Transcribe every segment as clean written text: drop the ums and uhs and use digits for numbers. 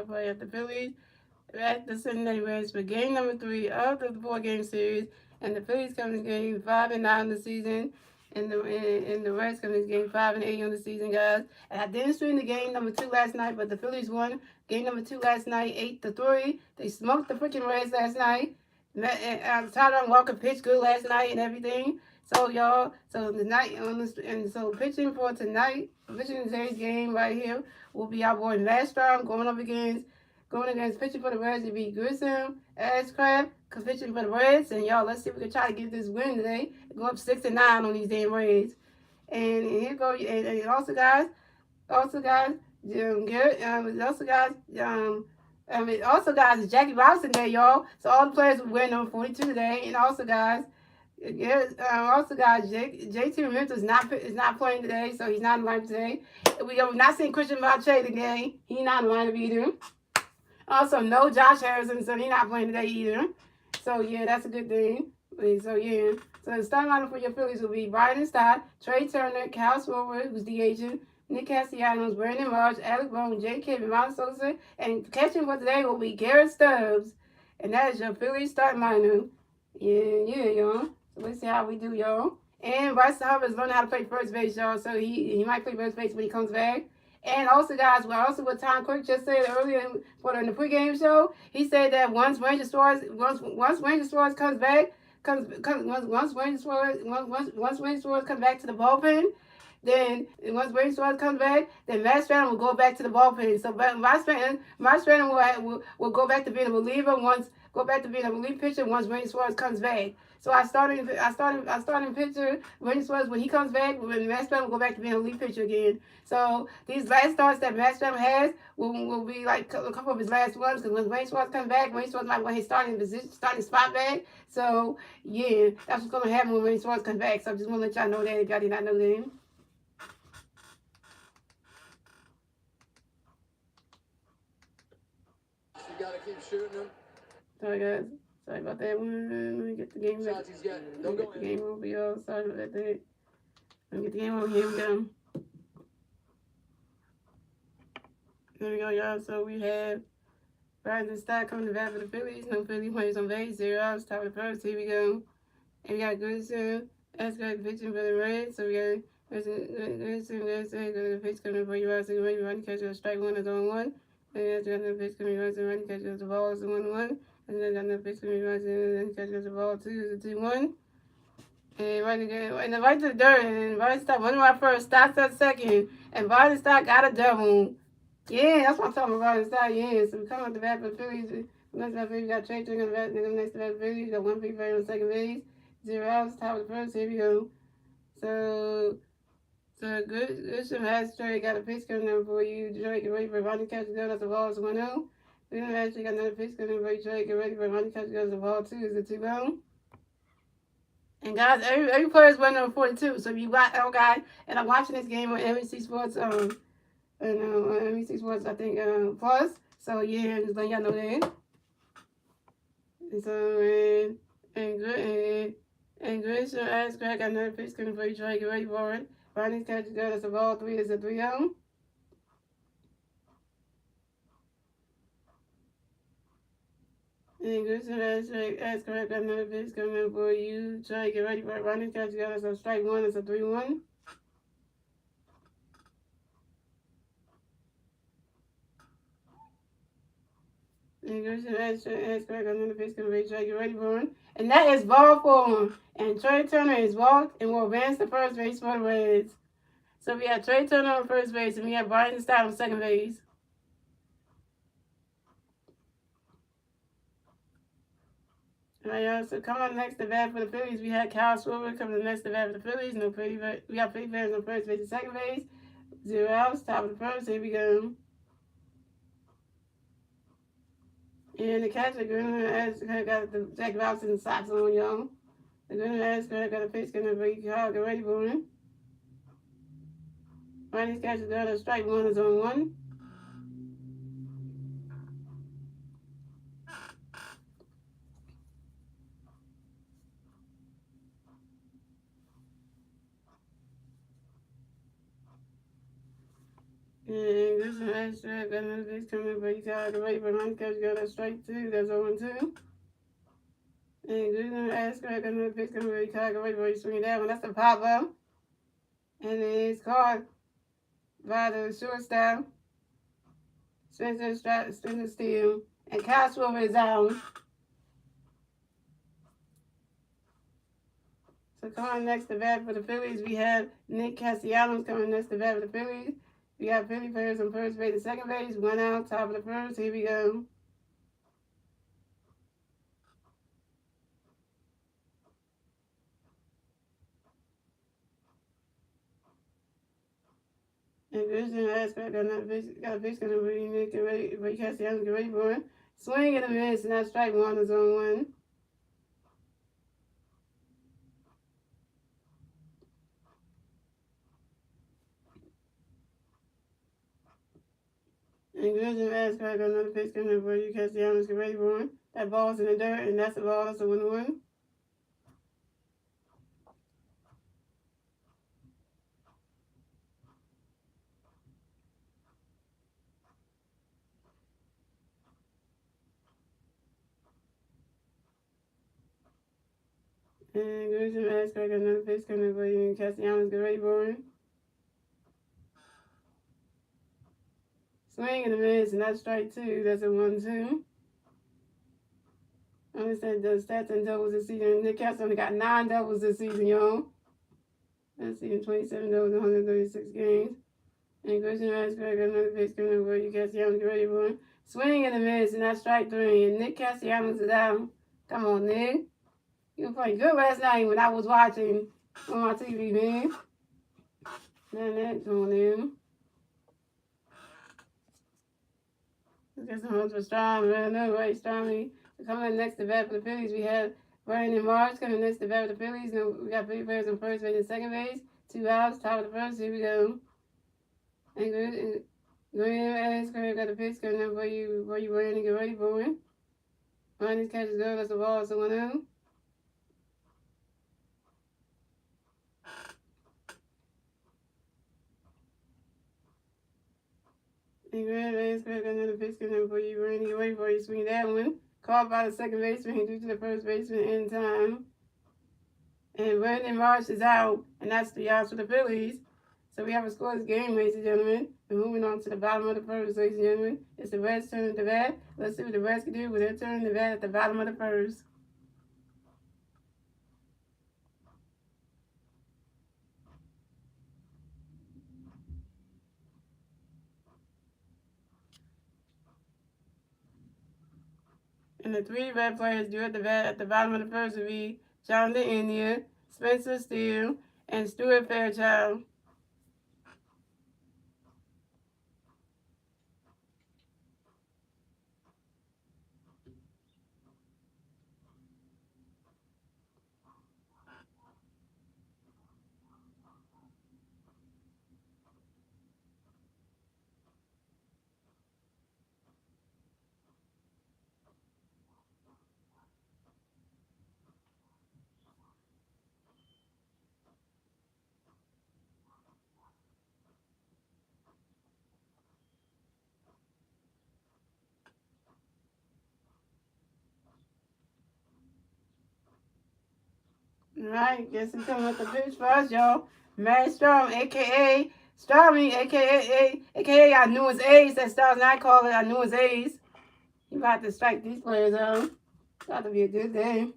play-by-play of the Phillies at the Cincinnati Reds for game number 3 of the 4-game series, and the Phillies come to game 5-9 on the season, and the Reds come to game 5-8 on the season, guys. And I didn't stream the game number 2 last night, but the Phillies won game number 2 last night, 8-3. They smoked the freaking Reds last night. Tyler Walker pitched good last night and everything. So y'all, so tonight and so pitching for tonight, pitching today's game right here will be our boy Masteryhi going against pitching for the Reds. It'll be Grissom, Ashcraft, pitching for the Reds, and y'all, let's see if we can try to get this win today. Go up 6-9 on these damn Reds. And here go, and also guys, also guys, Jackie Robinson Day, y'all. So all the players will wear number 42 today, and also guys. JT Ramirez is not playing today, so he's not in line today. We're not seeing Christian Valche today. He's not in line either. Also, no Josh Harrison, so he's not playing today either. So yeah, that's a good thing. So yeah, so the starting lineup for your Phillies will be Brian Stott, Trey Turner, Cal Swover, who's the agent, Nick Castellanos, Brandon Marsh, Alec Boone, Jay Kidd, and Ron Sosa, and catching for today will be Garrett Stubbs, and that is your Phillies starting lineup. Yeah, y'all. Let's see how we do, y'all. And Bryce Harper is learning how to play first base, y'all. So he might play first base when he comes back. And also, guys, what Tom Quick just said earlier in the pregame show, he said that once Ranger Suarez comes back, once Ranger Suarez comes back to the bullpen, then once Ranger Suarez comes back, then Matt Stratton will go back to the bullpen. So Matt Stratton will go back to being a reliever pitcher once Ranger Suarez comes back. So I started pitcher Ranger Suarez when he comes back. When Matt Stratton will go back to being a lead pitcher again. So these last starts that Matt Stratton has will be like a couple of his last ones, because when Ranger Suarez comes back, Ranger Suarez might want his starting spot back. So yeah, that's what's gonna happen when Ranger Suarez comes back. So I just want to let y'all know that if y'all did not know that. You gotta keep shooting them. Sorry guys. Sorry about that. Let me get the game back. Let me get the game over, y'all. Sorry about that. Let me get the game over. Here we go. There we go, y'all. So we have Brian Stott coming to bat for the Phillies. No Philly players on base. 0 outs. Top of the first. Here we go. And we got Grissom. Ashcraft pitching for the Reds. So we got Grissom, the pitch coming for you. So you're running catcher. Strike one is on 1. And that's the pitch coming. Running catcher. The ball is 1-1. And then another pitch coming. And catch the ball 2 is a 2-1. And right again, and then right to the dirt. And Brian Stott, one of my first, Stott's at second. And Brian Stott got a double. Yeah, that's what I'm talking about. It's not, yeah. So we come up the bat for the Phillies. Next to the Phillies, we got Trey Turner next to the bat for the Phillies. We got 1 free on second base. 0 outs, top of the first. Here we go. So Grissom has Trey got a pitch coming up for you. Trey, get ready for Ronnie catch to go. That's the ball is 1-0. Then actually got another pitch coming up for you. Trey, get ready for Ronnie catch to go. That's the ball 2 is a 2-0. And guys, every player is wearing number 42. So if you got guy, and I'm watching this game on NBC Sports NBC Sports, I think, Plus. So yeah, just letting y'all know that. And so and Grissom Ashcraft got another pitch coming for you. Try to get ready for it. Ronnie's catch to go. That's a ball 3. It's a 3-0. And Grissom Ashcraft got another pitch coming for you. Try to get ready for it. Ronnie's catch to go. That's a strike 1. It's a 3-1. And Grissom Ashcraft got another pitch coming for you. Try to get ready for it. And that is ball 4. And Trey Turner is walked and will advance to first base for the Reds. So we have Trey Turner on first base, and we have Brian Stott on second base. All right, y'all. So coming up next to bat for the Phillies, we had Cal Swover coming next to bat for the Phillies. No Philly, we got Philly fans on first base and second base. 0 outs, top of the first. Here we go. And the catcher, Grissom got the Jack Robinson socks on, y'all. The Grissom got a pitch coming for you. Get ready for him. Ronnie's catcher got a strike 1 is on 1. And this is an extract. Got another base coming, but you got the right behind catch. Got a strike 2. That's 0-2. And this is an extract. Got another base coming, but you got the right behind swinging that one. That's the pop up. And it's caught by the shortstop. Spencer Steele. And Castro is out. So coming next to bat for the Phillies, we have Nick Castellanos coming next to bat for the Phillies. We got Philly players on first base and second base. 1 out, top of the first. Here we go. And Christian aspect got a pitch coming for Nick Castellanos get ready for it. Swing and a miss, and that's strike 1 is on 1. And Christian aspect got another pitch coming for you. Castellanos get ready for it. That ball's in the dirt, and that's the ball. That's a 1-1. And Christian aspect got another pitch coming for you. Castellanos get ready for it. Swing and a miss, and that's strike 2. That's a 1-2. I understand the stats and doubles this season. Nick Castellanos only got 9 doubles this season, y'all. That's season 27 doubles in 136 games. And Christian Asper got another pitch coming over you. Castellanos get ready for it. Swing and a miss, and that's strike 3. And Nick Castellanos is out. Come on, Nick. You were playing good last night when I was watching on my TV, man. Then that's on in. Let's get some runs for Strom. No right, Stromy. Coming next to bat for the Phillies, we have Brandon Marsh coming next to bat for the Phillies. We got 3 players on first base and second base. 2 outs, top of the first. Here we go. And Green got a pitch coming up for you run and get ready for it. Run this catch is good. That's the ball. So 1-0. And Green got another pitch coming up for you run and get ready for you. Swing that one. Caught by the second baseman due to the first baseman in time. And Brandon Marsh is out, and that's 3 outs for the Phillies. So we have a scoreless game, ladies and gentlemen. We're moving on to the bottom of the first, ladies and gentlemen. It's the Reds' turn to bat. Let's see what the Reds can do with their turn to bat at the bottom of the first. And the 3 Red players due at the bat at the bottom of the first will be Jonathan India, Spencer Steele, and Stuart Fairchild. Alright, guess who's coming with the pitch for us, y'all. Masteryhi, a.k.a. Starmy, a.k.a. our newest ace. That Stars not call it our newest ace. You about to strike these players out. About to be a good day.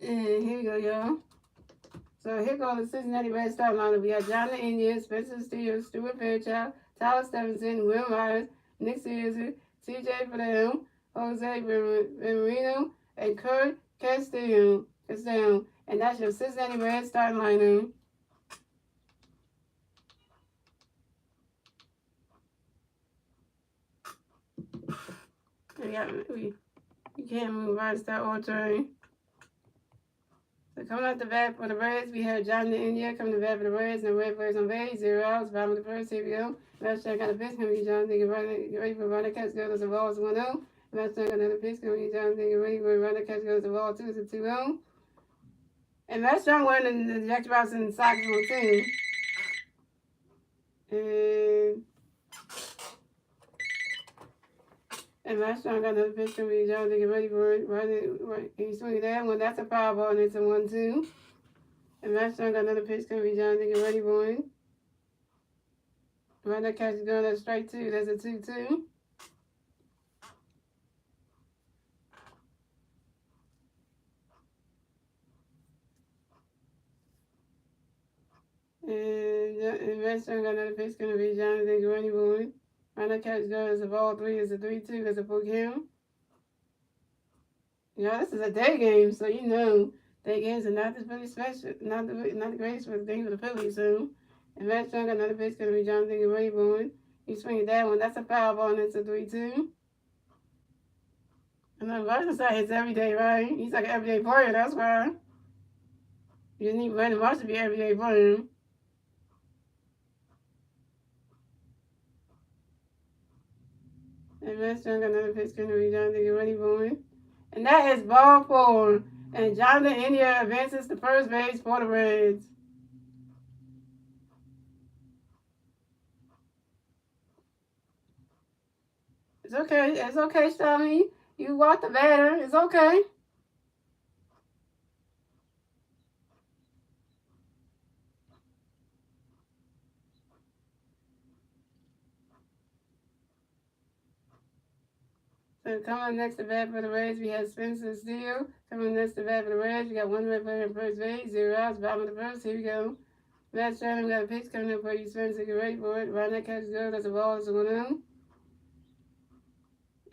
And here we go, y'all. So here goes the Cincinnati Reds start lineup. We got Jonathan India, Spencer Steele, Stuart Fairchild, Tyler Stevenson, Will Myers, Nick Caesar, TJ Fidel, Jose Verino, and Kurt Castillo. And that's your Cincinnati Reds start lineup. We can't move right, start altering. So coming out the bat for the Reds, we have John the India coming to bat for the Reds, and the Red Birds on base, 0 outs, bottom of the first, here we go. Last check out the pitch, coming to John, thinking ready for runner, catch goes, the ball is 1-0. Last check out another pitch, coming to John, thinking ready for runner, catch goes, the ball 2 is a 2-0. And that's John winning the Jack Rouse and Sox on team. And last time I got another pitch from me, John, to get ready for it. Right, he's swinging that one. That's a power ball, and it's a 1-2. And last time I got another pitch from me, John, to get ready for it. Right, that catch is going, that's strike 2. That's a 2-2. And last time I got another pitch from me, John, to get ready for it. Right, that catch is going, that's a ball 3. It's a 3-2. That's a full count. This is a day game, so you know day games are not really special, not the greatest for the thing for the Phillies. So, and last time got another pitch gonna be Jonathan Rayburn. He's swinging that one. That's a foul ball, and it's a 3-2. And then Varsity hits every day, right? He's like an everyday player. That's why you need Brandon Marsh to be an everyday player. And last time got another pitch gonna be Jonathan Rayburn. And that is ball 4. And Jonathan India advances to first base for the Reds. It's okay. It's okay, Shelly. You walk the batter. It's okay. So coming next to bat for the Reds, we have Spencer Steele. Coming next to bat for the Reds, we got one red player in first base, 0 outs, bottom of the first. Here we go. Last round, we got a pitch coming up for you, Spencer. Get ready for it. Right that catch goes. That's a ball. It's a 1-0.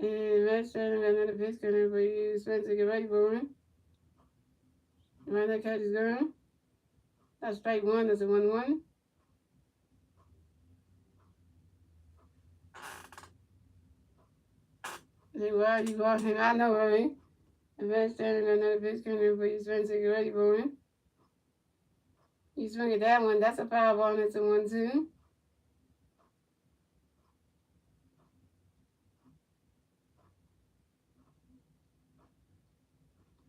And last round, we got another pitch coming up for you, Spencer. Get ready for it. Right that catch is going. That's strike 1. That's a 1-1. Hey, why are you walking? I know, right? And last round, we got another pitch coming up for you, Spencer. Get ready for it. You swing at that one. That's a foul ball, and it's a 1-2.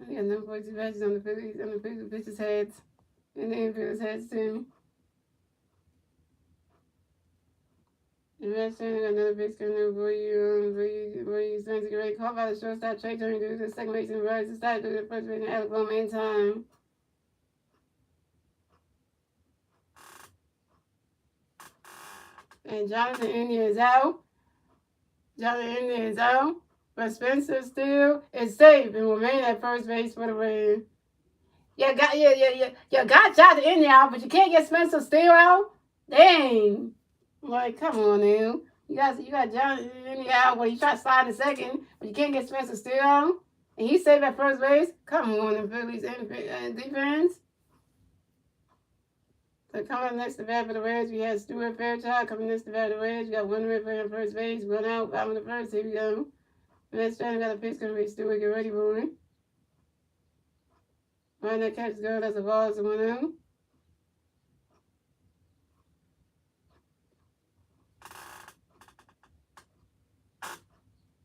I got number 42 patches on the pitcher's heads, and the infielders' heads too. And last time I got another pitch coming over for you starting to get ready. Call by the shortstop, Trey Turner, do the second base and rise to start to the first base in Alabama in time. And Jonathan India is out. But Spencer Steele is safe and will remain at first base for the Reds. You got Jonathan India out, but you can't get Spencer Steele out? Dang. Like, come on now. You got Jonathan India out where you try to slide in second, but you can't get Spencer Steele out? And he's safe at first base? Come on, the Phillies defense. So coming next to bat for the Reds, we have Stuart Fairchild. Coming next to bat for the Reds, we got one red player on first base, 1 out, bottom of the first. Here we go. Next time we got a pitch coming to be Stuart. Get ready for it. Right that catch go. That's a ball. It's a 1-0.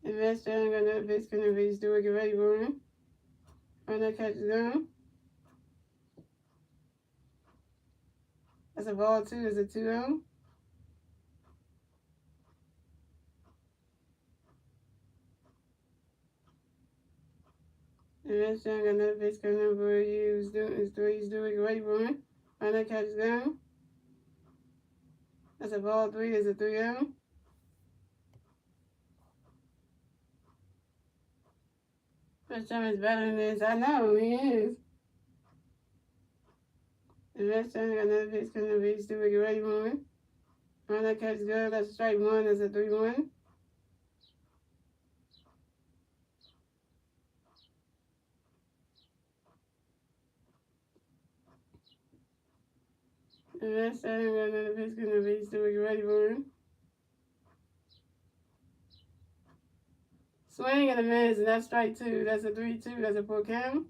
And next time we got another pitch coming to be Stuart. Get ready for it. Right that catch is going. That's a ball 2. It's a 2-0. And next time I got another pitch coming up for you. He's doing. Get ready for it. Right that catch is going. That's a ball 3. It's a 3-0. First time is better than this. I know, he is. And next time I got another pitch coming up for you. Get ready for it. Right that catch is good. That's strike 1. That's a 3-1. And next time I got another pitch coming up for you. Get ready for it. Swing and a miss, and that's strike 2. That's a 3-2. That's a full count.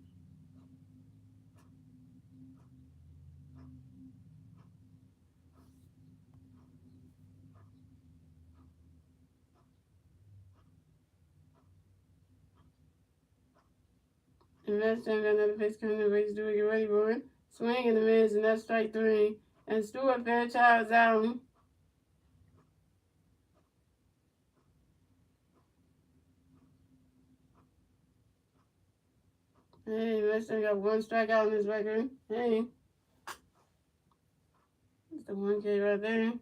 And last time got another pitch coming in, race do it, get ready for it. Swing and a miss, and that's strike 3. And Stuart Fairchild's out. Hey, last time got 1 strikeout on his record. Hey. That's the 1K right there.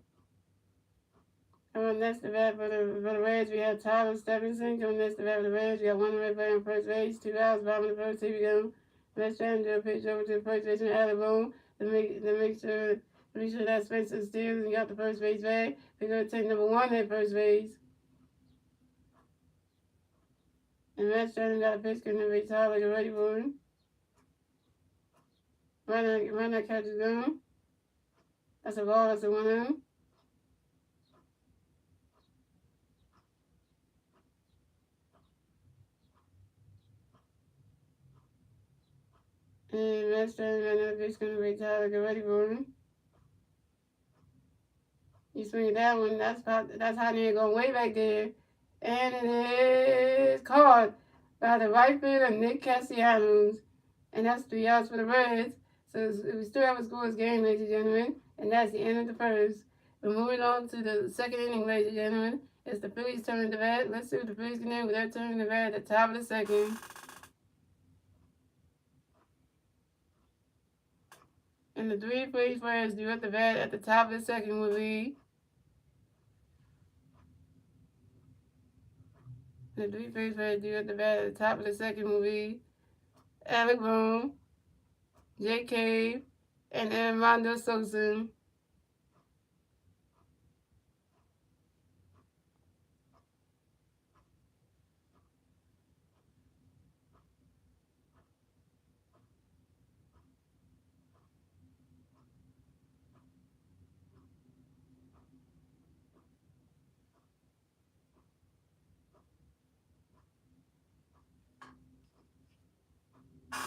Coming next to bat for the Reds, we have Tyler Stephenson. Coming next to bat for the Reds, we got 1 red player on first base, 2 outs, bottom of the first. Here we go. Let's try and do a pitch over to the first baseman, Alec Boone, to make sure that Spencer steals and got the first base back. We're going to take number 1 at first base. And Matt Stratton got a pitch coming to Tyler, get ready for him. Run that catch is gone. That's a ball, that's a 1-0. And Matt Stratton got another pitch coming to Tyler, get ready for him. You swing that one, that's how they're going way back there. And it is caught by the right fielder, Nick Castellanos. And that's 3 outs for the Reds. So we still have a scoreless game, ladies and gentlemen. And that's the end of the first. We're moving on to the second inning, ladies and gentlemen. It's the Phillies turning the bat. Let's see what the Phillies can do with their turning the bat at the top of the second. And the 3 Phillies players due at the bat at the top of the second will be the 3 Phillies players due at the bat at the top of the second will be Alec Boone, Jake Cave, and Armando Sosa.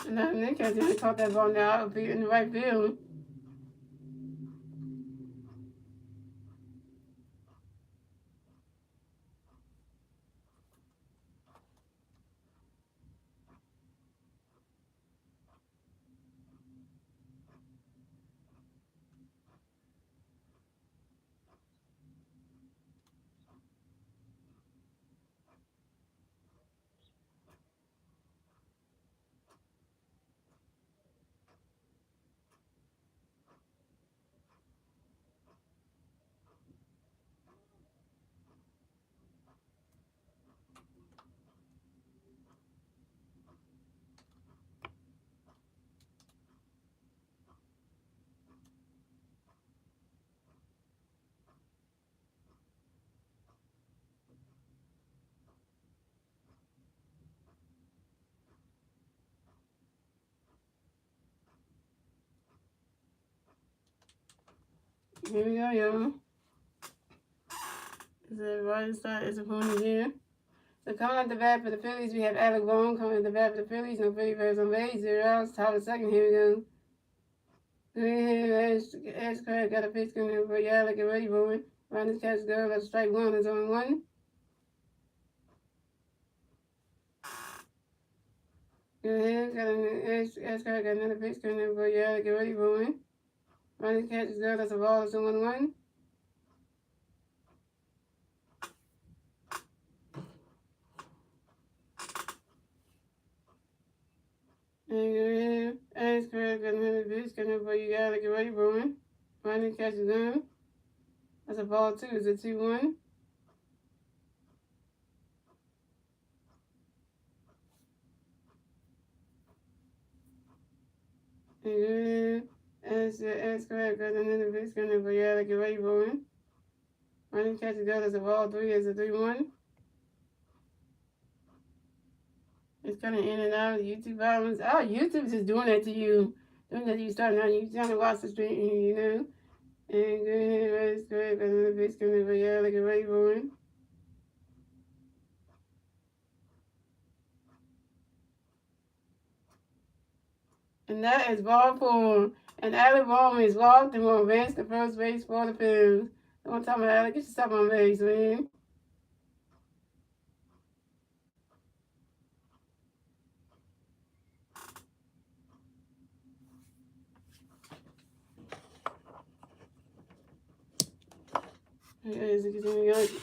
And then Nick has even caught that ball now in the right field. Here we go, y'all. The right side is opponent here. So coming at the bat for the Phillies, we have Alec Boone coming at the bat for the Phillies. No Philly players on base. 0 outs. Top of the second. Here we go. Edge Craig got a pitch coming for Alec and ready for it. Round this catch go. That's strike 1. It's on 1. Edge Craig got another pitch coming for Alec and ready for it. Round this catch go. That's a ball. It's on 1-1. And Edge Craig got another pitch coming for Alec and ready for it. Round this catch is done. That's a ball 2. It's a 2-1. And as correct, got another pitch coming for y'all, get ready for it. Running catch it as a ball 3 is a 3-1. It's kind of in and out of YouTube problems. Oh, YouTube's just doing that to you. Doing that to you starting out. You trying to watch the stream, you know. And go ahead, that's correct, got another pitch coming for y'all, get ready for it. And that is ball 4. And Alec Bowman is walked and will advance to first base for the Phillies. Don't tell me, Alec, get yourself on base, man.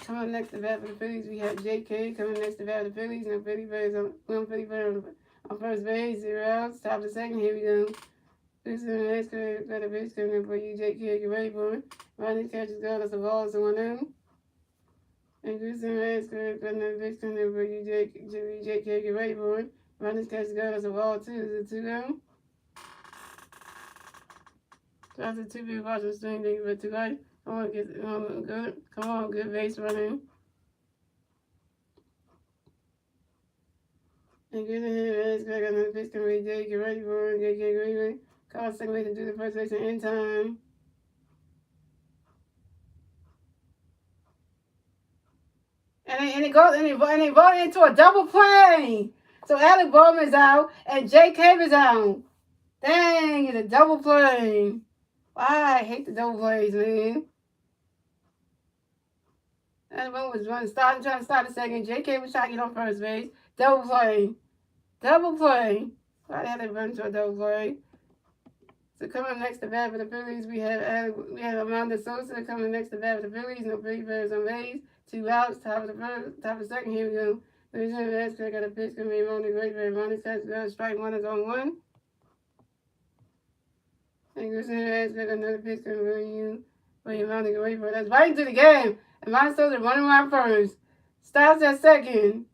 Coming next to bat for the Phillies, we have J.K. coming next to bat for the Phillies. No Philly players on first base. 0 outs. Top of the second. Here we go. This is the next got a base coming in for you, J.K. Get ready for it. Ronnie catches go. That's the ball. It's a 1-0. And this is the next got another base coming in for you, J.K. Get ready for it. Ronnie catches go. That's a ball 2. It's a 2-0. That's a 2 big watch and swing. Thank you for 2 lights. Come on, good. Come on, good base running. And good in here, Reds. Got another pitch coming. Jay, get ready for it. Get ready. Call second base to do the first base in time. And it goes and it voted into a double play. So Alec Bowman is out and J.K. is out. Dang, it's a double play. Why? I hate the double plays, man. Alec Bowman was trying to start the second. J.K. was trying to get on first base. Double play. Double play. Why had they run into a double play? So coming next to bat for the Phillies, we have Amanda Sosa coming next to bat for the Phillies. No Philly players on base. 2 outs. Top of the second. Here we go. Ladies and gentlemen, got a pitch coming in on the great man. Amanda Sosa strike 1 is on 1. And ladies got another pitch coming in for you. Amanda great man. That's right into the game. Amanda Sosa running around first. Stops at second.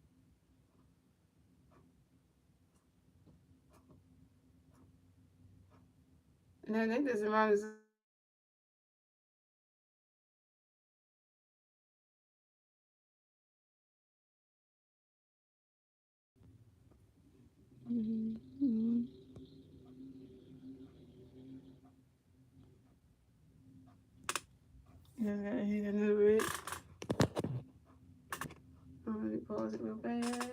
And I think this Amanda Sosa. Yeah, I gotta hit another bit. I'm gonna pause it real fast.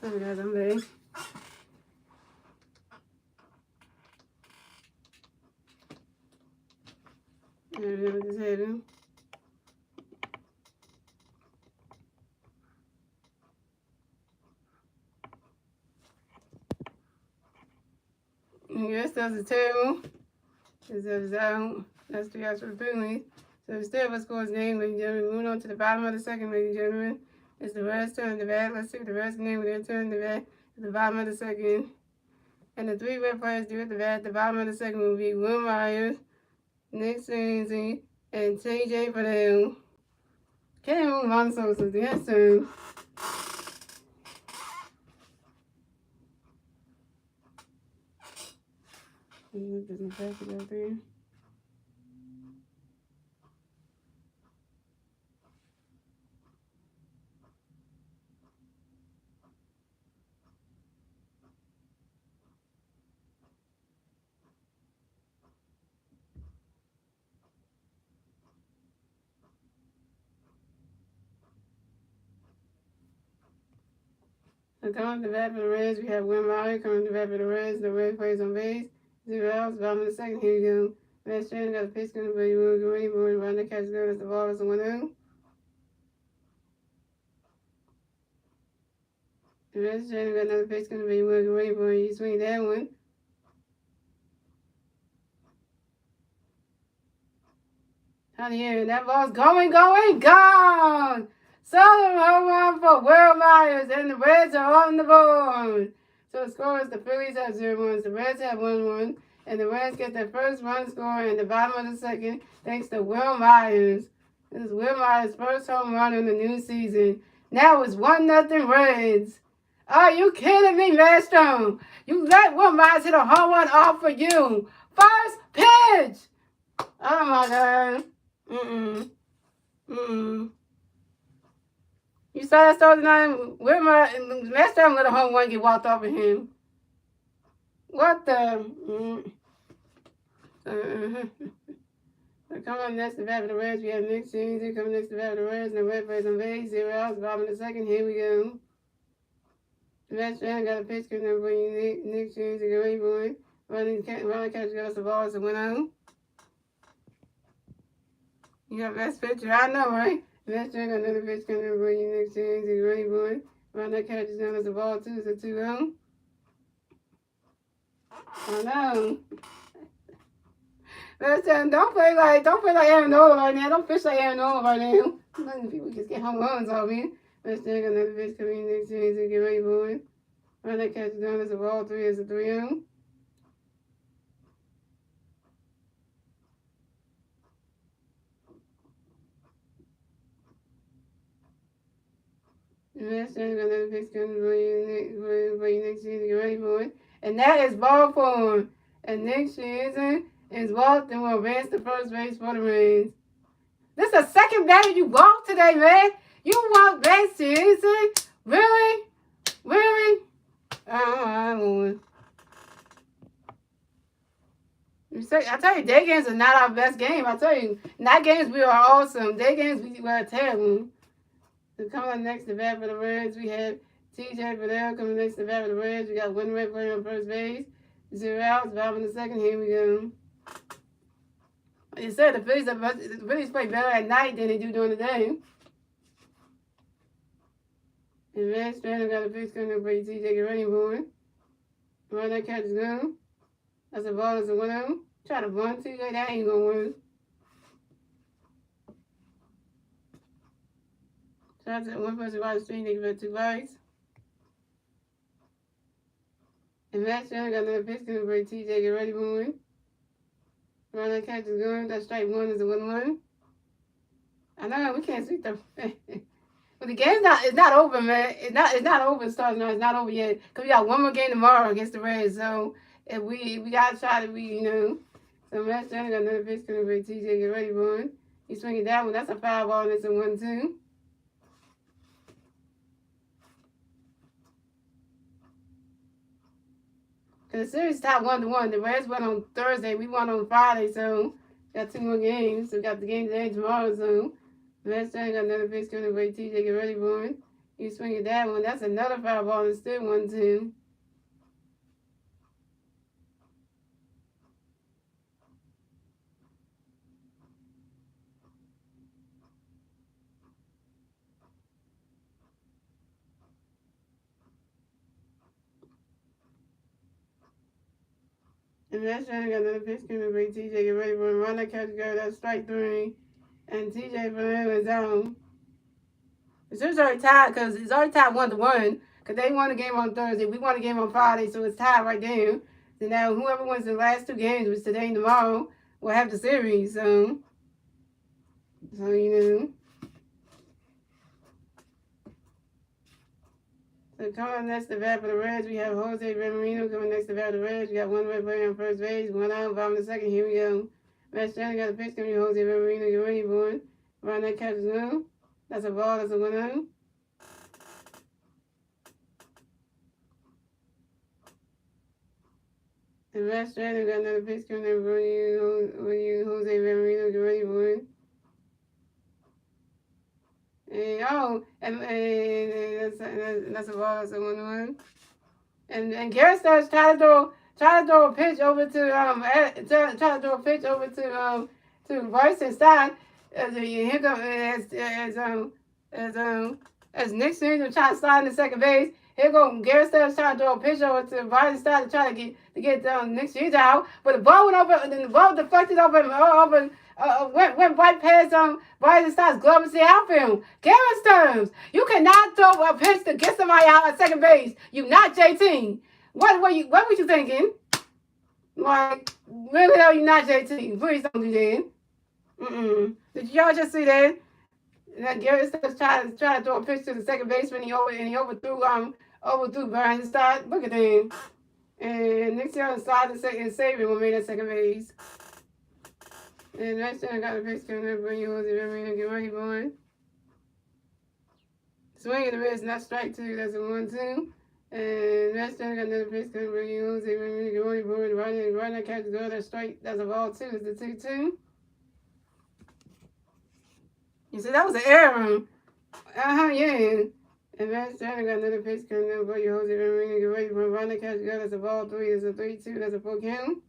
Sorry guys, I'm ready. And just hit him. Yes, that was terrible. This is out. That's 3 outs for the Phillies. So instead of a scores game, ladies and gentlemen, moving on to the bottom of the second, ladies and gentlemen. It's the Reds turn the bat. Let's see what the Reds can name with their turn the bat at the bottom of the second. And the 3 red players do at the bat at the bottom of the second will be Will Myers, Nick Sandsy, and TJ Fidel. Can't even move on so the next turn. Doesn't pass it out there. So coming to the bat for the Reds, we have Win Riley coming to the bat for the Reds. The Red plays on base. 0 outs, bottom of the second. Here we go. Masteryhi got a pitch coming, but you will go anywhere. Run the catch good as the ball is a 1-0. Masteryhi got another pitch coming, but you will go anywhere. You swing that one. Out here, that ball's going, gone! Solo home run for Will Myers, and the Reds are on the board. So the score is the Phillies have 0-1, the Reds have 1-1, and the Reds get their first run score in the bottom of the second thanks to Will Myers. This is Will Myers' first home run in the new season. Now it's 1-0 Reds. Are you kidding me, Master? You let Will Myers hit a home run off for you. First pitch! Oh my God. You saw that start tonight? Where my last time let a home run get walked off of him. What the? So coming up next to bat for the Reds, we have Nick Scherzer coming next to bat for the Reds, and the Red plays on base, 0 outs, bottom of the second. Here we go. The Master got a pitch coming up for you, Nick Scherzer, get ready for it. Running catch goes the ball, it's a 1-0. You got best pitcher, I know, right? Master got another pitch coming up for you, Nick Scherzer, get ready for it. Run that catch down as the ball, too, it's a 2-0. I know. Listen, don't play like Aaron Nola right now. Don't fish like Aaron Nola right now. Letting people just get home runs off me. Let's take another fish coming next series and get ready for it. Run that catch down as a ball 3 is a 3-0. Let's take another fish coming for you next series and get ready for it. And that is ball 4. And next season is walked and will advance to first base for the Reds. This is the second batter you walked today, man. You walked back, seriously? Really? Really? I won. I tell you, day games are not our best game. I tell you, night games we are awesome. Day games we are terrible. So coming up next to bat for the Reds, we have TJ Fidel coming next to bat for the Reds. We got one red player on first base. 0 outs, bottom of the second. Here we go. Like I said, the Phillies play better at night than they do during the day. And Masteryhi got a pitch coming up for you, TJ, get ready for it. Run that catch is good. That's a ball, it's a 1-0. Try to bunt, TJ, that ain't gonna work. Shout out to one person watching the stream, they give it 2 likes. And Masteryhi got another pitch coming for you, TJ, get ready for it. Run that catch is good. That strike 1 is a 1-1. I know we can't sweep the. But the game's not over, man. It's not over. It starts now. It's not over yet. Cause we got one more game tomorrow against the Reds. So if we gotta try to So Masteryhi got another pitch coming for TJ. Get ready for it. He's swinging that one. That's a foul ball. And it's a 1-2. Because the series tied 1-1. The Reds won on Thursday. We won on Friday. So got 2 more games. So we got the game today and tomorrow. So Masteryhi got another pitch coming for TJ. Get ready for it. You swinging that one. That's another foul ball. It's still 1-2. And Masteryhi got another pitch coming for TJ. Get ready for it. Run that catch, go. That's strike 3. And TJ for him is down. The series already tied because it's already tied 1-1. Because they won the game on Thursday. We won the game on Friday. So it's tied right there. So now whoever wins the last 2 games, which today and tomorrow, will have the series. So So coming next to bat for the Reds, we have Jose Remarino coming next to bat for the Reds. We got one red player on first base, 1 out, bottom of the second. Here we go. Masteryhi got a pitch coming to Jose Remarino. Get ready for it. Run that catch is good. That's a ball. That's a 1-0. And Masteryhi got another pitch coming in for you, Jose Remarino. Get ready for it. And that's a ball. That's a 1-1. And Garrett starts trying to throw a pitch over try to throw a pitch over to Bryson Stein here comes as Nick Senior trying to slide into second base. Here goes Garrett Stubbs trying to throw a pitch over to Bryson Stein to try to get Nick Senior out, but the ball went over and then the ball deflected over went right past Bryson Stein's glove and the outfield. Garrett Stubbs, you cannot throw a pitch to get somebody out at second base. You not JT. What were you thinking? Like, really though, you not JT. Please don't do that. Did y'all just see that? That Garrett Stubbs tried to throw a pitch to the second baseman. He overthrew Brian Stott. Look at him. And Nick Young slid the second and saved him when made at second base. And next time I got the pitch coming up, bring you on the get ready, boy. Swing and the miss, not strike two. That's a 1-2. And next time I got another pitch coming, bring you on the get ready, boy. Right now, catch the goal. That's strike. That's a ball two. It's the 2-2. You see, that was an error. Yeah. And next time I got another pitch coming up, bring you on the get ready, boy. Right now, catch the goal. That's a ball three. It's a 3-2. That's a 4 count.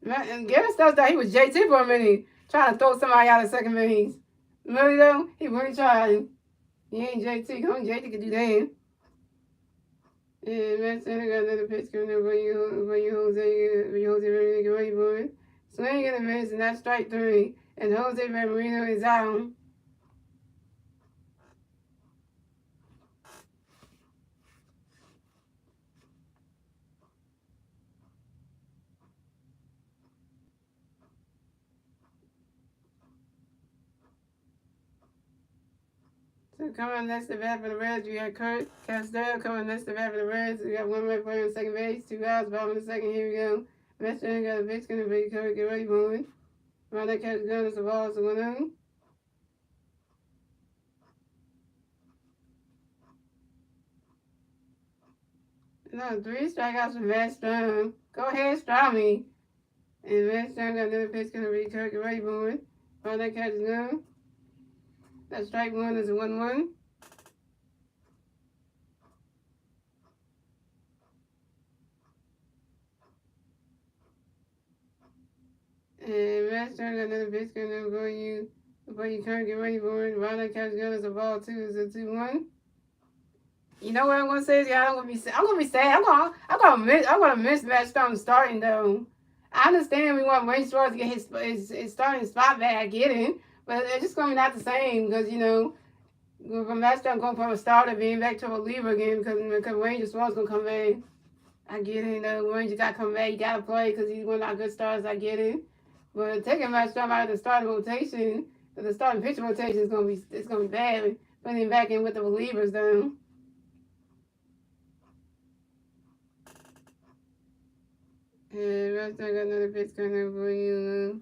And Garrett Stubbs thought he was JT for a minute, trying to throw somebody out of second base. Really though? He really tried. He ain't JT. Only JT could do that. And Matt Center got another pitch coming up for you, Jose, get ready for it. Swing and a miss, and that's strike three. And Jose Marino is out. So coming next to bat for the Reds, you got Kurt Castell coming next to bat for the Reds. We got one right player on second base, 2 outs, bottom of the second. Here we go. Masteryhi got a pitch gonna be Kurt. Get ready, moving. Right that catch gun is the ball, so 1-0. No, 3 strikeouts from Matt Strom. Go ahead, Stromy. And Matt Strom got another pitch gonna be Kurt. Get ready, moving. Right that catch gun. That strike one is a 1-1. And Matt Stern got another pitch coming up for you can't get ready for it. Ronald catch gun is a ball two. Is a 2-1. You know what I'm gonna say? Yeah, I'm gonna be sad. I'm gonna miss Matt Stern starting though. I understand we want Wayne Schwartz to get his starting spot back. I get it. But it's just going to be not the same because, from Matt Stone going from a starter being back to a reliever again because Wayne just was going to come back. I get it. Wayne just got to come back. He got to play because he's one of our good starters. I get it. But taking Matt Stone out of the starting rotation, the starting pitcher rotation is going to be bad. Putting him back in with the relievers, though. And Matt Stone got another pitch coming up for you.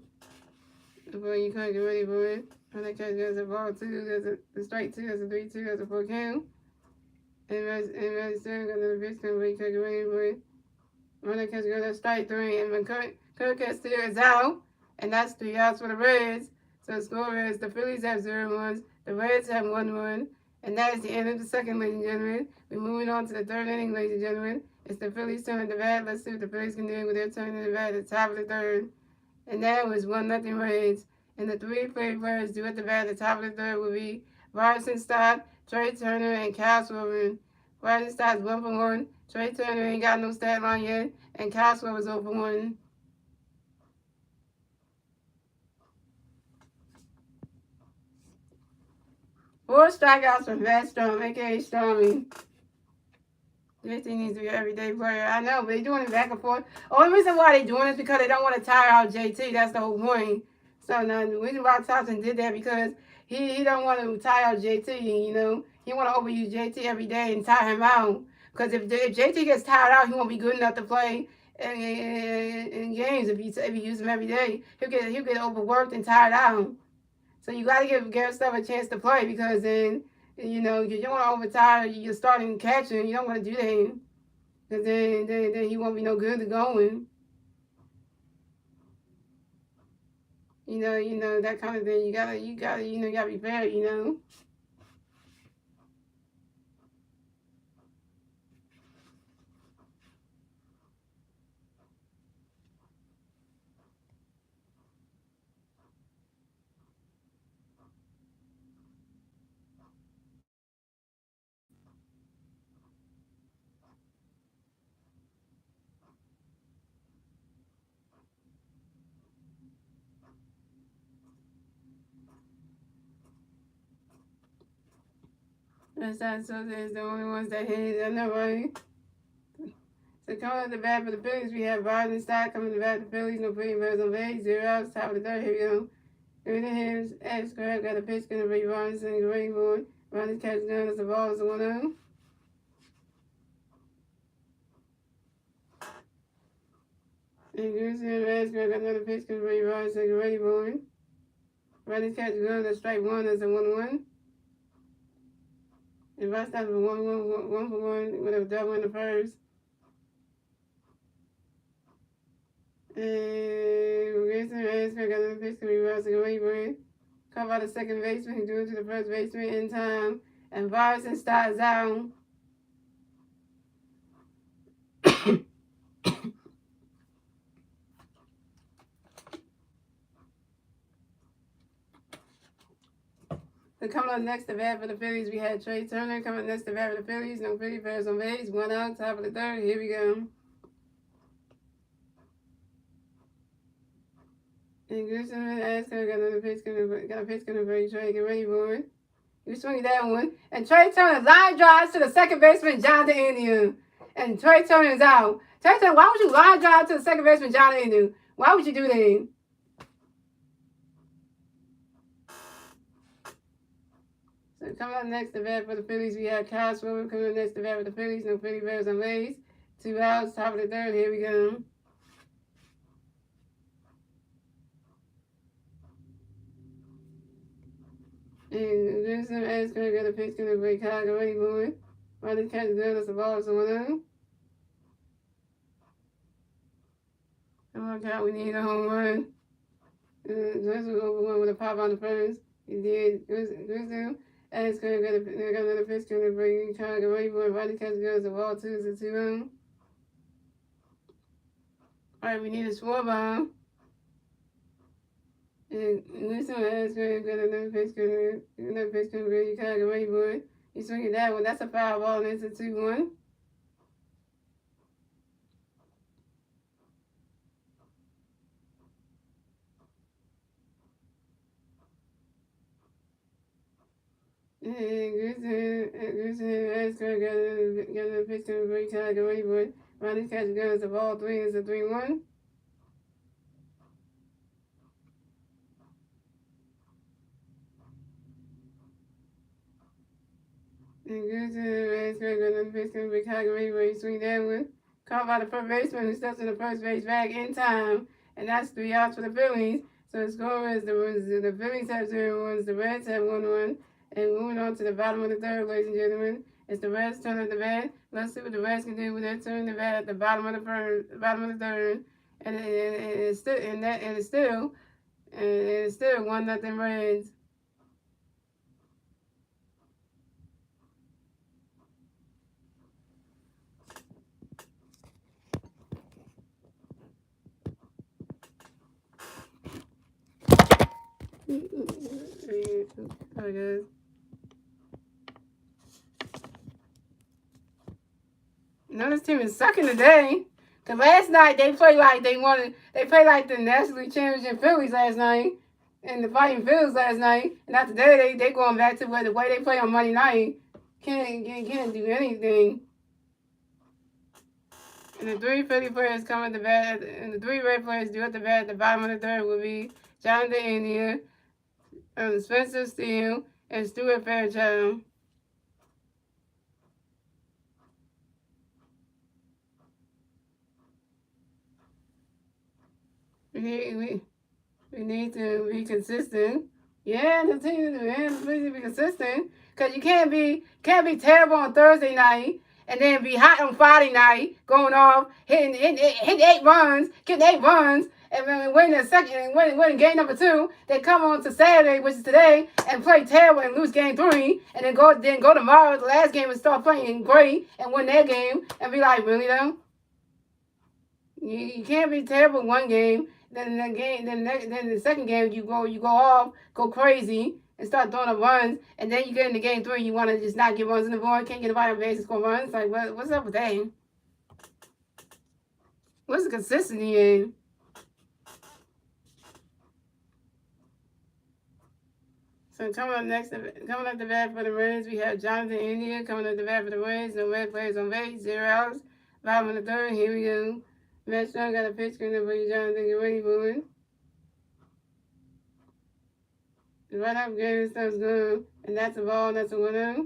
Before you can't get ready for it. And that catch goes a ball two, there's a strike two, that's a 3-2, that's a 4 count. And Madison got another pitch coming, but you can't get ready for it. When that catch goes a strike three, and when Kirk Castillo is out, and that's 3 outs for the Reds. So the score is the Phillies have 0 runs, the Reds have 1 run, and that is the end of the second, ladies and gentlemen. We're moving on to the third inning, ladies and gentlemen. It's the Phillies turn to bat. Let's see what the Phillies can do with their turn to the bat at the top of the third. And that was 1-0 Reds. And the 3 players due at the bat at the top of the third will be Bryson Stott, Trey Turner, and Kyle Swilling. Bryson Stott's 1 for 1. Trey Turner ain't got no stat line yet. And Kyle Swilling's 0 for 1. Four strikeouts from Matt Strom, a.k.a. Stormy. JT needs to be an everyday player. I know, but they're doing it back and forth. Only reason why they're doing it is because they don't want to tire out JT. That's the whole point. So now the reason why Thompson did that because he don't want to tire out JT. He want to overuse JT every day and tire him out. Because if JT gets tired out, he won't be good enough to play in games. If you use him every day, he'll get overworked and tired out. So you got to give Garrett Stubb a chance to play because then. You don't want to overtire your starting catcher. You don't want to do that. Because then he won't be no good to going. You know, that kind of thing. You gotta, you gotta be fair, you know. That's not so there's the only ones that hit. I know, right? So coming at the bat for the Phillies, we have Biden Stock coming to the bat for the Phillies. No pretty birds on base. 0 outs, top of the third. Here we go. Through the hands, X grab, got a pitch, gonna be Robinson, Gray Boy. Ronnie catches down as the ball is 1-0. And Guzman, X grab, got another pitch, gonna be Robinson, Gray Boy. Ronnie catches down as strike 1 as a 1-1. And Ross stops for 1 for 1 with a double in the first. And Guzman, X grab, got another pitch, gonna be Robinson, Gray Boy. Caught by the second baseman, he threw it to the first baseman in time. And Robinson starts out. So coming up next to bat for the Phillies, we had Trey Turner coming next to bat for the Phillies. No Philly players on base. 1 out, top of the third. Here we go. And Guzman got another pitch, got a pitch gonna break Trey. Get ready for it. You swing that one. And Trey Turner line drives to the second baseman, Jonathan India. And Trey Turner's out. Trey Turner, why would you line drive to the second baseman, Jonathan India? Why would you do that? So coming up next to bat for the Phillies, we have Kyle Schwarber coming up next to bat for the Phillies. No Philly Bears on base. 2 outs, top of the third. Here we go. And Guzman is going to get a pitch, going to break Kyle. Get ready for it. Ronnie catches down as the ball is 1-0. Come on, Kyle, we need a home run. Johnson over 1 with a pop on the first. He did. Guzman. And it's going to get another pitch, going to bring Kyle. Get ready for it. Ronnie catches down as the ball 2 is a 2-0. All right, we need a Schwarber. And Guzman is going to get another pitch, going to bring Kyle. Get ready for it. He's swinging that one. That's a foul ball, and it's a 2-1. And Guzman is going to get another pitch to break Kyle. Get ready for it. Ronnie catches down as the ball 3 is a 3-1. And Guzman is going to get another pitch to break Kyle. Get ready for it. He swings that one. Caught by the first baseman who steps in the first base bag in time. And that's 3 outs for the Phillies. So the score is the Phillies have 0-1, the Reds have 1-1. And moving on to the bottom of the third, ladies and gentlemen, it's the Reds' turn at the bat. Let's see what the Reds can do with their turn at the bat at the bottom of the third. And it's still 1-0 Reds. Sorry, guys. No, this team is sucking today. Cause last night they played like they played like the National League Championship Phillies last night. And the Fighting Phillies last night. And now today they going back to the way they play on Monday night. Can't do anything. And the 3 Philly players come at the bat, and the 3 Red players do at the bat at the bottom of the third will be Jonathan India, Spencer Steele, and Stuart Fairchild. We need to be consistent. Yeah, continue to be consistent. Cause you can't be terrible on Thursday night and then be hot on Friday night, going off, hitting 8 runs, getting 8 runs, and then win the second, and win game number 2. They come on to Saturday, which is today, and play terrible and lose game 3, and then go tomorrow, the last game, and start playing great and win that game, and be like, really though? You can't be terrible one game, then the second game you go off, go crazy, and start throwing up runs, and then you get into game 3, you want to just not get runs in the board, can't get the bottom base and score runs. Like, what's up with that? What's the consistency in? So coming up the bat for the Reds, we have Jonathan India coming up the bat for the Reds. No red players on base, 0 outs. Bottom of the 3rd, here we go. Masteryhi got a pitch coming up for you, Jonathan. Get ready for it. The right up game stuff's good, and that's a ball, that's a winner.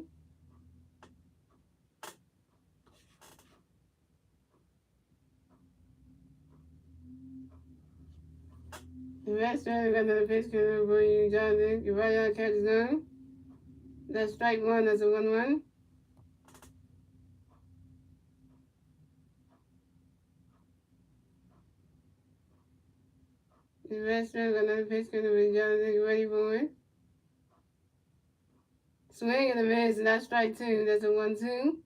The Masteryhi got another pitch coming up for you, Jonathan. Your right out catch is good. That's strike 1, that's a 1-1. The Masteryhi got another pitch coming up for you, Jonathan. Get ready for it. Swing and a miss, and that's strike 2. That's a 1-2.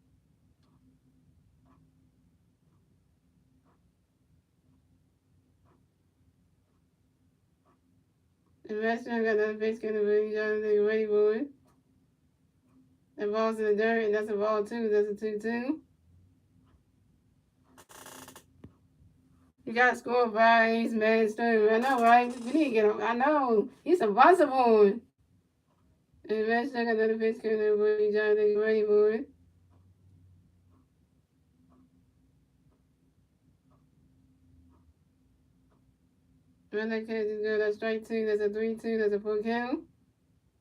The Masteryhi got another pitch coming for you, Jonathan. Get ready for it. That ball's in the dirt, and that's a ball 2. That's a 2-2. You got to score by Ace Masteryhi. I know, right? We need to get him. I know. He's a bunch of one. And Masteryhi got another pitch coming for you, Jonathan. Get ready for it. Run that catch is good. That's strike 2. That's a 3-2. That's a 4 count.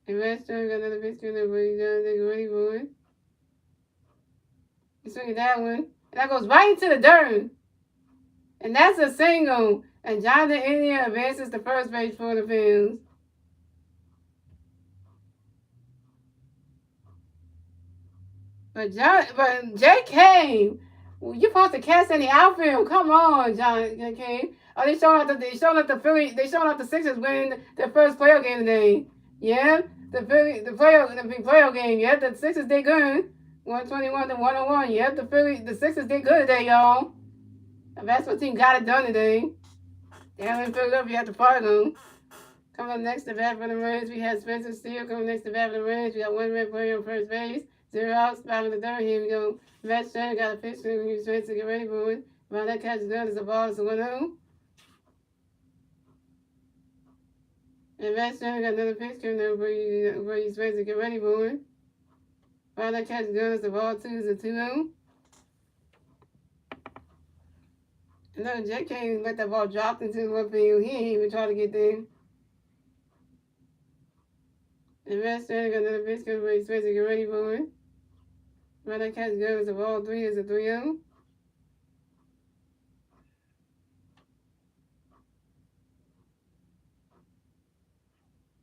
And Masteryhi got another pitch coming for you, Jonathan. Get ready for it. You swing at that one. And that goes right into the dirt. And that's a single. And Jonathan India advances to first base for the Phillies. But J.K., you're supposed to catch in the outfield. Come on, J.K. Oh, they showing up the Sixers winning their first playoff game today. Yeah, the playoff game. Yeah, the Sixers did good. 121 to 101. Yeah, the Sixers did good today, y'all. The basketball team got it done today. Down in Philadelphia at the Fargo. Coming up next to bat for the Reds, we have Spencer Steele. Coming next to bat for the Reds, we got 1 red player on first base. 0 outs, bottom of the 3rd. Here we go. Masteryhi got a pitch to Spencer. Get ready for it. While that catch is done, it's a ball. It's a 1-0. And Masteryhi got another pitch coming up for you, Spencer. Get ready for it. While that catch is done, it's a ball 2. It's a 2-0. And then Jake can't even let that ball drop into the left field. He ain't even try to get there. And Masteryhi got another pitch coming for you, Spencer. Get ready for it. While that catch is done, it's a ball 3. It's a 3-0.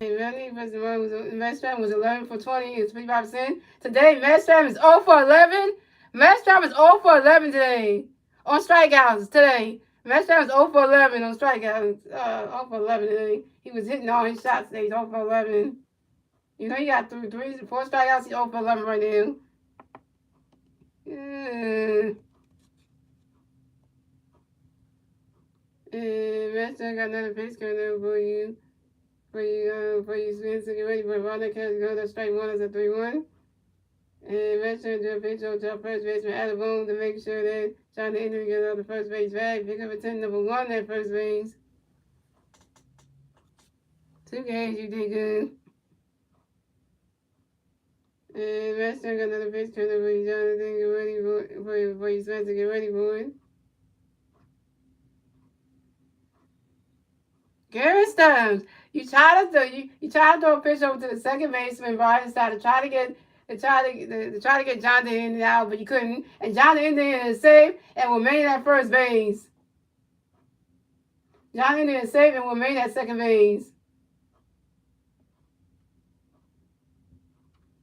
Masteryhi was 11 for 20. It's 55%. Today, Masteryhi is 0 for 11. Masteryhi is 0 for 11 today. On strikeouts today. Masteryhi was 0 for 11 on strikeouts. 0 for 11 today. He was hitting all his shots today. He's 0 for 11. You know, he got 4 strikeouts. He's 0 for 11 right now. Masteryhi got another pitch coming over for you. For you, Spencer. Get ready for it. Run that catch. Go to strike 1 as a 3-1. And Masteryhi do a pitch over to our first baseman, Adam Boone, to make sure that Jonathan India gets out the first base bag. Pick up a 10 number 1 at first base. 2 games, you did good. And Masteryhi got another pitch coming over you, Jonathan. Get ready for you, Spencer. Get ready for it. Garrett Stubbs, you try to throw a pitch over to the second baseman, Brian decided to try to get Jonathan India out, but you couldn't. And Jonathan India is safe and will remain at first base. Jonathan India is safe and will remain at second base.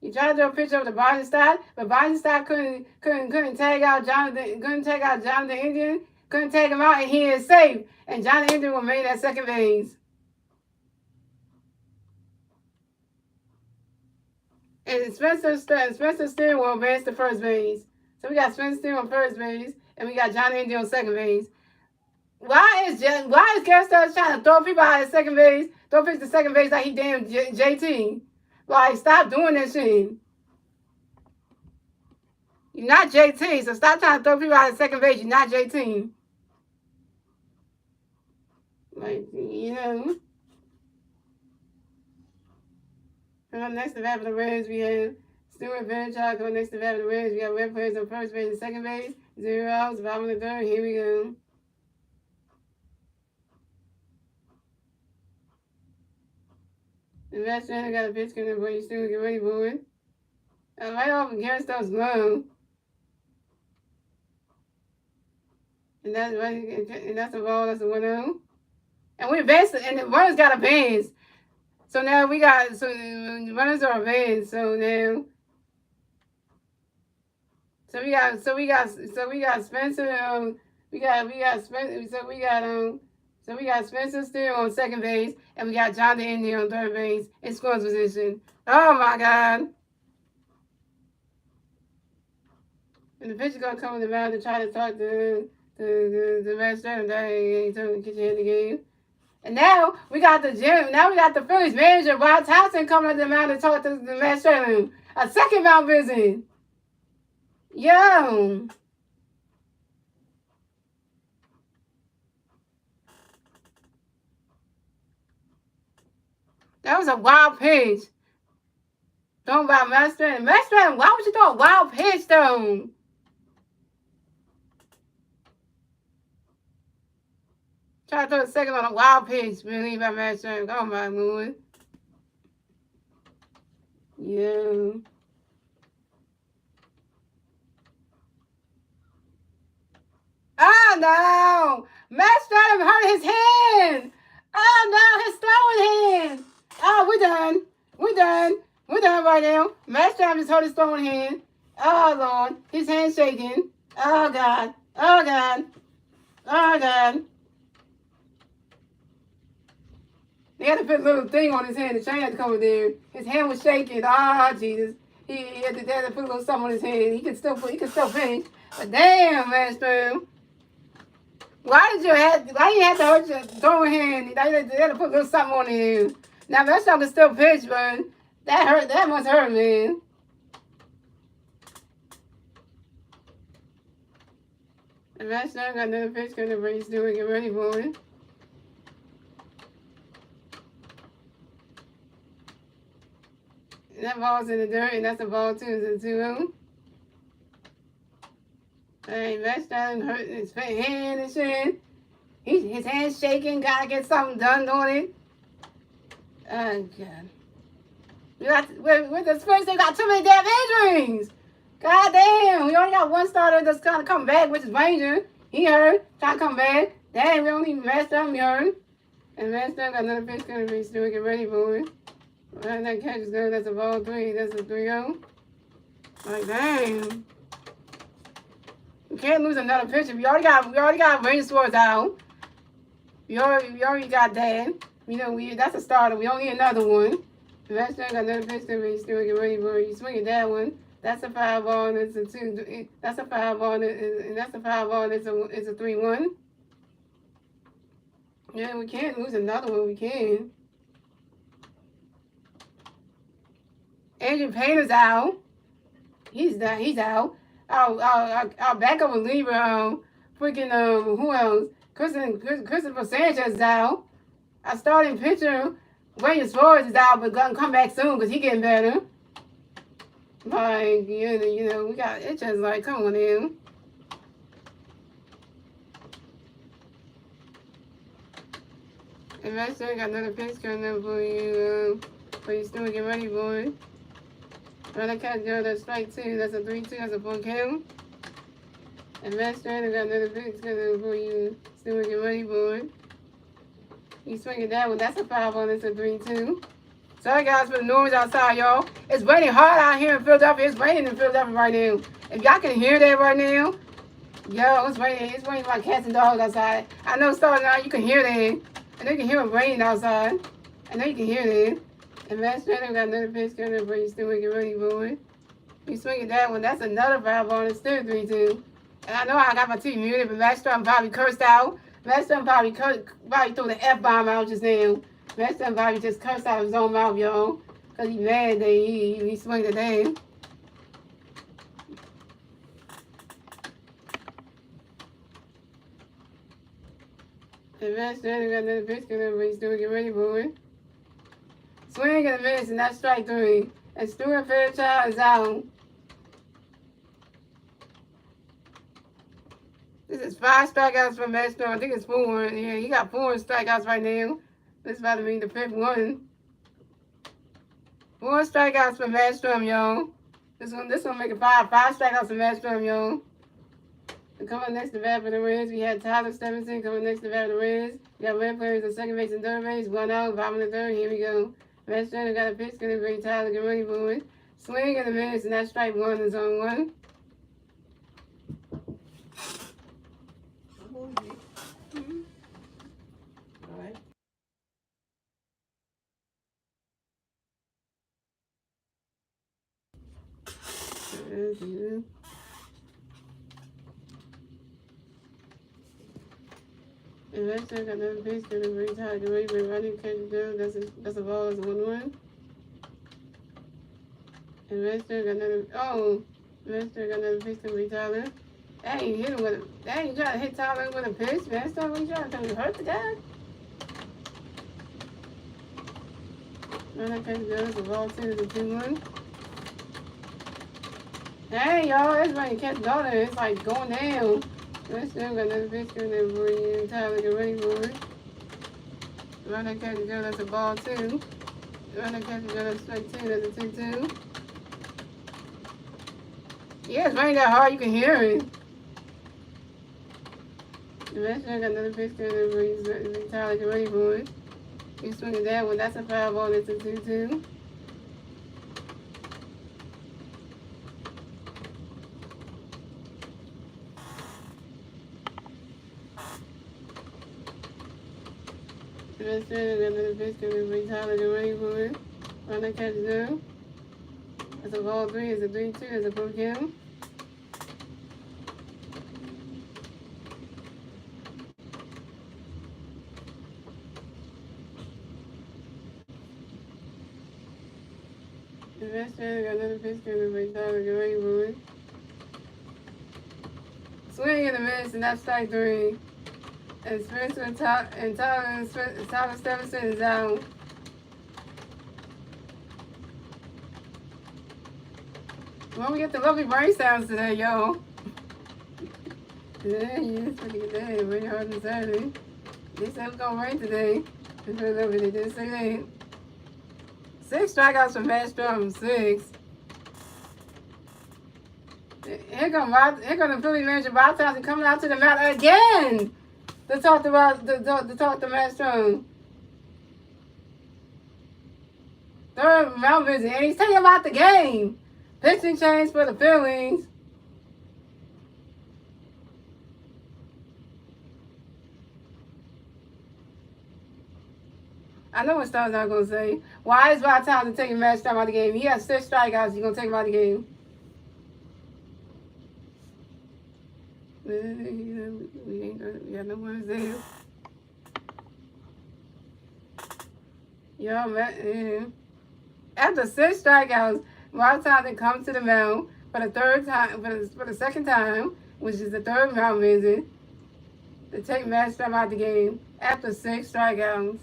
You tried to do a picture of the Biden but Biden couldn't tag out Jonathan Indian, couldn't tag him out, and he is safe. And Jonathan Indian was made at second base. And Spencer Steele will advance to first base. So we got Spencer Steele on first base, and we got Jonathan Indian on second base. Why is Garrett Stubbs trying to throw people out at second base, throw pitch to second base like he damn JT? Like, stop doing that shit. You're not JT, so stop trying to throw people out at second base. You're not JT. Like, you know. Next to that for the Reds, we have Stuart Vanderchild. Going next to that for the Reds, we got Red players on first base and second base. 0 outs, bottom of the third. Here we go. The best trainer got a pitch coming for you, Stuart. Get ready for it. Right off of Garrett Stubbs' glove. And that's right, and that's a ball, that's a 1-0. And we advanced, and the runners got advanced. So now we got, so the runners are advanced. So now, so we got Spencer. We got Spencer Steele on second base, and we got Jonathan Indian on third base in scoring position. Oh my God! And the pitcher gonna come in the mound to try to talk to the master. That ain't gonna get you in the game. And now we got the gym. Now we got the Phillies manager, Rod Thompson, coming up the mound to talk to the master. A second mound visit. Yo. That was a wild pitch. Thrown by Masteryhi. Masteryhi, why would you throw a wild pitch, though? Try to throw a second on a wild pitch, really, by Masteryhi. Oh, my Lord. Yeah. Oh, no. Masteryhi hurt his hand. Oh, no, his throwing hand. Oh, we're done. We're done. We're done right now. Masteryhi just hurt his throwing hand. Oh, Lord. His hand's shaking. Oh, God. Oh, God. Oh, God. They had to put a little thing on his hand. The train had to come over there. His hand was shaking. Ah, oh, Jesus. He had to put a little something on his hand. He could still pinch. But damn, Masteryhi. Why you have to hurt your throwing hand? They had to put a little something on him. Now Masteryhi can still pitch, but that hurt. That must hurt, man. And Masteryhi got another pitch coming up. He's doing. Get ready for it. And that ball's in the dirt, and that's a ball too. It's a 2-0. Hey, Masteryhi hurt his hand and shit. His hand's shaking. Gotta get something done on it. Oh, God. With the Spurs, they got too many damn injuries. God damn. We only got one starter that's trying to come back, which is Ranger. He hurt. Trying to come back. Damn, we only Masteryhi hurt. And Masteryhi got another pitch coming for you, Stuart. Get ready for it. Well, that catch is good. That's a ball 3. That's a 3-0. Like, damn. We can't lose another pitcher. We already got Ranger Swords out. We already got that. You know, that's a starter. We only need another one. Masteryhi got another pitch to be still get ready for it. You swing at that one. That's a foul ball and it's a 2. That's a foul ball and that's a foul ball and it's a 3-1. Yeah, we can't lose another one. We can. Andrew Painter's out. He's out. Our backup reliever, who else? Christopher Sanchez is out. Our starting pitcher, William Suarez is out, but gonna come back soon because he getting better. Like, you know, we got, it's just like, come on in. And Masteryhi got another pitch coming up for you still get ready for it. Well, I can't go, that's strike 2, that's a 3-2, that's a 4 count. And Masteryhi got another pitch coming up for you still get ready for it. You swing at that one, that's a foul ball, that's a 3-2. Sorry guys for the noise outside, y'all. It's raining hard out here in Philadelphia. It's raining in Philadelphia right now. If y'all can hear that right now, yo, it's raining. It's raining like cats and dogs outside. I know starting out you can hear that. And you can hear it raining outside. I know you can hear that. And Masteryhi got another pitch coming up, but he's still making ready for it. He's swinging that one. That's another foul ball. It's still 3-2. And I know I got my team muted, but Masteryhi probably cursed out. Masteryhi probably threw the F-bomb out just now. Masteryhi probably just cursed out his own mouth, y'all. Because he's mad that he swung the day. And Masteryhi got another pitch coming up, but he's still getting ready for it. Swing and a miss, and that's strike 3. And Stuart Fairchild is out. This is 5 strikeouts from Masteryhi. I think it's 4. Yeah, he got 4 strikeouts right now. This is about to be the 5th one. 4 strikeouts from Masteryhi, y'all. This one make it 5. 5 strikeouts from Masteryhi, y'all. And coming next to bat for the Reds, we had Tyler Stevenson coming next to bat for the Reds. We got red players at second base and third base. 1 out, bottom of the third. Here we go. Masteryhi got a pitch, gonna bring Tyler, get ready for it. Swing and a miss, and that's strike 1 is on 1. All right. And Masteryhi got another pitch, gonna bring Tyler, get ready for it. Running catch it down. That's a ball, it's 1-1. And Masteryhi got another. Masteryhi got another pitch to bring Tyler. Dang, you hit him with a. Dang, you trying to hit Tyler with a pitch, Masteryhi? What you trying to do? You hurt the guy? Running catch it down. It's a ball, 2 is a 2-1. Dang, y'all, that's when you catch daughter. It's like going down. Masteryhi got another pitch coming in for you. Tyler, get ready for it. Running catch it down. That's a ball, 2. Running catch it down. That's strike 2. That's a 2-2. Yeah, it's raining that hard. You can hear it. Masteryhi got another pitch coming in for you. Tyler, get ready for it. He's swinging that one. That's a foul ball. That's a 2-2. Masteryhi got another pitch coming for you. Tyler, get ready for it. Running catch it down. That's a ball, 3. It's a 3-2. It's a full count. Masteryhi got another pitch coming for you. Tyler, get ready for it. Swing and a miss, and that's strike 3. And Spencer and Tyler Stevenson is out. Well, we get the lovely brain sounds today, y'all. Yeah, it's pretty good day. Really hard on Saturday. They said it's gonna rain today. They didn't say that. 6 strikeouts from Masteryhi, 6. Here come the Phillies manager Bob Thompson coming out to the mound again to talk to Masteryhi. Third mound visit, and he's telling about the game. Pitching change for the Phillies. I know what Star's not gonna say. Why is Bob Thompson taking Masteryhi out of the game? He has 6 strikeouts. You're gonna take him out of the game. We got no one there. Yo, man. After 6 strikeouts, Bob Thompson comes to the mound for the third time, for the second time, which is the third mound visit, to take Masteryhi out of the game after 6 strikeouts.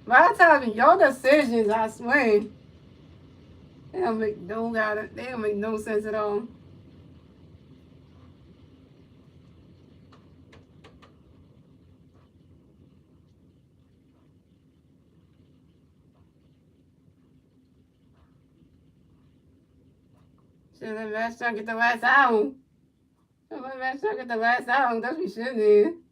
Bob Thompson, your decisions, I swear, they don't make no sense at all. Should let Masteryhi get the last out. Should let Masteryhi get the last out. That's what we should do.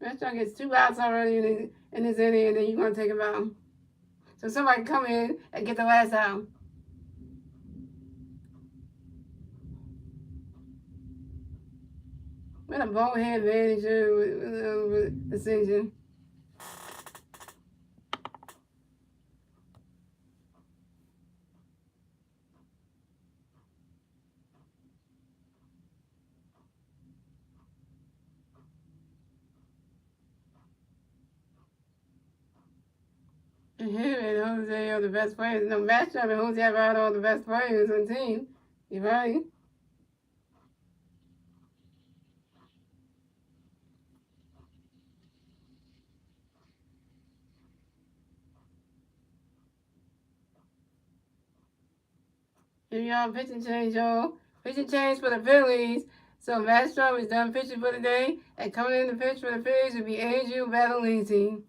Masteryhi gets 2 outs already in this inning, and then you're going to take him out. So somebody can come in and get the last out. What a bonehead manager with decision. And him and Jose are the best players. No, Masteryhi and Jose are all the best players on the team. You're right. Here y'all, pitching change, y'all. Pitching change for the Phillies. So Masteryhi is done pitching for the day. And coming in to pitch for the Phillies will be Andrew Badalisi.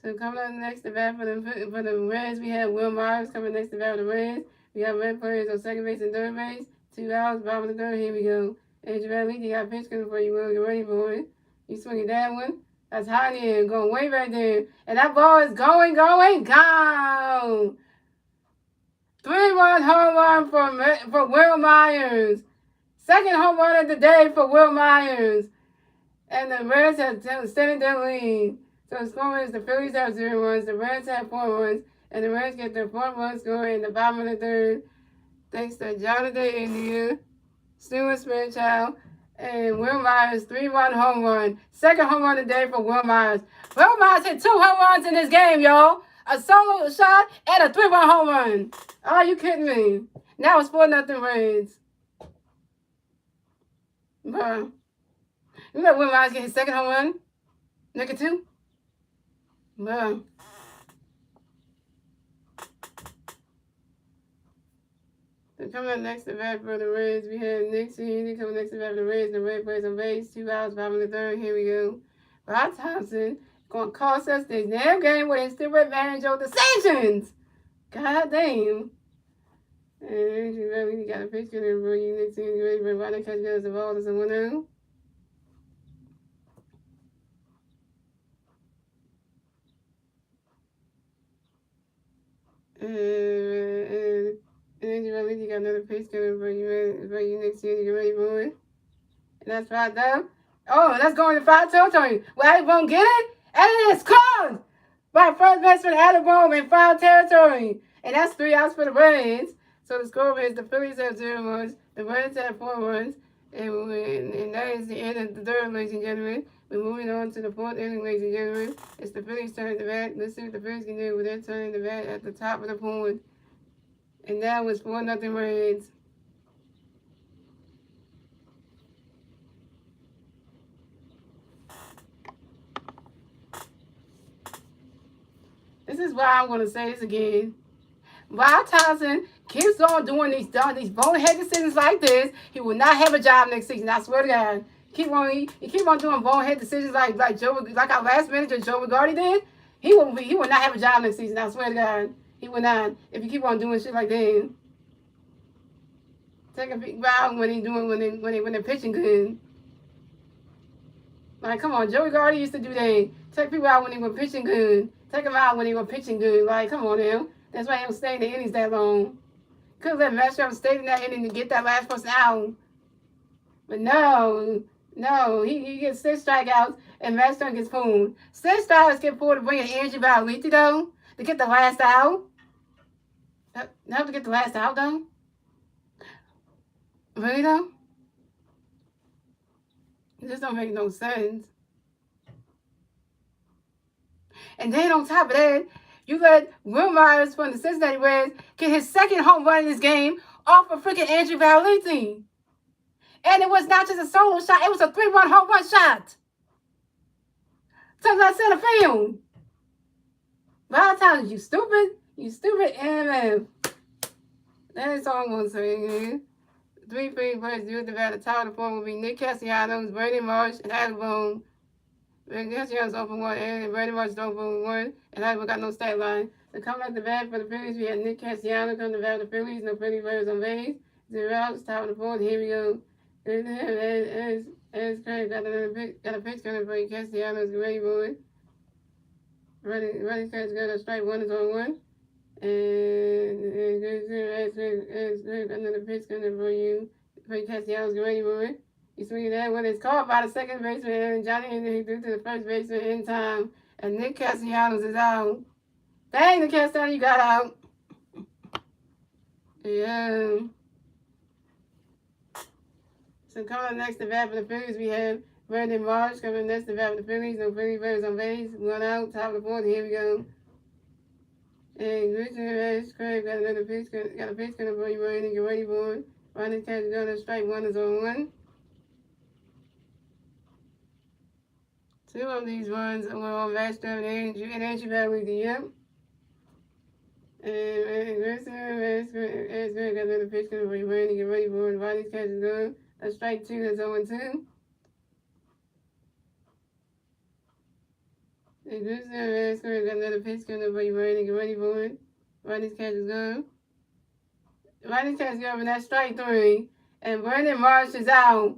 So coming up next to bat for the Reds, we have Will Myers coming next to bat for the Reds. We have Red players on second base and third base. 2 outs, bottom of the third. Here we go. Andrew Badalisi got a pitch coming for you, Will. Get ready for it. You swinging that one. That's high in the air, going way back there. And that ball is going, gone! 3-run home run for Will Myers. Second home run of the day for Will Myers. And the Reds have extended their lead. So the score is the Phillies have 0 runs, the Reds have 4 runs, and the Reds get their 4-run score in the bottom of the third. Thanks to Jonathan India, Stuart Smith-Child, and Will Myers' 3-run home run. Second home run of the day for Will Myers. Will Myers hit 2 home runs in this game, y'all. A solo shot and a 3-run home run. Are you kidding me? Now it's 4-0 Reds. Bro. You let Will Myers get his second home run? Nigga 2? Bro. So coming up next to bat for the Reds, we have Nick City coming next to bat for the Reds. The Red plays on base. 2 outs, bottom of the third. Here we go. Rod Thompson going to cost us this damn game with his stupid advantage over decisions. God damn. And you really got a picture there, bro. You Nick City ready for Rod to catch us the ball as a 1-0. And you really got another pitch coming for you next year. You ready for it? And that's 5 down. Oh, that's going to 5 territory. Well, Adam won't get it. And it is called by first baseman Adam Bohm in 5 territory. And that's 3 outs for the Reds. So the score is the Phillies have 0 runs. The Reds have 4 runs. And that is the end of the third, ladies and gentlemen. We're moving on to the 4th inning, ladies and gentlemen. It's the Phillies' turn to bat. Let's see what the Phillies can do with their turn to bat at the top of the point. And that was 4-0 Reds. This is why I'm going to say this again. Rod Thompson keeps on doing these bonehead decisions like this, he will not have a job next season. I swear to God. He keep on doing bonehead decisions like our last manager Joe Rigardi did. He will not have a job next season. I swear to God, he will not. If you keep on doing shit like that, take a big round when they're pitching good. Like, come on, Joe Rigardi used to do that. Take people out when they were pitching good. Take them out when they were pitching good. Like, come on now. That's why he don't stay in the innings that long. Could let Masteryhi stay in that inning to get that last person out. But no, he gets 6 strikeouts and Masteryhi gets pulled. 6 strikeouts get pulled to bring in Andrew Badalisi though to get the last out. Not to get the last out though. Really though? It just don't make no sense. And then on top of that, you let Will Myers from the Cincinnati Reds get his 2nd home run in this game off of freaking Andrew Badalisi. And it was not just a solo shot, it was a 3-run home run shot. Something like center field. Rod Thompson, you stupid MF. That is all I'm going to say. 3 Phillies players due at the bat. The top of the form will be Nick Castellanos, Brady Marsh, and Adam Bohm. Castellanos open 1, and Brady Marsh open 1, and Adam got no stat line. So coming at the bat for the Phillies, we have Nick Castellanos coming to bat for the Phillies. No Phillies players on base. 0 outs, top of the fourth. Here we go. As Craig got a pitch coming for you. Castellanos, ready boy. Running catch got a strike. One is on one. And as Craig got another pitch coming for you. Castellanos, ready boy. You swing that one. It's caught by the second baseman. And Johnny Henry threw to the first baseman in time. And Nick Castellanos is out. Dang, Nick Castellanos, you got out. Yeah. So coming up next to bat for the Phillies, we have Brandon Marsh coming next to bat for the Phillies. No Philly players on base. One out, top of the fourth. Here we go. And Christian Craig got another pitch. Got a pitch coming for you, Brandon. Get ready for it. Brandon catches on a strike. One is on one. Two of these runs were on Masteryhi and Andrew Valley the yep. And Christian got another pitch coming for you, Brandon. Get ready for it. Brandon catches on. A strike two, that's 0-2. And Christian got another pitch coming for you, Brandon. Get ready for it. Brandon's catch is gone. Brandon's catch is gone, and that's strike three. And Brandon Marsh is out.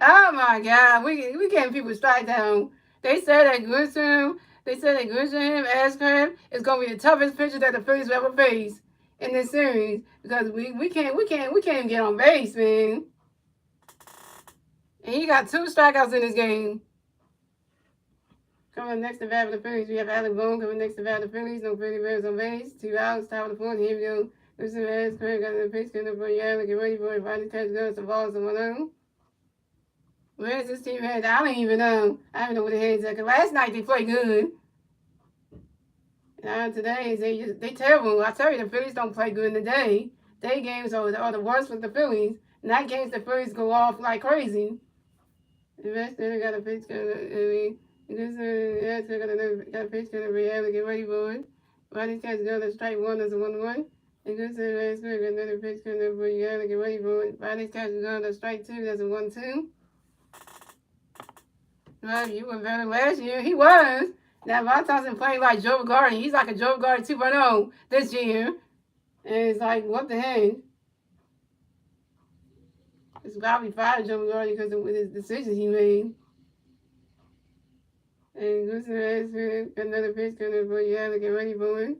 Oh my God, we getting people strike down. They said that Grisham Ashcraft is gonna be the toughest pitcher that the Phillies will ever face in this series because we can't even get on base, man. And he got 2 strikeouts in this game. Coming next to bat for the Phillies, we have Alec Boone coming next to bat for the Phillies. No Philly players on base. 2 outs, top of the fourth. Here we go. Listen to Ashcraft got the pitch coming for Alec. Get ready for it. Finally catch goes. The ball's on 1-0. Where's this team head? I don't even know. I don't know where the head's at. Cause last night they played good. And today they terrible. I tell you, the Phillies don't play good in the day. Day games are the worst with the Phillies. Night games, the Phillies go off like crazy. Investor got a pitch coming. Got a pitch coming. Get ready for it. Ronnie catch another strike one as a 1-1. And got another pitch coming for you. Get ready for it. Ronnie catch another strike two. That's a 1-2. Well, you were better last year. He was. Now, Von Thompson playing like Joe Garden. He's like a Joe Garden 2.0 this year. And it's like, what the heck? It's probably fired Joe Garden because of his decisions he made. And Goosen got another pitch coming for you. Get ready for it.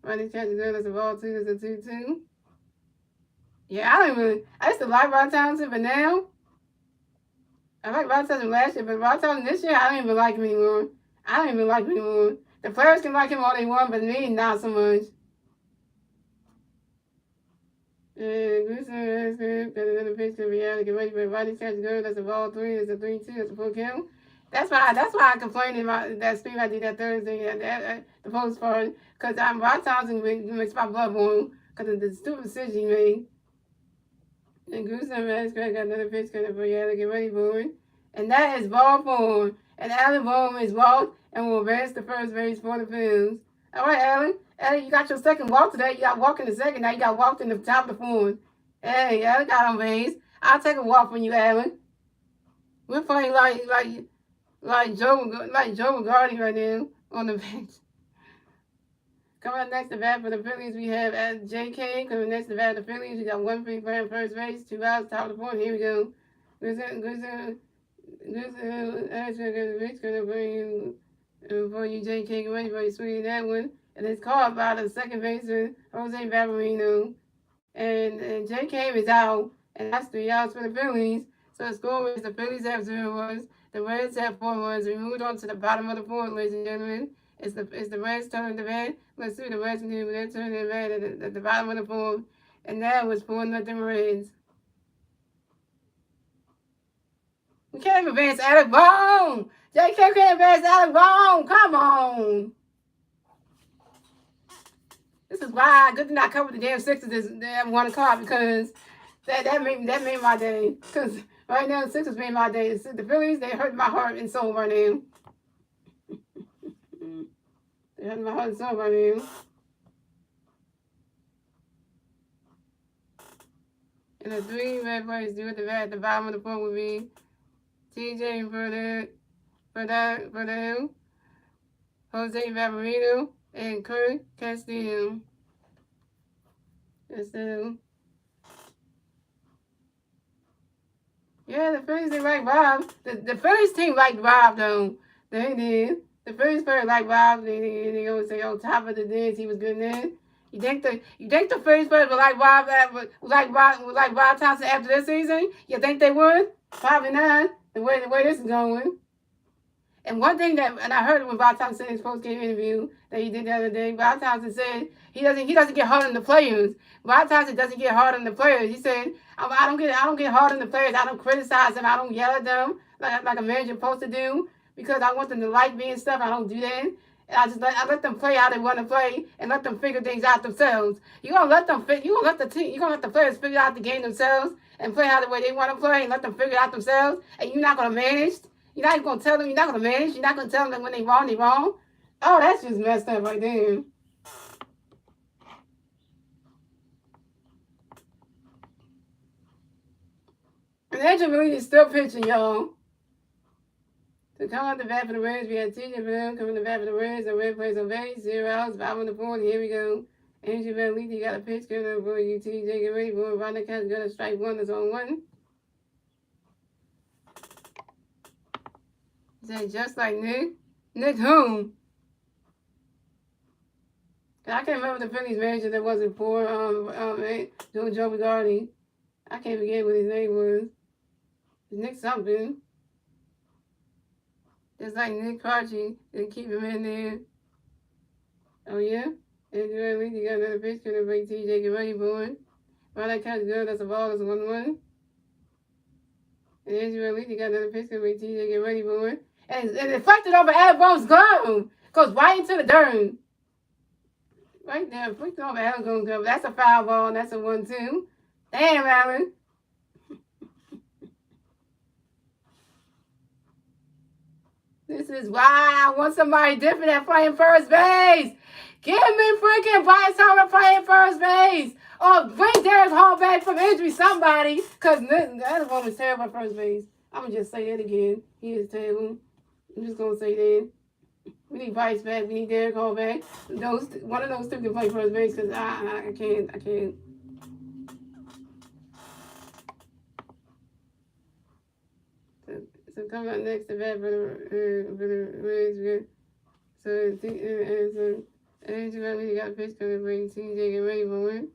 Ronnie catches good as a ball, 2 as a 2-2. Yeah, I used to like Von Thompson, but now, I like Von Thompson last year, but Von Thompson this year, I don't even like him anymore. The players can like him all they want, but me, not so much. And Goosen got another pitch to reality. Get ready for it. Ronnie catches good. That's a ball 3. That's a 3-2. That's a full count. That's why I complained about that stream I did that Thursday at the post part. Because Von Thompson makes my blood boil because of the stupid decision he made. And Goosen got another pitch coming for you. Get ready for it. And that is ball 4. And Alan Bohm is walked and will advance to first base for the Phillies. All right, Alan. Alan, you got your second walk today. You got walked in the second. Now you got walked in the top of the fourth. Hey, Alan got on base. I'll take a walk from you, Alan. We're playing like Joe McGarty right now on the bench. Coming up next to bat for the Phillies, we have J.K. Coming next to bat for the Phillies, we got 1 free player first base, 2 outs, top of the fourth. Here we go. For you, J.K. ready for you swinging that one. And it's caught by the second baseman, Jose Barbarino. And J.K. is out. And that's 3 outs for the Phillies. So the score is the Phillies have 0 runs. The Reds have 4 runs. We moved on to the bottom of the fourth, ladies and gentlemen. It's the Reds turning the bat. Let's see the Reds can do. They're turning the bat at the bottom of the fourth. And that was 4-0 Reds. We can't even advance Alec Bohm. JK can't advance Alec Bohm. Come on. This is why good thing I covered the damn Sixers this damn 1 o'clock because that made my day. Because right now the Sixers made my day. The Phillies, they hurt my heart and soul right now. They hurt my heart and soul right now. And the 3 red players do at the bottom of the fourth would be TJ for the Jose Barbarino and Kurt Castillo. Yeah, the Phillies, they like Bob. The Phillies team liked Bob, though. They did. The Phillies player liked Bob. They always say, on top of the dance, he was good then. You think the Phillies players would like Bob, would like Bob Thompson after this season? You think they would? Probably not. The way this is going. And one thing and I heard it when Bob Thompson in his post game interview that he did the other day. Bob Thompson said he doesn't get hard on the players. Bob Thompson doesn't get hard on the players. He said I don't get hard on the players. I don't criticize them. I don't yell at them like a manager supposed to do because I want them to like me and stuff. I don't do that. And I let them play how they want to play and let them figure things out themselves. You're gonna let the players figure out the game themselves and play how the way they want to play and let them figure it out themselves. And you're not gonna manage. You're not going to tell them, you're not going to manage, you're not going to tell them that when they're wrong, they're wrong. Oh, that's just messed up right there. And Angel Reed is still pitching, y'all. So come on the bat for the Reds. We had TJ Bell coming to bat for the Reds. The Red plays on base, 0 outs, 5 on the board. Here we go. Angel Bell Leafy got a pitch coming up for you. TJ, get ready for it. Ronda Cat's got a strike one. That's on one. Is that just like Nick? Nick whom? I can't remember the Phillies manager that wasn't for Joe Bigardi. I can't forget what his name was. It's Nick something. Just like Nick Carchi. They keep him in there. Oh yeah? And you got another pitch coming to break TJ. Get ready for it. Right, that catch good. That's a ball. That's a 1-1. And Andrew you got another pitch coming to break TJ. Get ready for it. And it deflected over Adam Bone's glove. Goes right into the dirt. Right there. Deflected over Adam Bone's glove. That's a foul ball. That's a 1-2. Damn, Alan. This is why I want somebody different at playing first base. Give me freaking Bryce Harper playing first base. Or bring Derek Hall back from injury, somebody. Because the other one was terrible at first base. I'm going to just say that again. He is terrible. I'm just going to say that. We need Bryce back. We need Derek Hall back. One of those two can play first base because I can't. So coming up next to bat for the Reds. So Andrew got a pitch coming to bring TJ get ready for it.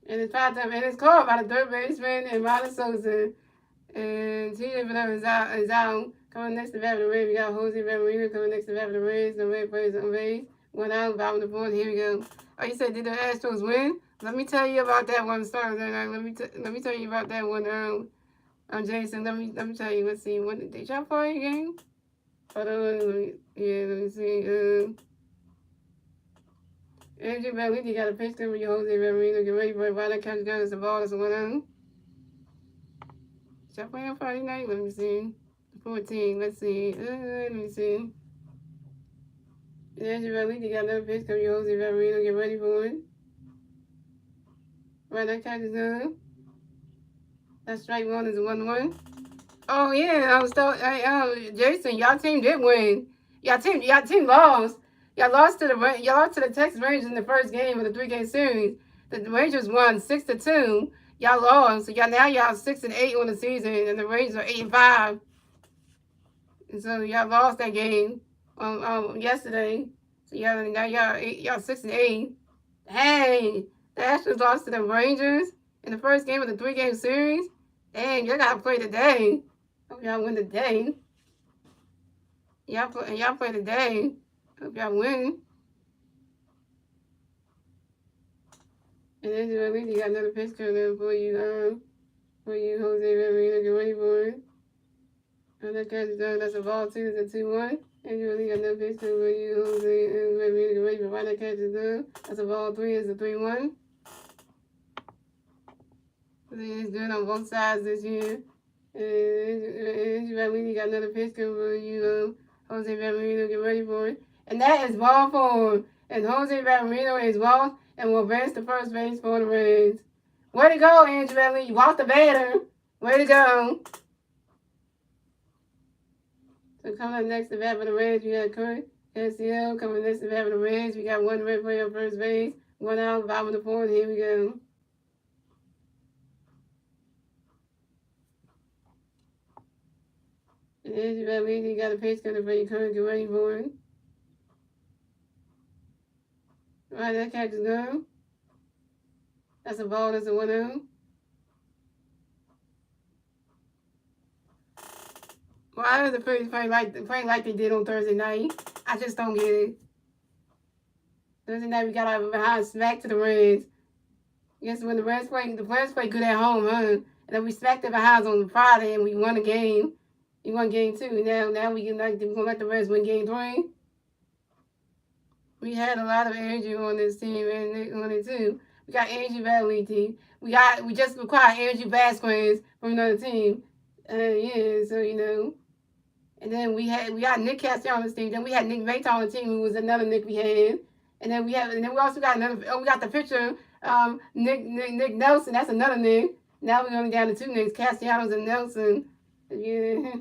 And it's 5 times, and it's called by the third baseman and Ronald Sosa. And TJ Vanilla is out. Coming next to bat for the Reds, we got Jose Ramirez coming next to bat for the Reds. The Red plays on base. 1 out, bottom of the board. Here we go. Oh, you said, did the Astros win? Let me tell you about that one. Let me tell you about that one. Jason, let me tell you. Let's see. What did y'all play again? Hold on. Let me see. Andrew Bellini got a pitch coming to Jose Ramirez. Get ready for it. Right, that catch goes the ball. That's a 1-0. Y'all play on Friday night? Let me see. 14. Let's see. Let me see. Andrew Bellini got another pitch coming to Jose Ramirez. Get ready for it. Right, that catch is done. That strike one is a 1-1. Oh yeah, I was telling Jason, y'all team did win. Y'all team lost. Y'all lost to the Texas Rangers in the first game of the 3-game series. The Rangers won 6-2. Y'all lost, so y'all 6-8 on the season, and the Rangers are 8-5. And so y'all lost that game yesterday. So y'all 6-8. Hey, the Astros lost to the Rangers in the first game of the 3-game series. Dang, y'all gotta play today. Hope y'all win today. Y'all play today. Hope y'all win. And then you got another pitch coming in for you, Jose Ramirez. Get ready for it. And that catch is done. That's a ball 2. It's a 2-1. And you got another pitch coming for you, Jose Ramirez. Get ready for it. That catch is done. That's a ball 3. It's a 3-1. He's doing on both sides this year. And you got another pitch coming for you, Jose Ramirez. Get ready for it. And that is ball 4. And Jose Ramirez is walked and will advance to first base for the Reds. Way to go, Andrew Bentley. You walked the batter. Way to go. So coming up next to bat for the Reds, we got Kurt SCL. Coming next to bat for the Reds, we got 1 Red player on first base. 1 out, bottom of the fourth. Here we go. Andrew Bellini got a pace cutter for you. Couldn't get ready for it. Right, that catch is good. That's a ball. That's a 1-0. Why does the Phillies play like they did on Thursday night? I just don't get it. Thursday night we got out behind smack to the Reds. Guess when the Reds play good at home, huh? And then we smacked the behinds on Friday and we won a game. We won game 2. Now we're gonna let the Reds win game 3. We had a lot of energy on this team and on it too. We got Angie Valenti. We just acquired Angie Vasquez from another team. Yeah, so you know. And then we got Nick Castellano on the team. Then we had Nick Vata on the team, who was another Nick we had. And then we also got we got the pitcher, Nick Nelson. That's another Nick. Now we're only down to 2 Nicks, Castellanos and Nelson. Yeah.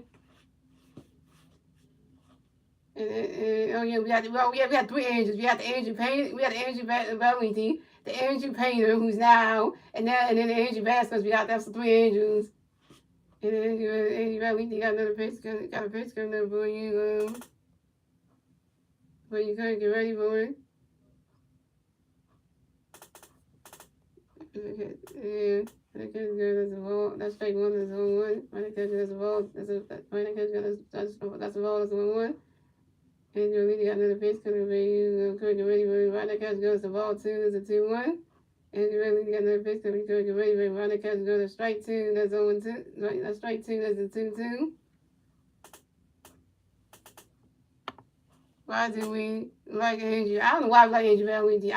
Oh yeah, we had 3 Angels. We had the Angel Painter, we had the Angel Valenti, the Angel Painter, who's now, and then the Angel Vasquez. That's the 3 Angels. And then Angel Valenti got a pitch coming up for you. But you couldn't get ready for it. Okay, yeah. That's a ball. That's straight 1. That's a 1-1. That's a ball. That's a ball. That's a 1-1. And you really got another pitch coming for you. Couldn't get ready for it. Right, that catch goes to ball 2. That's a 2-1. And you really got another pitch coming. Couldn't get ready for it. Right, that catch goes to strike 2. That's 0-2. Right, that's strike 2. That's a 2-2. Why do we like Andrew? I don't know why we like Andrew Valenti. You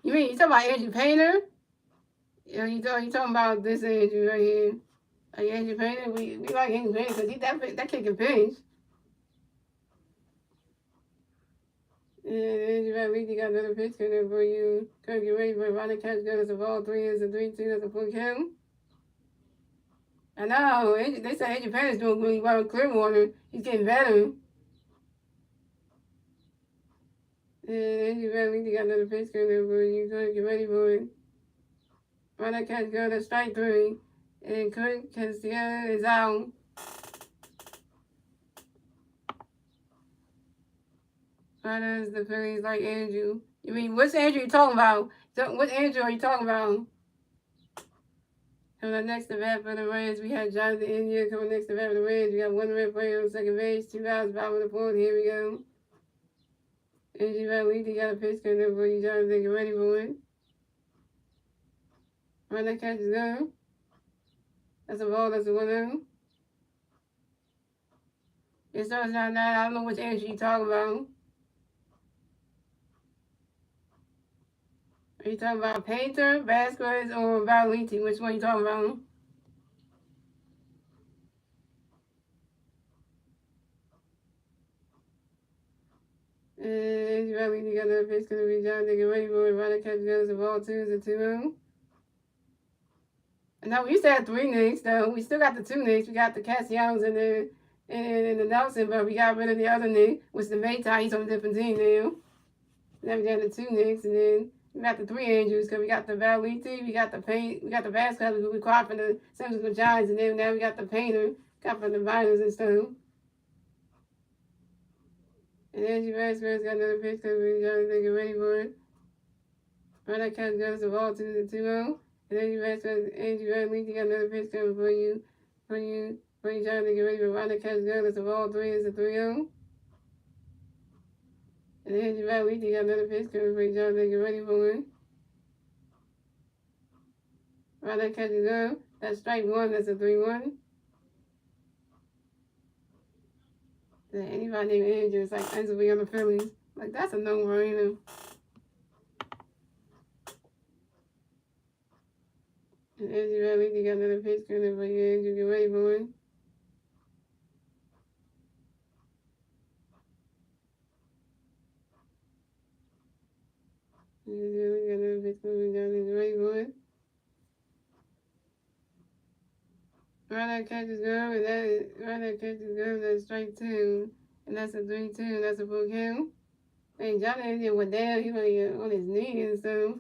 talking about Andrew Painter? You talking about this Andrew right here? Like Andrew Painter? We like Andrew Painter because that kid can pitch. And Andrew Valenti got another pitch coming for you. Couldn't get ready for it. Right, that catch goes to ball 3. It's a 3-2. That's a full count. I know. They say Andrew Painter's doing really well in Clearwater. He's getting better. And Andrew Valenti got another pitch coming for you. Couldn't get ready for it. Right, that catch goes to strike 3. And Kurt Castillo is out. Why does the Phillies like Andrew? You mean, what's Andrew you talking about? What Andrew are you talking about? Coming up next to bat for the Reds, we have Jonathan India coming next to bat for the Reds. We got 1 red player on second base, 2 outs, 5 on the fourth. Here we go. Andrew Valenti got a pitch coming up for you, Jonathan. Get ready for it. Right, that catch is gone. That's a ball. That's a 1-0. It starts now. I don't know which Andrew you talking about. Are you talking about Painter, Vasquez, or Valenti? Which one are you talking about? And Valenti got another pitch going to be Jonathan. Get ready for it. Right, that catch goes to ball 2. It's a 2-0. No, we used to have 3 Knicks, though. We still got the 2 Knicks. We got the Castellanos and the Nelson, but we got rid of the other Nick, which is the Maytai. He's on a different team now. Then we got the 2 Knicks, and then we got the 3 Angels, because we got the Valenti, we got the Vasquez, who we acquired from the San Francisco Giants, and then now we got the Painter, got from the Viners and stuff. And Angie Vasquez got another pitch, because we got to get ready for it. Right, that catch goes to ball 2 to 2-0. And Angie Valenti got another pitch coming for you trying to get ready for right, that catch goes to ball 3. It's a 3-0. And Angie Valenti got another pitch coming for you trying to get ready for it. Right, that catch is up. That's strike 1. That's a 3-1. Anybody named Andrew is like ends up being on the Phillies. Like, that's a no-brainer. And Andrew Valenti got another pitch coming for you. Andrew, get ready for it. Andrew got another pitch coming for you. Get ready for it. Right, that catch is good. That catch is good. That's strike 2. And that's a 3-2. That's a full count. And Johnny Indian went down. He was on his knee, and so.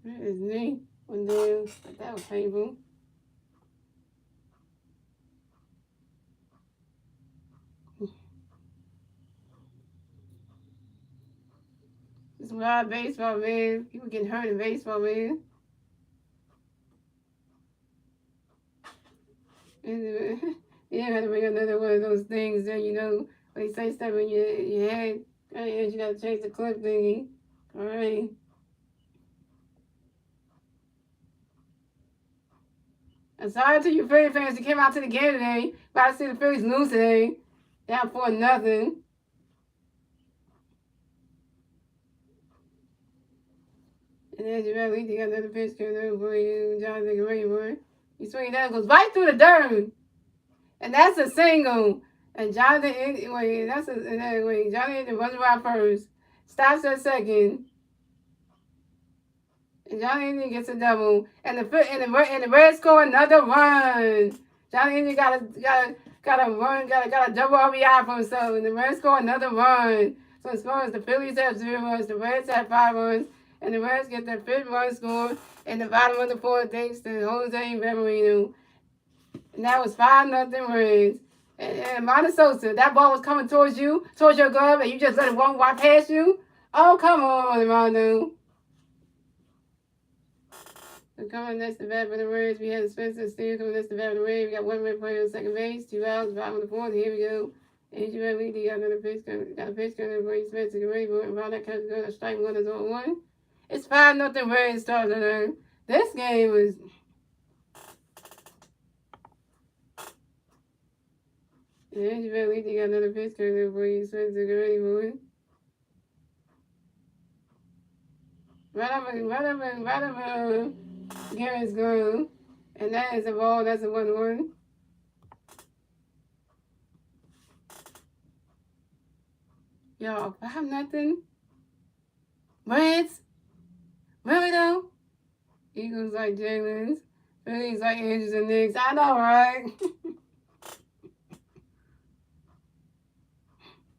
That is me. One down. But that was painful. It's wild baseball, man. People getting hurt in baseball, man. You have to bring another one of those things that, you know, when you say stuff in your head, and you gotta change the clip thingy. Alright. I'm sorry to you Philly fans that came out to the game today. About to see the Phillies lose today. Down 4-0. And as you ready, you got another pitch coming over for you, Jonathan Raymore. He swinging down, goes right through the dirt. And that's a single. And Jonathan, Jonathan runs around first. Stops at second. And Johnny Indian gets a double. And the Reds score another run. Johnny Indian got a run, got a double RBI for himself. And the Reds score another run. So as far as the Phillies have 0 runs, the Reds have 5 runs. And the Reds get their 5th run score in the bottom of the 4th thanks to Jose Reverino. And that was 5-0 Reds. And Mata Sosa, that ball was coming towards you, towards your glove, and you just let it walk right past you? Oh, come on, Rondo. So coming next to bat for the Reds, we have Spencer Steele coming next to bat for the Reds. We got one red player on second base, 2 outs, bottom of the 4th. Here we go. Andrew Lee got another pitch coming for you, Spencer Guerrero, and Ron that comes going to strike 1 is on 1. It's 5-0 Reds starts on there. This game was. Andrew Lee got another pitch coming for you, Spencer Guerrero. Right up, Garrett's going. And that is a ball. That's a 1-1. Y'all, 5-0. Reds? Really though? Eagles like Jalen's. Phillies like Andrews and Knicks. I know, right?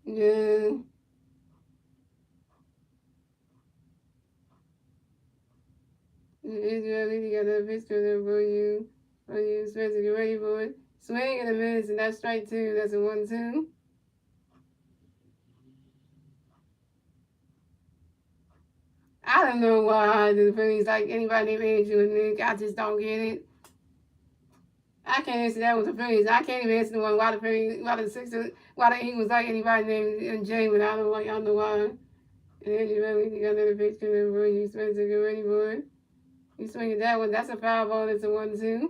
Yeah. Israel, you got that pitch coming for you. Spencer, get ready for it. Swing in a minute, and that's strike 2. That's a 1-2. I don't know why the Phillies like anybody named Andrew and Nick. I just don't get it. I can't answer that with the Phillies. I can't even answer the one why the Phillies, why the Eagles like anybody named Jalen. I don't know why. And Andrew, you got another pitch coming for you. Spencer, get ready for it. You swinging that one. That's a foul ball. That's a 1-2.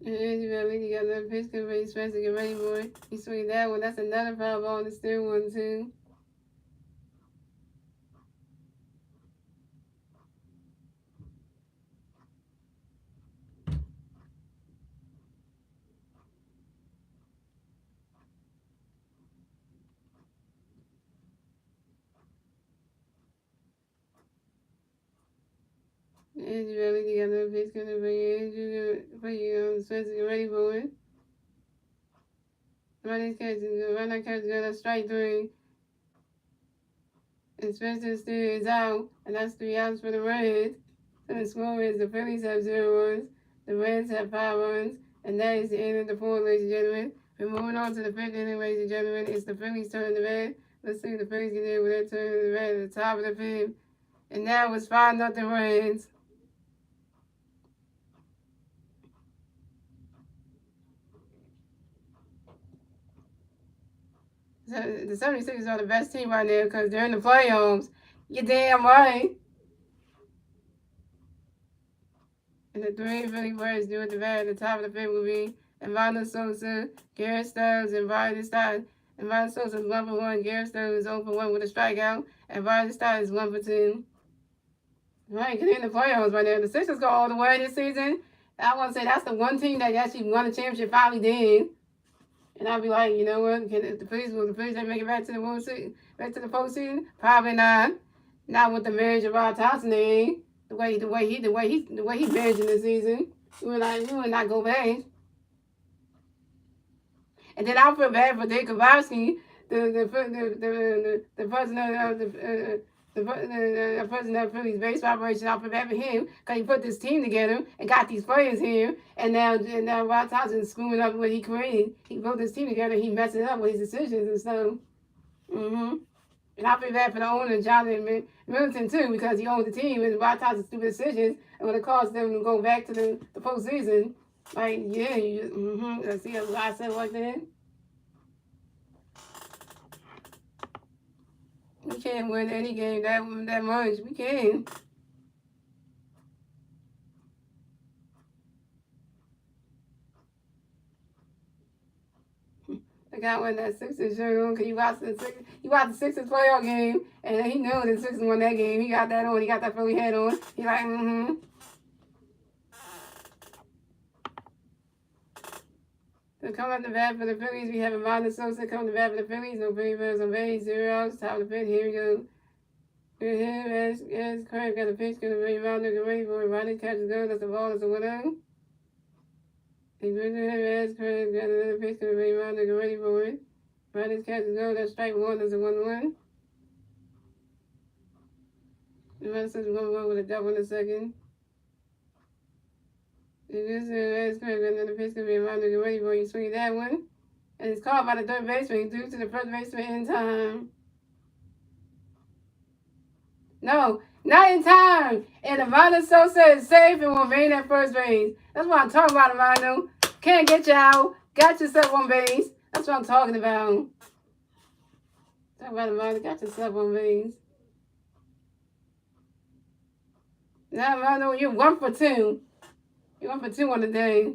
And you got another pitch coming for you. Spencer, get ready for it. You swinging that one. That's another foul ball. It's still 1-2. Andrew, you got another pitch coming for you. Spencer, get ready for it. Run that catch, that's strike 3. And Spencer still is out, and that's 3 outs for the Reds. So the score is the Phillies have 0 runs, the Reds have 5 runs, and that is the end of the 4th, ladies and gentlemen. We're moving on to the 5th inning, ladies and gentlemen. It's the Phillies turn the red. Let's see if the Phillies get in with their turn to the red at the top of the 5th. And that was 5-0 Reds. So the 76ers are the best team right now because they're in the playoffs. You're damn right. And the 3 Philly Reds do at the bat at the top of the 5th will be Masteryhi Sosa, Garrett Stubbs, and Riley Stott. And Masteryhi Sosa is 1 for 1. Garrett Stubbs is 0 for 1 with a strikeout. And Riley Stott is 1 for 2. Right, getting in the playoffs right now. The Sixers go all the way this season. I want to say that's the one team that actually won the championship finally did. And I'll be like, you know what? Can the Phillies they make it back to the postseason? Probably not. Not with the marriage of our Thompson name. The way he managing the season. You would not go back. And then I feel bad for Dave Kowalski, the president of the president of Phillies baseball operation. I feel bad for him because he put this team together and got these players here, and now Rod Thompson is screwing up what he created. He put this team together, he messing up with his decisions and stuff. And I feel bad for the owner, Jonathan Middleton, too, because he owns the team and Rod Thompson's stupid decisions, and when it caused them to go back to the postseason. Like, yeah, you see what I said like that? We can't win any game that much. We can. I got one that Sixers shirt on because you watched the Sixers playoff game, and he knew the Sixers won that game. He got that on. He got that Philly hat on. He like, So come up the bat for the Phillies. We have a Martin Sosa come to bat for the Phillies. No Philly Birds on base. 0 outs. Top of the fifth. Here we go. Here as Craig got a pitch. Going to be Ronald. Get ready for it. Ronald catches go. That's the ball. That's the winner. He's as Craig got another pitch. Going to be Ronald. Get ready for it. Ronald catches go. That's strike one. That's a 1-1. The rest is 1-1 with a double in the second. This is another pitch going to be around to get ready for you. Swing that one. And it's called by the third baseman due to the first baseman in time. No, not in time. And Amanda Sosa is safe and will remain at first base. That's what I'm talking about, Amanda. Can't get you out. Got yourself on base. That's what I'm talking about. Talk about Amanda. Got yourself on base. Now, Amanda, you're 1 for 2. You're 1 for 2 on the day.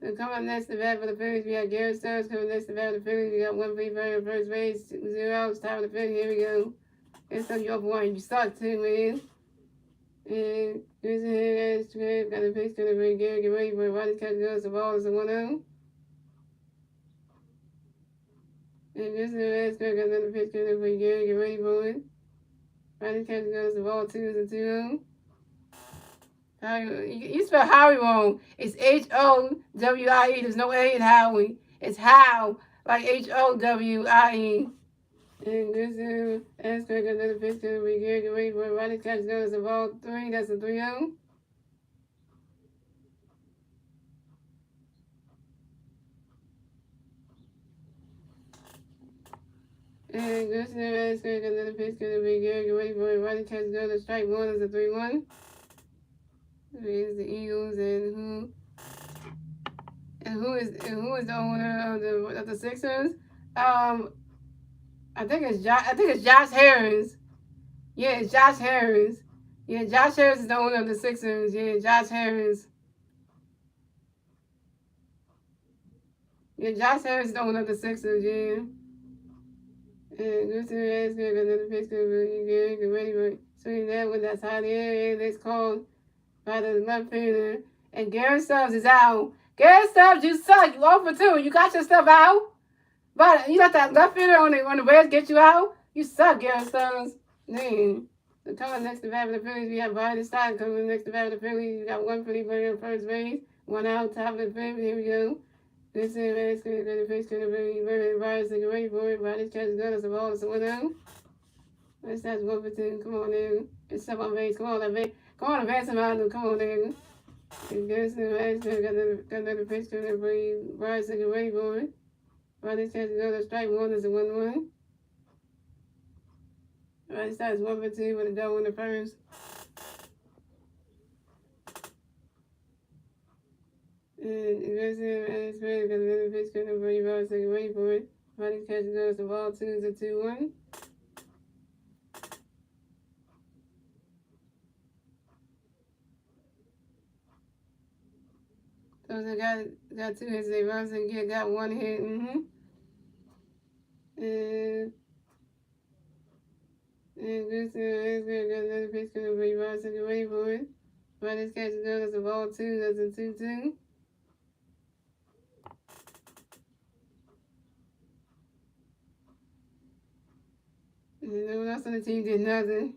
So coming next to bat for the Phillies, we got Garrett Stars coming next to bat for the Phillies. We got 1 free player at first base, 0 outs, top of the fifth. Here we go. It's so you up one. You suck too, man. And here's the head as trip. Got a pitch to the ring. Garrett, get ready for it. Roddy's catch goes. The ball is a 1-0. And this is the last got another pitch to the ring. Garrett, get ready for it. Roddy's catch goes. The ball 2 is a 2-0. You spell Howie wrong. It's Howie. There's no A in Howie. It's How, like Howie. And this is aspect another picture. We get ready for Roddy catch goes the ball 3. That's a 3-0. And this is aspect another picture. We get ready for Roddy catch goes the strike 1 is a 3-1. Here's the Eagles and who is the owner of the Sixers? I think it's Josh Harris. Yeah, it's Josh Harris. Yeah, Josh Harris is the owner of the Sixers. Yeah, Josh Harris. Yeah, Josh Harris is the owner of the Sixers. Yeah. And this is another picture. Get ready for swing that one. That's how the air. That's called by the left fielder. And Garrett Stubbs is out. Garrett Stubbs, you suck. You 0 for 2. You got your stuff out. But you let that left fielder on the Reds get you out. You suck, Garrett Stubbs. Dang. So coming next to bat for the Phillies, we have Brian Stott coming next to bat for the Phillies. We got 1 Philly player at first base. 1 out, top of the fifth. Here we go. This is going to pitch to the very Brian to get ready for it. Brian catches good as the ball. It's a 1-0. That's 1 for 2. Come on, nigga. It's up on base. Come on, Advance. Come on, Advance him out. Come on, nigga. And this is got another pitch to the Brian to get ready for it. Brian catches good as strike 1 is a 1-1. Brian starts 1 for 2 with a double in the first. And this is got another pitch to the Brian to get ready for it. Brian catches good as the ball 2 is a 2-1. So they got 2 hits. They runs and got 1 hit. And And this is another pitch going to be ready for it. But this catch is good as a ball 2. That's a 2-2. And no one else on the team did nothing.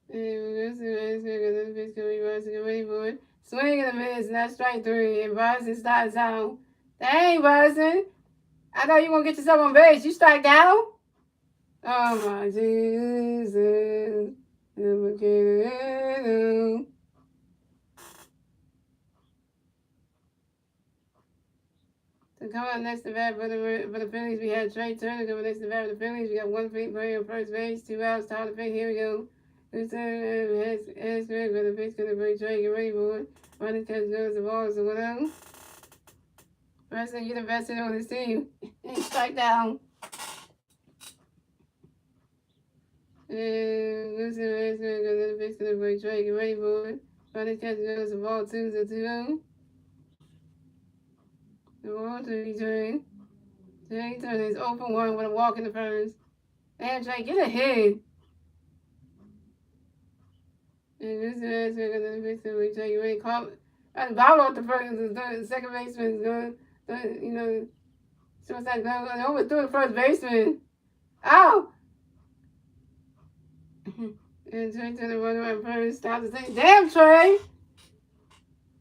And this is another pitch going to be ready for it. Swing and a miss, not strike 3. And Bryson starts out. Dang, Bryson. I thought you were going to get yourself on base. You strike out? Oh, my Jesus. So coming up next to bat for the Phillies, we had Trey Turner coming next to bat for the Phillies. We got 1 player on first base, 2 outs, top of the pick. Here we go. Who's has for the pitch going to bring Trey, get ready for it. Running catch goes the ball, so what else? First thing, you're the best hitter on this team. And strike down. And Wilson has the pitch going to bring Trey, get ready for it. Running catch goes the ball, 2 to 2. The ball to return. Trey Turner is 0 for 1 with a walk in the first. And Trey, get ahead. And this is the pitch to bring Trey, get ready. And Bobble off the first, the second baseman is going, shortstop going overthrew the first baseman. Ow! And Trey Turner run around first, stop the thing. Damn, Trey!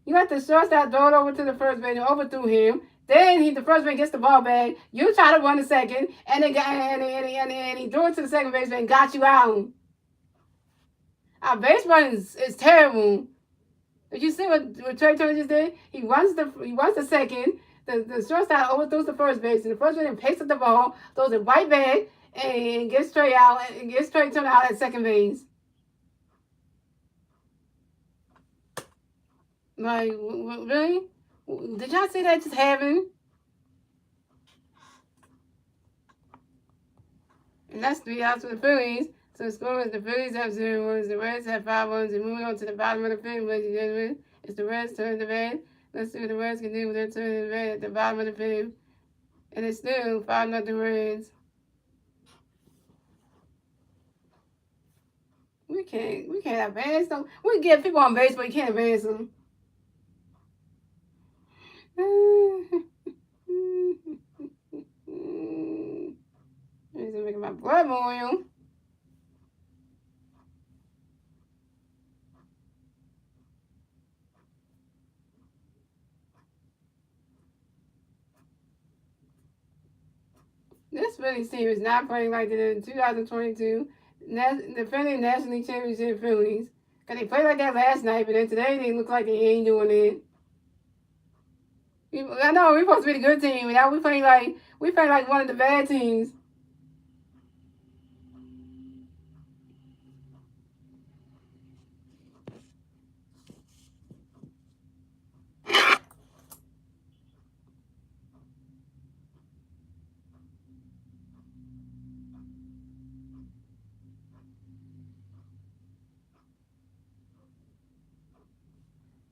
You let the shortstop throw it over to the first base and overthrew him. Then the first base gets the ball back. You try to run the second, and he threw it to the second baseman and got you out. Our base run is terrible. Did you see what Trey Turner just did? He runs the second. The shortstop overthrows the first base, and the first base picks up the ball, throws it right back, and gets Trey out and gets Trey Turner out at second base. Like, really? Did y'all see that just happen? And that's 3 outs for the Phillies. So the score is the Phillies have 0 runs, the Reds have 5 runs, and moving on to the bottom of the fifth, ladies and gentlemen, it's the Reds' turn to bat. Let's see what the Reds can do with their turn to bat at the bottom of the fifth. And it's still 5-0 Reds. We can't advance them. We can get people on base, but we can't advance them. This is making my blood boil. This Phillies team is not playing like they did in 2022. Defending National League Championship Phillies. Because they played like that last night, but then today they look like they ain't doing it. I know we're supposed to be the good team, and now we play like one of the bad teams.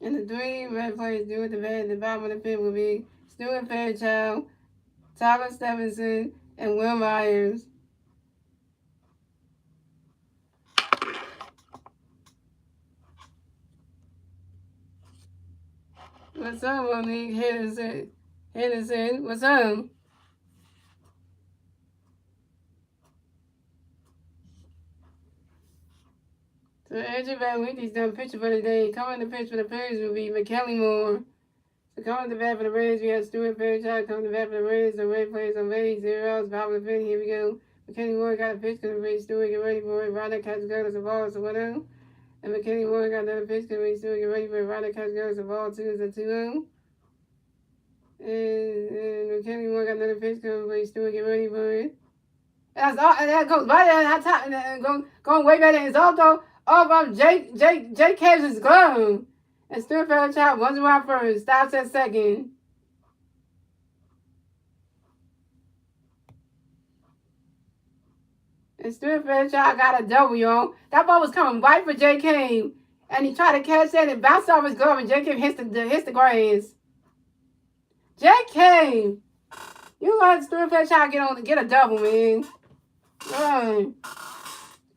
And the 3 red players do at the bottom of the fifth will be Stuart Fairchild, Tyler Stevenson, and Will Myers. What's up, Monique Henderson? What's up? So Andrew Van Wheatley's done pitching for the day. Coming to pitch for the Phillies will be McKelly Moore. So coming to bat for the Reds, we have Stuart Fairchild. Coming to bat for the Reds, the Red players on base, 0 outs, bottom of the fifth. Here we go. McKelly Moore got a pitch to the Reds. Stuart, get ready for it. Ryder catches goes the ball, so what else? And McKelly Moore got another pitch to the Reds. Stuart, get ready for it. Ryder catches goes the ball, 2 is a 2-0. And McKelly Moore got another pitch coming for Stuart, get ready for it. And that goes right at the top, and going way back there. It's also off Jake Cage's glove. And Stuart Fairchild runs around first, stops at second. And Stuart Fairchild got a double, y'all. That ball was coming right for Jake Cave. And he tried to catch that and bounced off his glove, and Jake Cave hits the grass. Jake Cave, you let Stuart Fairchild get a double, man.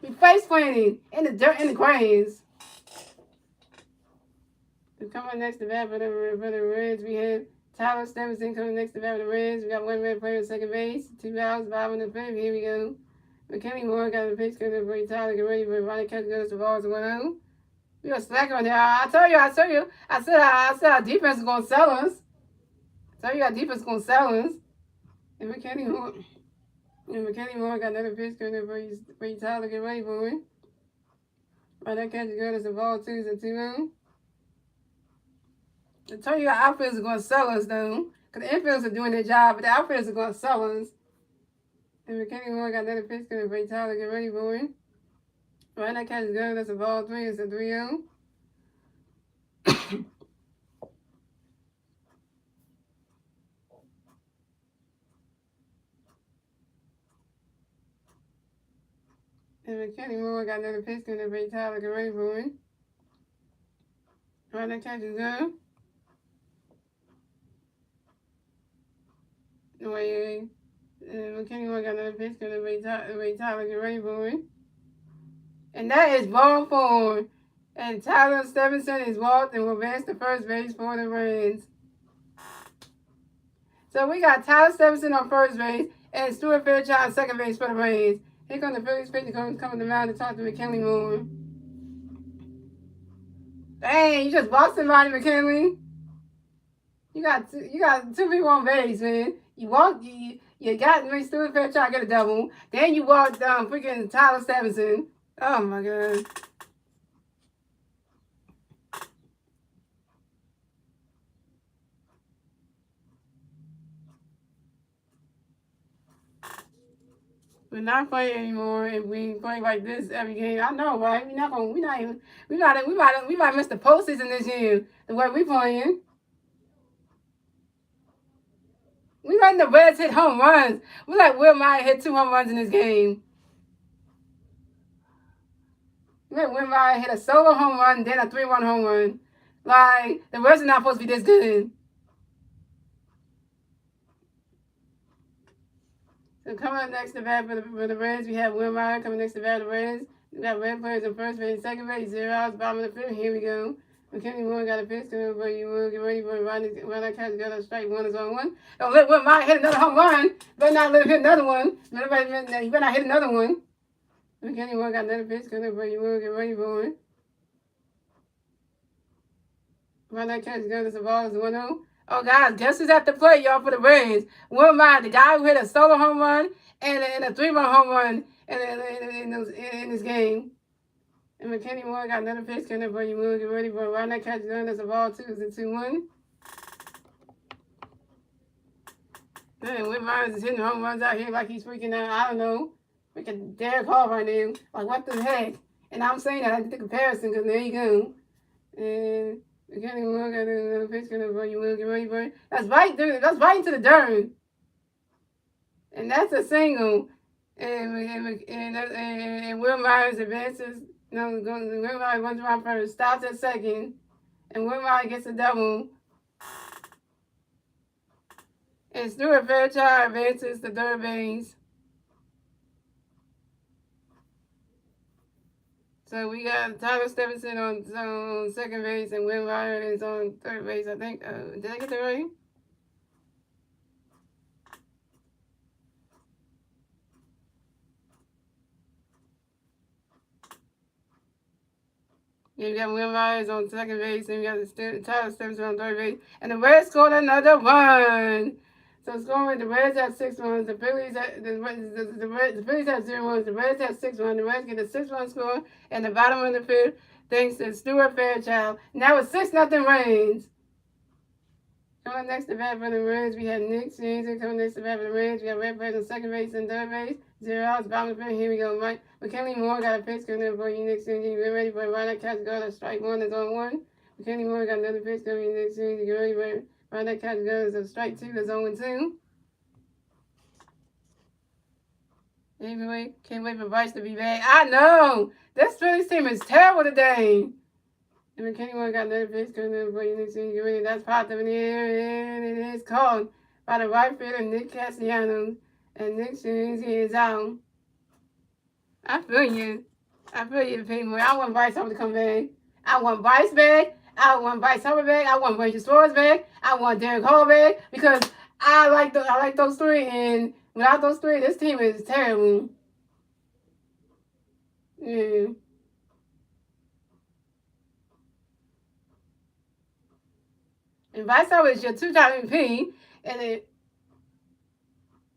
We face planting in the dirt, in the grass. Coming next to bat for the Reds, we have Tyler Stevenson coming next to bat for the Reds. We got one red player at second base, 2 outs, 5 in the fifth. Here we go. McKinney Moore got the pitch coming for Tyler. Get ready for Ronnie Catch goes to balls 1-0. We got slack on there. I said our defense is gonna sell us. I told you our defense is gonna sell us. And McKinney Moore got another pitch coming for Tyler. Get ready for it. Ronnie Catch goes to ball 2 is a 2-0. I told you our outfielders are going to sell us, though. Because the infielders are doing their job, but the outfielders are going to sell us. And McKinney Moore got another pitch coming for Tyler. Get ready for it. Right now, catch is good. That's a ball 3. It's a 3-0. And McKinney Moore got another pitch coming for Tyler. Get ready for it. Right now, catch is good. Wait. McKinney Moore got another pitch coming for Tyler. Get ready for it. And that is ball 4. And Tyler Stevenson is walked and will advance to first base for the Reds. So we got Tyler Stevenson on first base and Stuart Fairchild on second base for the Reds. Here comes the Phillies pitcher coming to the mound to talk to McKinley Moore. Dang, you just walked somebody, McKinley. You got two people on base, man. You got Stuart Fairchild get a double. Then you walked freaking Tyler Stevenson. Oh my God. We're not playing anymore if we play like this every game. I know, right? We might miss the postseason this year the way we playing. We letting the Reds hit home runs. We like Will Meyer hit 2 home runs in this game. We let Will Meyer hit a solo home run, then a 3-1 home run. Like, the Reds are not supposed to be this good. So coming up next to bat for the Reds, we have Will Meyer coming next to bat for the Reds. We got Red players in first base, second base, 0 outs, bottom of the fifth. Here we go. McKinney Moore got a pitch coming for you. Will get ready for Ronnie Catch got a strike. 1 is on 1. Don't let Will Meyer hit another home run. Better not let him hit another one. You better not hit another one. McKinney Moore got another pitch coming for you. Will get ready for it. Ronnie Catch got the ball is 1-0. Oh, guys, guess who's at the plate, y'all, for the Reds? Will Meyer, the guy who hit a solo home run and a 3-run home run in this game. And McKinney Moore got another pitch coming for you. Will get ready for it. Right now, catch done. That's a ball 2. It's a 2-1. Man, Will Myers is hitting home runs out here like he's freaking out. I don't know. Freaking Derek Hall right now. Like, what the heck? And I'm saying that I did the comparison because there you go. And McKinney Moore got another pitch coming for you. Will get ready for it. That's right, dude. That's right into the dirt. And that's a single. And Will Myers advances. Will Meyer runs around first, stops at second, and Will Meyer gets a double. And Stuart Fairchild advances to third base. So we got Tyler Stevenson on second base, and Will Meyer is on third base, I think. Did I get that right? Yeah, we got Will Myers on second base, and we got Tyler Stevenson on third base. And the Reds scored another run. So scoring, the Reds have 6 runs. The Phillies have 0 runs. The Reds have 6 runs. The Reds get a 6-run score in the bottom of the fifth, thanks to Stuart Fairchild. Now it's 6-0 Reds. Coming next to bat for the Reds, we have Nick Jansen coming next to bat for the Reds. We got Red players on second base and third base. 0 outs, bottom of the fifth. Here we go. Mike McKinley Moore got a pitch coming in for you, Nick Jansen. Get ready for it. Ronnie Catch got a strike. 1 is on 1. McKinley Moore got another pitch coming in, Nick Jansen. Get ready for it. Ronnie Catch goes a strike. 2 is on 2. Anyway, can't wait for Bryce to be back. I know! This Phillies team is terrible today. And McKinney Moore got another pitch coming in for you, Nick Jansen. Get ready. That's popped up in the air, and it is called by the right fielder, Nick Castellanos. And Nick Jansen is out. I feel you. I feel you, people. I want Bryce Harper to come back. I want Bryce back. I want Bryce Harper back. I want Rangers Flores back. I want Derek Hall back because I like those three, and without those three, this team is terrible. Yeah. And Bryce Harper is your two-time MVP, and it's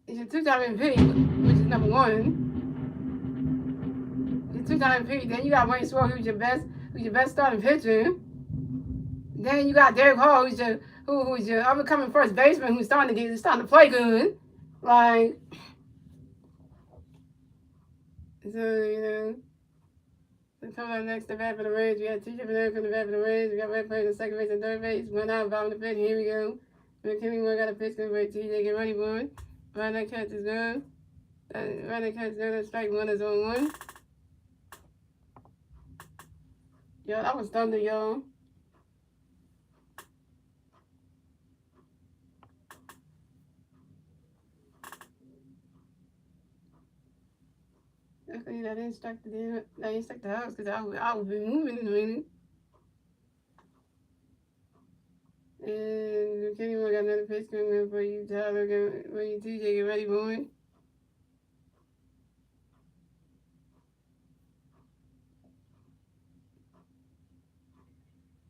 your two-time MVP, which is number one. Your two-time MVP. Then you got Wayne Swore, who's your best starting pitcher. Then you got Derek Hall, who's your up and coming first baseman, who's starting to play good. Like, so you know. Coming up next, the bat for the Reds. We got TJ Bernard from the bat for the Reds. We got Red playing the second base and third base. One out, bottom of the fifth. Here we go. McKinney got a pitch. Gonna wait TJ get ready for it. Right that catch is good. Right that catch is good. Strike one is on one. Yo, that was thunder, y'all. Luckily, I didn't strike the house because I would be moving in a minute. And McKinney got another pitch coming up for you, Tyler. For you, TJ, get ready for it.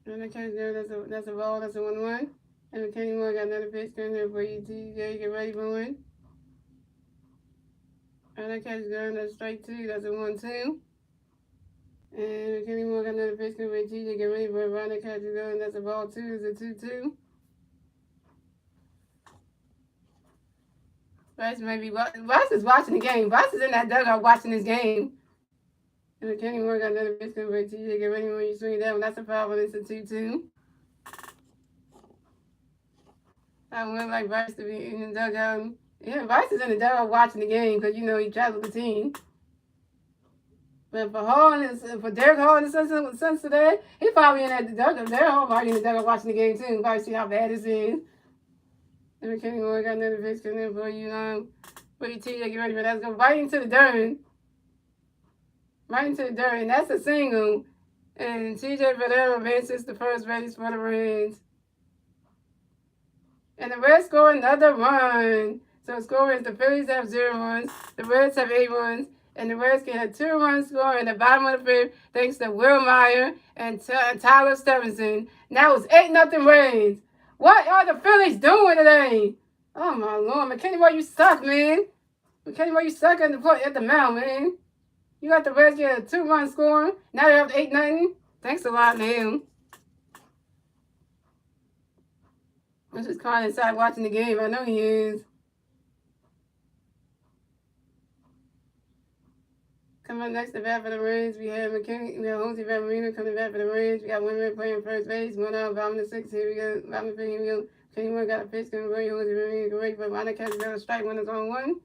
And the catch there, that's a ball, that's a 1-1. And McKinney got another pitch coming up for you, TJ, get ready for it. And that catch there, that's strike two, that's a 1-2. And McKinney got another pitch coming up for you, TJ, get ready for it. And that catch is going, that's a ball two, it's a 2-2. Bryce is watching the game. Bryce is in that dugout watching this game. And McKinney got another pitch coming up for you, TJ, get ready when you swing that one. That's a foul, it's a 2-2. I would like Bryce to be in the dugout. Yeah, Bryce is in the dugout watching the game because, you know, he travels the team. But for Derek Hall and the Suns today, he's probably in that dugout. Derek Hall probably in the dugout watching the game too. Probably see how bad this is. And McKinney got another pitch coming in for you, for your TJ, get ready for that. Let's go right into the dirt. Right into the dirt. And that's a single. And TJ Valero advances the first base for the Reds. And the Reds score another run. So the score is the Phillies have 0 runs, the Reds have 8 runs, and the Reds get a 2-run score in the bottom of the fifth thanks to Will Meyer and Tyler Stevenson. Now it's 8-0 Reds. What are the Phillies doing today? Oh my Lord, McKinney, why you suck, man? McKinney, why you suck at the mound, man? You got the Reds get a 2-run score. Now they're up 8-0. Thanks a lot to him. I'm just crying inside watching the game. I know he is. Coming up next to bat for the Reds, we have McKinney, we have Jose Valmerino coming back for the Reds. We got one man playing first base, one out, bottom of the sixth. Here we go. Bottom of the fifth, here we go. McKinney got a pitch coming for Jose Valmerino, great, but Ronald catches another strike, one is on one.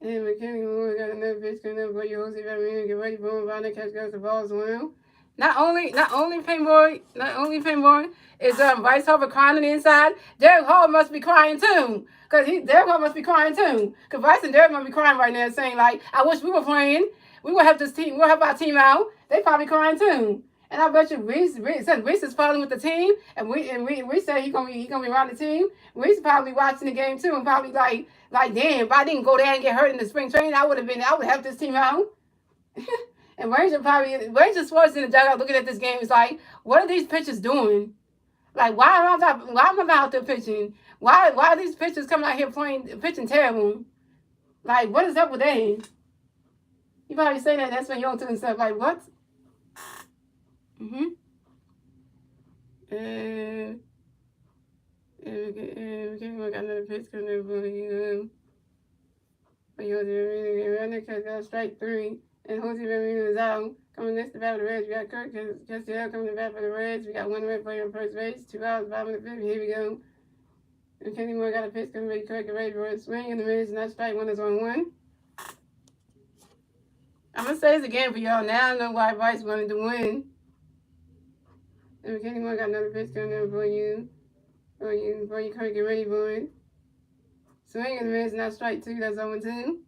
And McKinney got another pitch coming up for Jose Valmerino, get ready for him. Ronald catches the ball as well. Not only Painboy is Bryce Harper crying on the inside, Derek Hall must be crying too. Derek Hall must be crying too. Because Bryce and Derek must be crying right now saying, like, I wish we were playing. We will help this team. We'll help our team out. They probably crying too. And I bet you Reese is following with the team, and we say he gonna be around the team. Reese probably watching the game too, and probably like damn, if I didn't go there and get hurt in the spring training, I would help this team out. And Ranger Sports in the dugout looking at this game is like, what are these pitchers doing? Like, why am I out there pitching? Why are these pitchers coming out here pitching terrible? Like, what is up with that? You probably say that's when you're to himself, like, what? And we got another pitch coming in for you. But Jose Valmerino got strike 3. And Jose Valmerino is out. Coming next to bat for the Reds, we got Kirk Castiel coming to bat for the Reds. We got one Red player on first base, 2 outs, bottom of the fifth. Here we go. And Kenny Moore got a pitch coming ready. Kirk ready for a swing in the minutes, and that strike one is on 1. I'm gonna say this again for y'all. Now I know why Bryce wanted to win. And Kenny Moore got another pitch coming in for you. Kirk, get ready for it. Swing in the minutes, and that strike 2, that's on 2.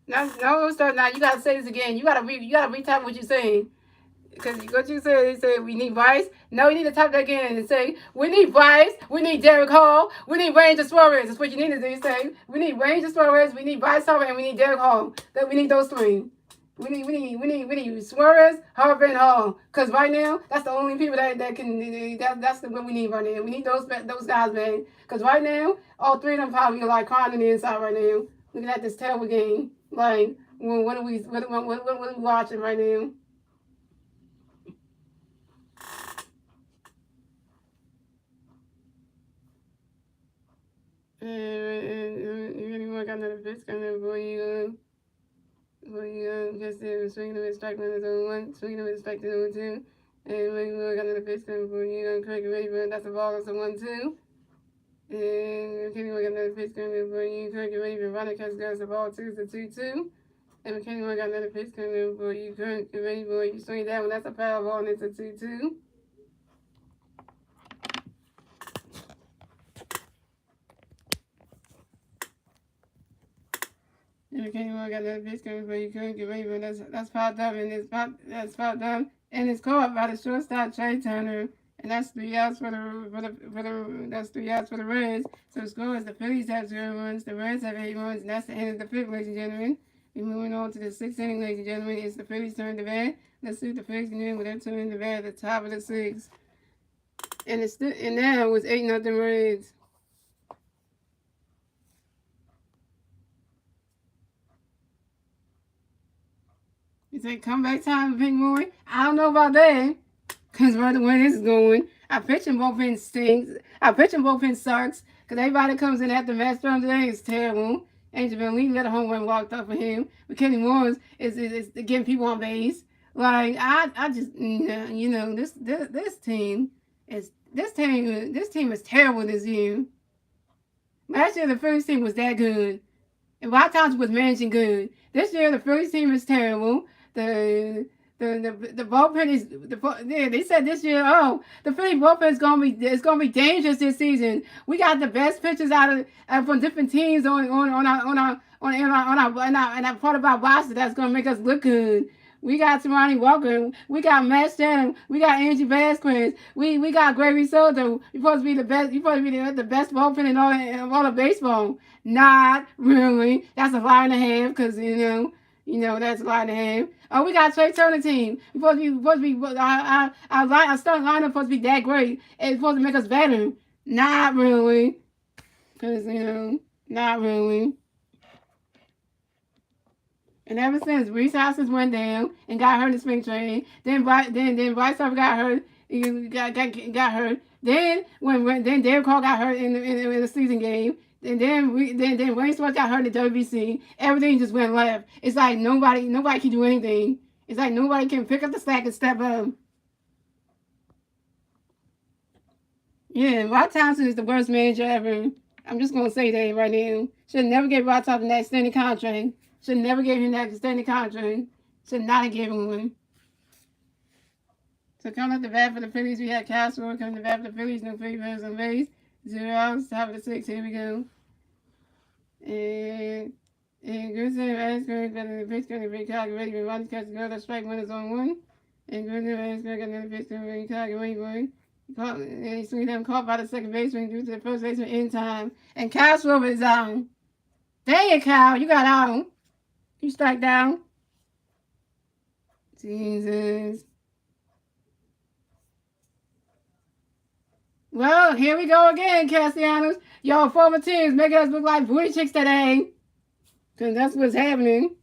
No, start now. You gotta say this again. You gotta retype what you're saying. Because what you said, they said we need Bryce. No, you need to type that again and say, we need Bryce, we need Derek Hall, we need Ranger Suarez. That's what you need to do. You say, we need Ranger Suarez, we need Bryce Harper, and we need Derek Hall. That we need those three. We need Suarez, Harper, and Hall. Because right now, that's the only people that can, that's what we need right now. We need those guys, man. Because right now, all three of them probably are like crying on the inside right now. Looking at this terrible game. Like, what are we watching right now? Anyone got another pitch coming for you? Just swinging with strike one is on one, swinging with strike two on two. And anyone got another pitch coming for you? Craig Raven, that's a ball, that's a 1-2. And McKinney got another pitch coming for you. Craig Raven, Ronnie Catch goes the ball 2, it's a 2-2. And McKinney got another pitch coming for you. Craig Raven, you swing that one, that's a foul ball, and it's a 2-2. You can't even got that bitch coming for you couldn't get Raven. That's popped up and that's popped up and it's caught by the shortstop Trey Turner. And that's 3 outs for the that's 3 outs for the Reds. So the score is the Phillies have 0 runs, the Reds have 8 runs, and that's the end of the fifth, ladies and gentlemen. We're moving on to the 6th inning, ladies and gentlemen. It's the Phillies' turn to bat. Let's see what the Phillies can do with their turn to bat at the top of the 6th. And now it was 8-0 Reds. You say comeback time, Pink Boy? I don't know about that. Because by the way this is going, our pitching bullpen stinks. Our pitching bullpen sucks. Because everybody comes in after Masteryhi today is terrible. Angel Van Lee let a home run walked up for him. But Kenny Morris is getting people on base. Like I just this team is terrible this year. Last year the Phillies team was that good. And White House was managing good. This year the Phillies team is terrible. The bullpen is they said this year, the Philly bullpen is gonna be dangerous this season. We got the best pitchers out of from different teams on our part of our roster that's gonna make us look good. We got Tamani Walker. We got Matt Shannon. We got Angie Vasquez. We got Gravy Soto. You're supposed to be the best. You're supposed to be the best bullpen in all of baseball. Not really. That's a lie and a half because that's a lie and a half. Oh, we got Trey Turner team. Our starting lineup supposed to be that great. It's supposed to make us better. Not really. Because, not really. And ever since Reese Houses went down and got hurt in the spring training, then Bryce Harper got hurt. Got hurt. Then then Derek Hall got hurt in the season game. And then Wayne Swartz got hurt in the WBC. Everything just went left. It's like nobody can do anything. It's like nobody can pick up the slack and step up. Yeah, Rod Thompson is the worst manager ever. I'm just gonna say that right now. Should never give Rod Thompson that extended contract. Should never give him that extended contract. Should not have given him one. So coming up the bat for the Phillies, we had Castro coming to bat for the Phillies. No free runs on base. 0 outs, top of the 6th. Here we go. And Grizzly Asper got another pitch coming to Chicago ready for Ronnie Catch another strike, 1 is on 1. And Grizzly Asper got another pitch coming to Chicago ready for him. And he swung them caught by the second baseman due to the first baseman in time. And Castro is out. Dang it, Kyle, you got out. You strike down. Jesus. Well, here we go again, Castellanos. Y'all former teams making us look like booty chicks today. Because that's what's happening.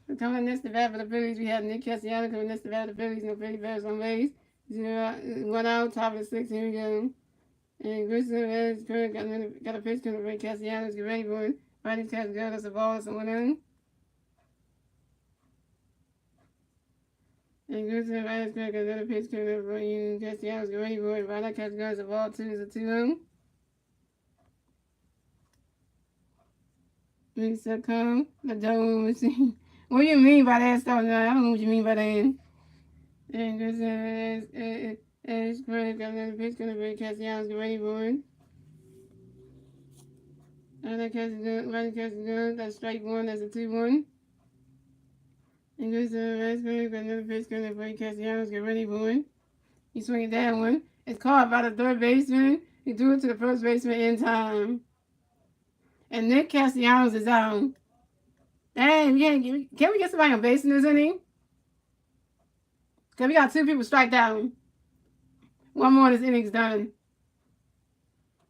So coming next to bat for the Phillies, we have Nick Castellanos coming next to bat for the Phillies. No Philly bats on base. 1 out, top of the 6th. Here we go. And Grizzly has got a pitch coming to Castellanos. Get ready for it. Fighting catch go. That's a ball. That's a 1-0. And Grizzly has got another pitch coming up for you. Castellanos. Get ready for it. Fighting catch go. That's a ball. 2 is a 2-0. Lisa come. The dome machine. What do you mean by that stuff? No, I don't know what you mean by that. And Grizzly has got another pitch coming to Castellanos. Get ready for it. Running catch is good. That's strike one. That's a 2-1. And goes to the last game. Got another pitch coming for Castellanos. Get ready, boy. He's swinging that one. It's caught by the third baseman. He threw it to the first baseman in time. And Nick Castellanos is out. Dang, can we get somebody on base in this inning? Because we got 2 people striked out. One more, this inning's done.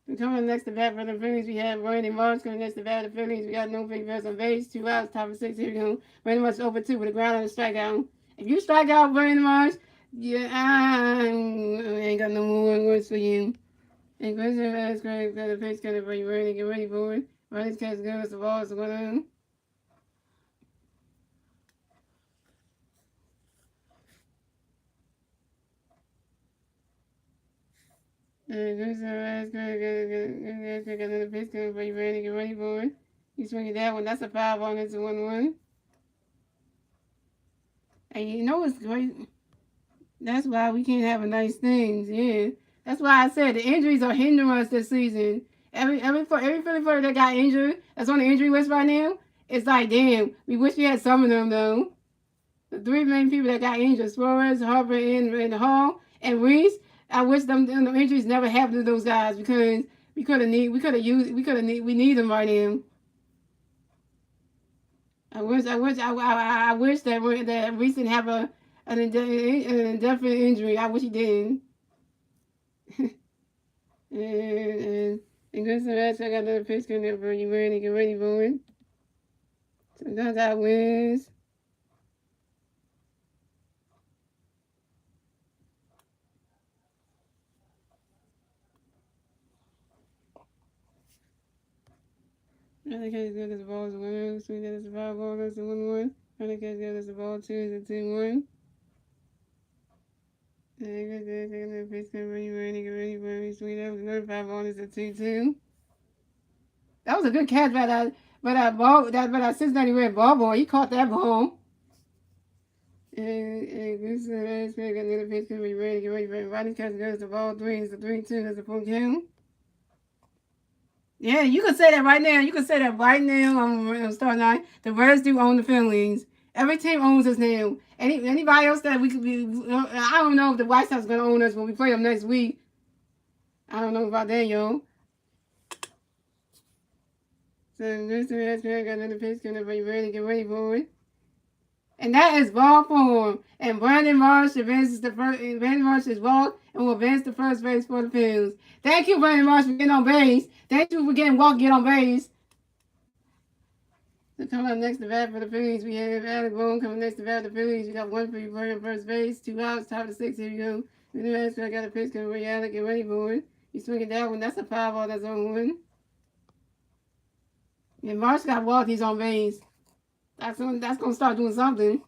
And coming next to bat for the Phillies, we have Randy Marsh coming next to bat for the Phillies. We got no big first on base, 2 outs, top of 6. Here we go. Randy Marsh over 2 with a ground and a strikeout. If you strike out Randy Marsh, yeah, I ain't got no more words for you. And Christian Vasquez got the pitch kind of for you, Randy. Get ready for it. Randy's catch good. The ball is going on. And Christian Vasquez got another pitch coming for you, Randy. Get ready for it. He's swinging that one. That's a 5-1. It's a 1-1. And you know what's great? That's why we can't have a nice things. Yeah. That's why I said the injuries are hindering us this season. Every Philly player that got injured, that's on the injury list right now, it's like, damn, we wish we had some of them, though. The 3 main people that got injured, Suarez, Harper, and Hall, and Reese, I wish them injuries never happened to those guys because we need them right now. I wish that Reese didn't have an indefinite injury. I wish he did. and good to that. I got another pitch coming up for you, Randy. Get ready for it. Sometimes I wins. Another catch good as the ball is a 1-1. Sweet that is a 5-ball. That's a 1-1. Another catch good as the ball 2 is a 2-1. Another pitch coming for you, Randy. Get ready for it. Sweet that was another 5-ball. It's a 2-2. That was a good catch by that Cincinnati Red ball boy. He caught that ball. And this is another pitch coming for you, Randy. Get ready for it. Rodney's catch good as the ball 3 is a 3-2. That's a full count. Yeah, you can say that right now. You can say that right now on Star 9. The Reds do own the Phillies. Every team owns us now. Anybody else that we could be... I don't know if the White Sox is going to own us when we play them next week. I don't know about that, yo. So this is got another pitch coming for you, Randy. Get ready for it. And that is ball 4. And Brandon Marsh advances the first. Brandon Marsh is walked and will advance the first base for the Phillies. Thank you, Brandon Marsh, for getting on base. Thank you for getting walked, get on base. So coming up next to bat for the Phillies, we have Alec Boone coming next to bat for the Phillies. We got 1 for you on first base, 2 outs, top of 6. Here we go. I got a pitch coming for you, Alec. Get ready for it. He's swinging that one. That's a 5-ball. That's on 1. And Marsh got walked. He's on base. That's gonna start doing something.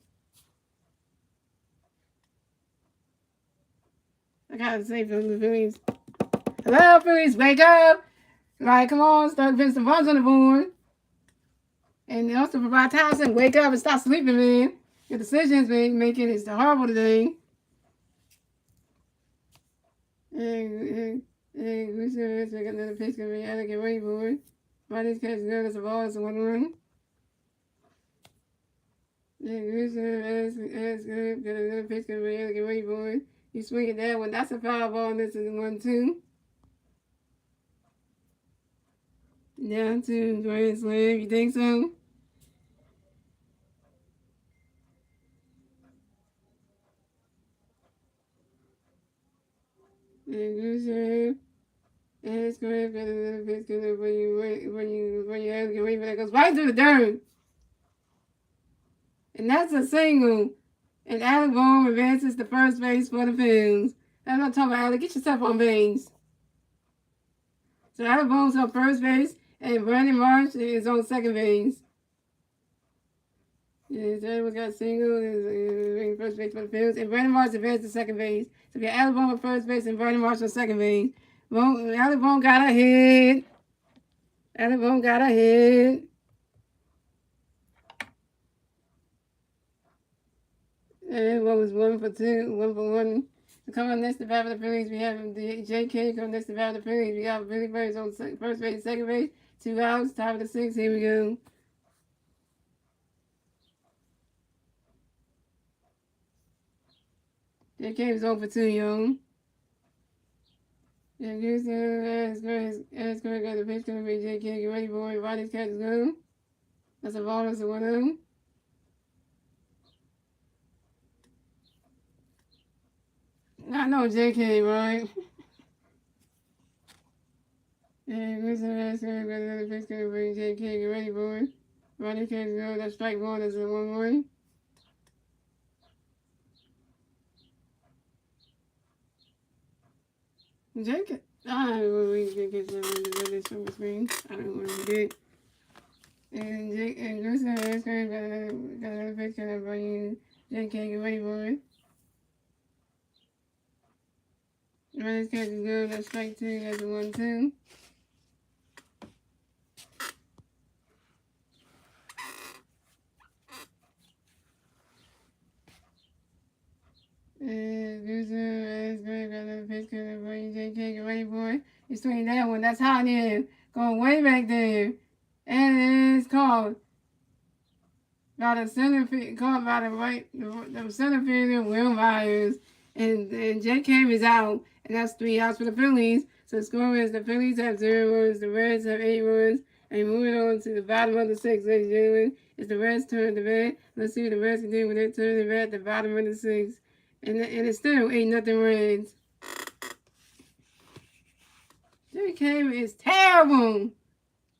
I gotta say from the Phillies. Hello, Phillies, wake up! Right, come on, start putting some runs on the board. And also for Rod Townsend, wake up and stop sleeping, man. Your decisions making is horrible today. And we should got another pitch coming in. I get ready for it. Rodney's catch good as a ball. It's a 1-1. That's good. Got another pitch coming in. Get ready for it. He's swinging that one. That's a foul ball. And this is 1-2. Down to Grand Slam. You think so? That's great. Got another pitch coming up when you have to get ready for that. Goes right through the dirt. And that's a single. And Alec Boone advances to first base for the Phillies. I'm not talking about Alec. Get yourself on base. So Alec Boone's on first base, and Brandon Marsh is on second base. Yeah, so everyone's got a single, and first base for the Phillies. And Brandon Marsh advances to second base. So we got Alec Boone on first base and Brandon Marsh on second base. Alec Boone got a hit. Alec Boone got a hit. And what was 1 for 2, 1 for 1. So coming on next to bat for the Phillies, we have J.K. coming next to bat for the Phillies. We got Billy Burns on first base, second base. 2 outs, top of the 6th. Here we go. That game is over 2, yo. Yeah, Houston, as Greg got the pitch, gonna be JK. Get ready, boy. Roddy's catch is going. That's a ball, that's a 1-0. I know JK, right? Yeah, Houston, as Greg got another pitch, gonna be JK. Get ready, boy. Roddy's catch is going. That's strike 1, that's a 1-1. JK. We can get some of this from the screen. I don't want to forget. And Jake and Houston, as Greg got another pitch, gonna bring JK. Get ready, boy. Roddy's catch is good. That's strike 2. That's a 1-2. And Loser, as Greg got another pitch. Gonna bring JK. Get ready, boy. He's swinging that one. That's hot in. Going way back there. And it's called by the center field. Called by the center fielder, Will Myers. And JK is out. And that's 3 outs for the Phillies. So the score is the Phillies have 0 runs, the Reds have 8 runs. And moving on to the bottom of the 6th, ladies and gentlemen, it's the Reds' turn to bat. Let's see what the Reds can do when they turn to bat at the bottom of the 6th. And it's still 8-0 Reds. JK is terrible.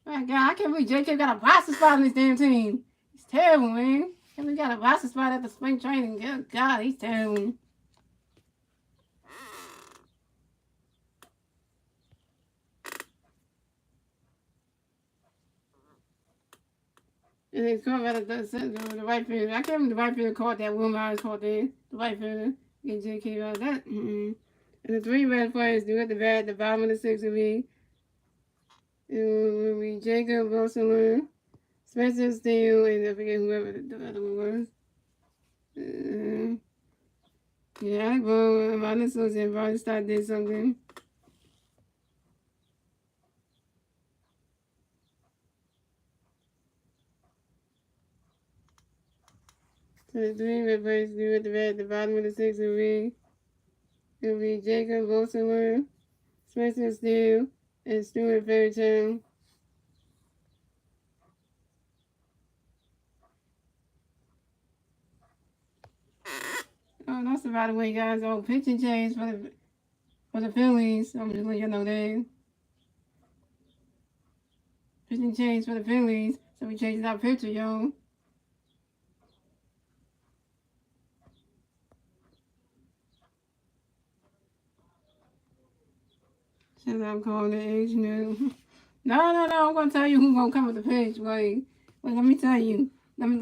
My God, I can't believe JK got a roster spot on this damn team. He's terrible, man. And we got a roster spot at the spring training. Good God, he's terrible. And it's caught by the right fielder. I can't believe the right fielder caught that. Will Myers caught that. The right fielder. Get JK out of that. And the 3 red players do at the bat. The bottom of the 6th will be Jacob Wilson, Spencer Steele, and I forget whoever the other one was. Yeah, I go. I'm honest, and Ronnie Stott did something. So the 3 red players do at the bat. The bottom of the 6th will be Jacob Wilson, Spencer Steele, and Stuart Fairchild. Oh, that's about the way, guys. Oh, pitching change for the Phillies. I'm just letting you know that. Pitching change for the Phillies. So we changed our pitcher, yo. So I'm calling the age now. No. I'm gonna tell you who's gonna come with the pitch. Wait, let me tell you. Let me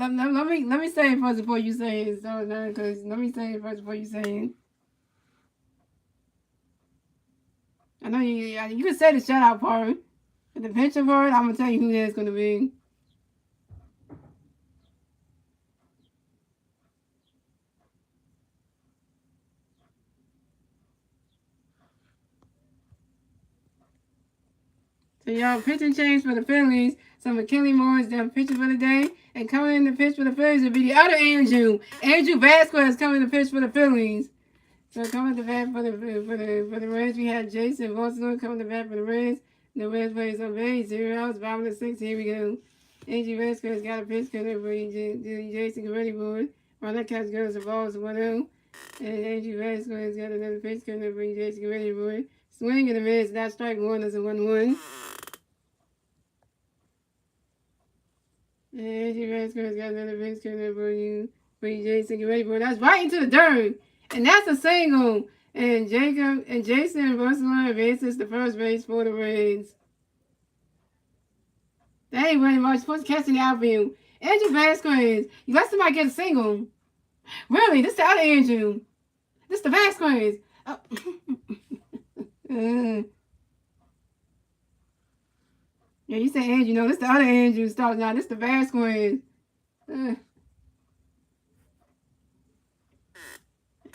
say it first before you say it. So because let me say it first before you say it. I know you can say the shutout part, but the pitcher part, I'm gonna tell you who that's gonna be. So y'all pitching change for the Phillies. So McKinley Moore is done pitching for the day. And coming in to pitch for the Phillies will be the other Andrew. Andrew Vasquez coming to pitch for the Phillies. So coming to bat for the Reds, we had Jason Boston coming to bat for the Reds. The Reds plays on base, 0 outs, bottom of the 6th. Here we go. Andrew Vasquez got a pitch coming for Jason ready board. While that catch goes, the ball is 1-0. And Andrew Vasquez got another pitch coming for Jason ready board. Swing and a miss, that strike 1, that's a 1-1. And Andrew Vasquez got another pitch coming for you, Jason. Get ready for it. That's right into the dirt. And that's a single. And Jason Russell advances to first base for the Reds. That ain't really much. Supposed to catch in the outfield. Andrew Vasquez. You let somebody get a single. Really? This the other Andrew. This the Vasquez. Oh. Yeah, you say Andrew. No, this the other Andrew starts now. This the Vasquez.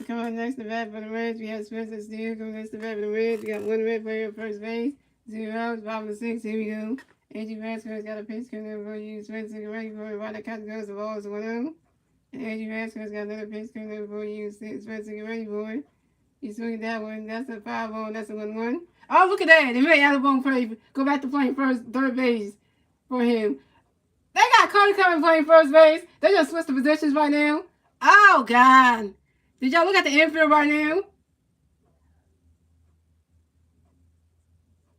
Coming next to bat for the Reds, we have Spencer Steele. Coming next to bat for the Reds, we got 1 red player at first base. 0 outs, bottom of the 6th. Here we go. Angie Vasquez got a pitch coming for you. Spencer ready for it. Right, the cat goes, the ball is 1-0. And Angie Vasquez got another pitch coming for you. Spencer, get ready for it. You swing that one. That's a 5-0. That's a 1-1. Oh, look at that. They made Alabama play. Go back to playing third base for him. They got Cody coming playing first base. They just switched the positions right now. Oh, God. Did y'all look at the infield right now?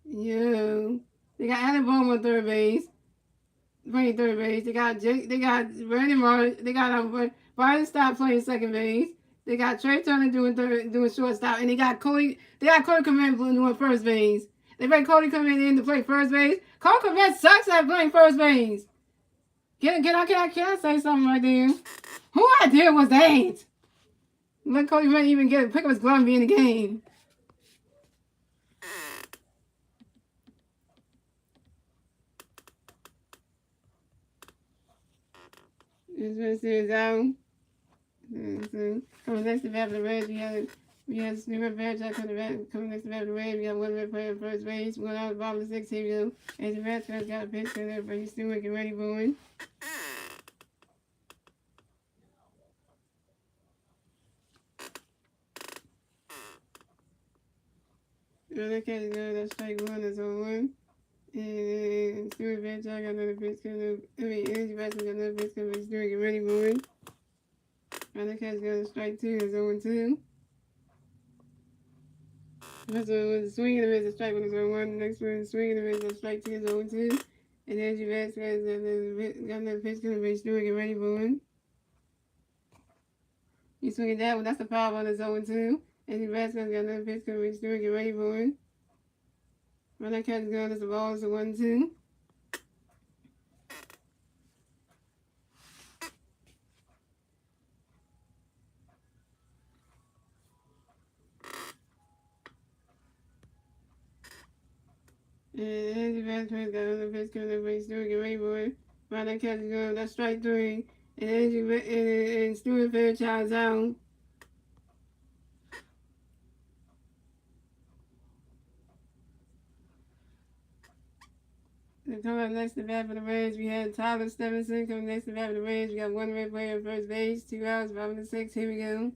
Yeah. They got Alabama on third base. Playing third base. They got Brandon Martin. They got Brian Stott playing second base. They got Trey Turner doing shortstop, and they got Cody coming in doing first base. They made Cody coming in to play first base. Cody Komet sucks at playing first base. Can I say something right there? Who idea was that? Let Cody Komet even pick up his glove and be in the game. This series out. Coming next to bat for the Reds, we have Stewart Fairchild coming next to bat for the Reds. We got one red player at first base, one out of the bottom of the sixth. Here we go. And the Reds got a pitch for there, but he's still getting ready for it. Another catch is good. That's strike one. That's 0-1. And Stewart Fairchild got another pitch coming up. Angie Vasquez got another pitch coming up. Stewart getting ready for it. Another catch is good. Strike two. That's 0-2. First one was a swing and a miss, a strike one is 0-1. The next one is a swing and a miss, a strike two is 0-2. And Angie Vasquez got another pitch coming up. Stewart getting ready for it. You swing that one. That's the 5-1. That's 0-2. Angie Vasquez got another pitch coming up. Stewart getting ready for it. When that catch is gone, that's the ball. It's a 1-2. And Angie Vasquez got another pitch coming up. Stewart getting ready for it. When that catch is gone, that's strike three. And Stewart Fairchild's out. Coming up next to bat for the Reds, we had Tyler Stevenson coming next to bat for the Reds. We got one red player at first base, 2 outs, bottom of the sixth. Here we go.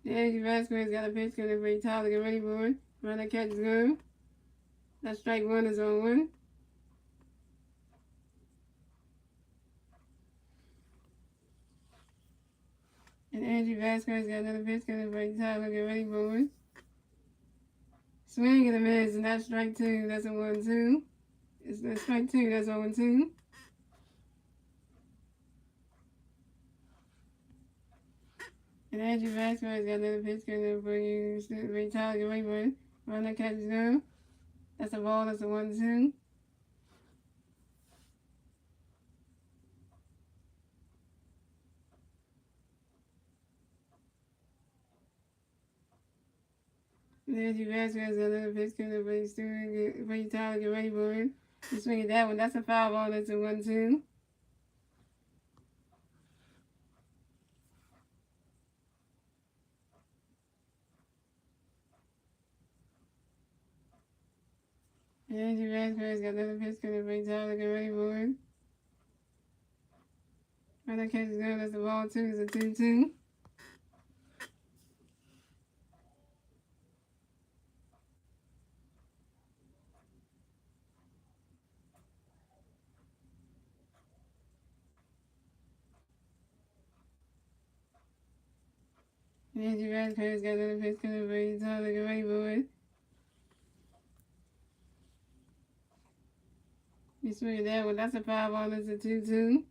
Angie Vasquez got a pitch coming for Tyler. Get ready for it. Run that catch is good. That strike one is 0-1. And Angie Vasquez got another pitch coming for Tyler. Get ready for it. Swing and a miss, and that's strike two. That's a 1-2. It's strike two. That's 0-2. And Angie Vasquez got another pitch coming for you. Tyler, get ready for it. Run that catch is good. That's a ball. That's a 1-2. Angie Vasquez got another pitch coming for you. Tyler, get ready for it. You swing at that one. That's a foul ball. That's a 1-2. Angie Vasquez got another pitch coming for you. Tyler, get ready for it. When that catch is good, that's the ball two. It's a 2-2. Angie Vasquez got another pitch coming for you. Tyler, get ready for it. You swing at that one. That's a 5-ball. That's a 2-2.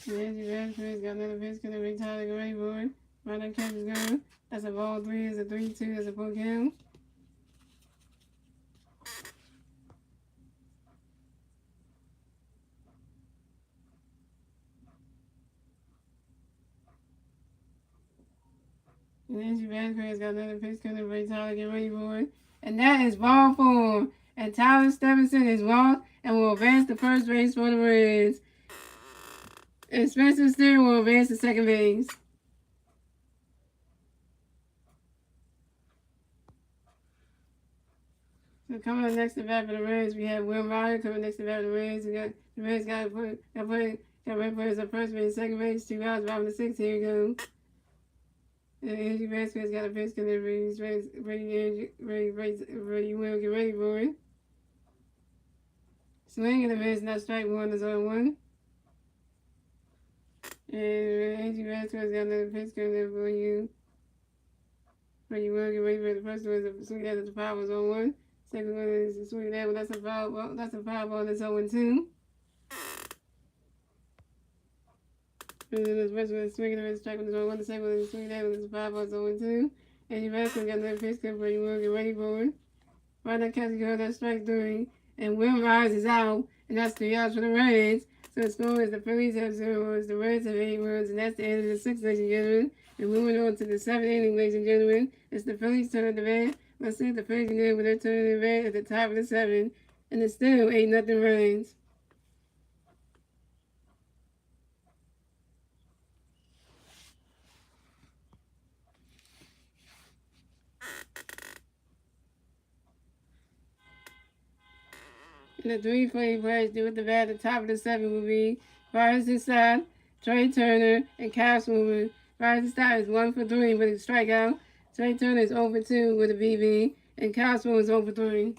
Angie Vasquez got another pitch coming for you. Tyler, get ready for it. Right that catch is good. That's a ball three. It's a 3-2. That's a full count. And Angie Vasquez got another pitch coming for Tyler. Get ready for it. And that is ball four. And Tyler Stevenson is walked and will advance to first base for the Reds. And Spencer Steer will advance to second base. So coming up next to bat for the Reds, we have Will Ryder coming next to bat for the Reds. We got the Reds got red players at first base, second base, 2 outs, bottom of the 6th. Here we go. And Angie Vasquez got a pitch delivery. He's ready Will, get ready for it. Swing and the miss, not strike one, is on 1. And Angie Vasquez got another pitch coming for you. Ready Will, get ready for it. The first one is a swing at the power was on 1. Second one is a swing there, but that's a foul ball. That's a foul ball. That's 0-2. And then the first one is swinging the strike when it's 0-1. The second one is swinging there, but that's a foul ball. It's 0-2. And you Vasquez got another pitch coming for you. Will get ready for it. Right now, Cassie got that strike 3, and Will Rise is out, and that's 3 outs for the Reds. So the score is the Phillies have 0 runs, the Reds have 8 runs, and that's the end of the 6th, ladies and gentlemen. And moving on to the 7th inning, ladies and gentlemen. It's the Phillies turn the bat. Let's see if the Phillies can do it with their turn of the bat at the top of the 7th. And it's still 8-0 Reds. And the 3 Philly players do with the bat at the top of the 7th will be Forrest Side, Trey Turner, and Cass Woman. Forrest Side is 1 for 3 with a strikeout. Trey Turner is 0 for 2 with a BB, and Cass Woman is 0 for 3.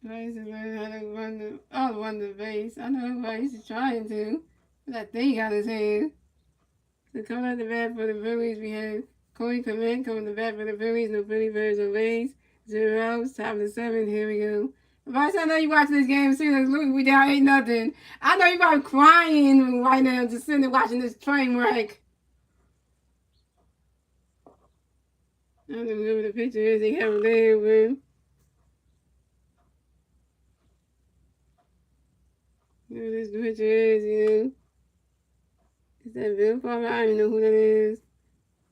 I used to learn how to run the base. I know everybody used to trying to. That thing on his head. So coming out the bat for the Phillies, we have Corey Clement coming to bat for the Phillies. No Philly players on base. 0 outs, top of the 7th. Here we go. Vice, I know you watching this game. See, look, we down 8-0. I know you probably crying right now, just sitting there watching this train wreck. I don't know who the picture is. They have it there, man. Who this picture is, you know. Is that Bill Farmer? I don't even know who that is.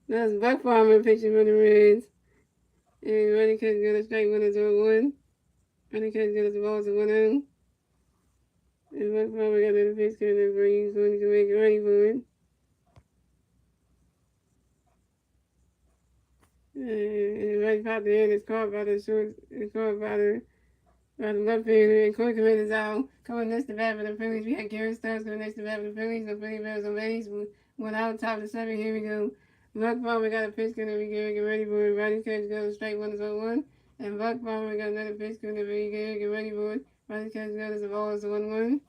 That's Buck Farmer picture for the Reds. And running catch good as strike 1 is 0-1. Running catch good as the ball is 1-0. And Buck Farmer got another pitch coming for you, so you can make it ready for it. And right pop the end is caught by the short, it's caught by the left fielder, and Corey Clement is out. Coming next to bat for the Phillies, we had Garrett Stubbs coming next to bat for the Phillies. No Philly Bears on base. 1 out, top of the 7th. Here we go. Buck Farmer got a pitch coming to get ready for it. Riding catch goes strike 1 is 0-1. And Buck Farmer got another pitch coming to get ready for it. Riding catch goes the ball is 1-1.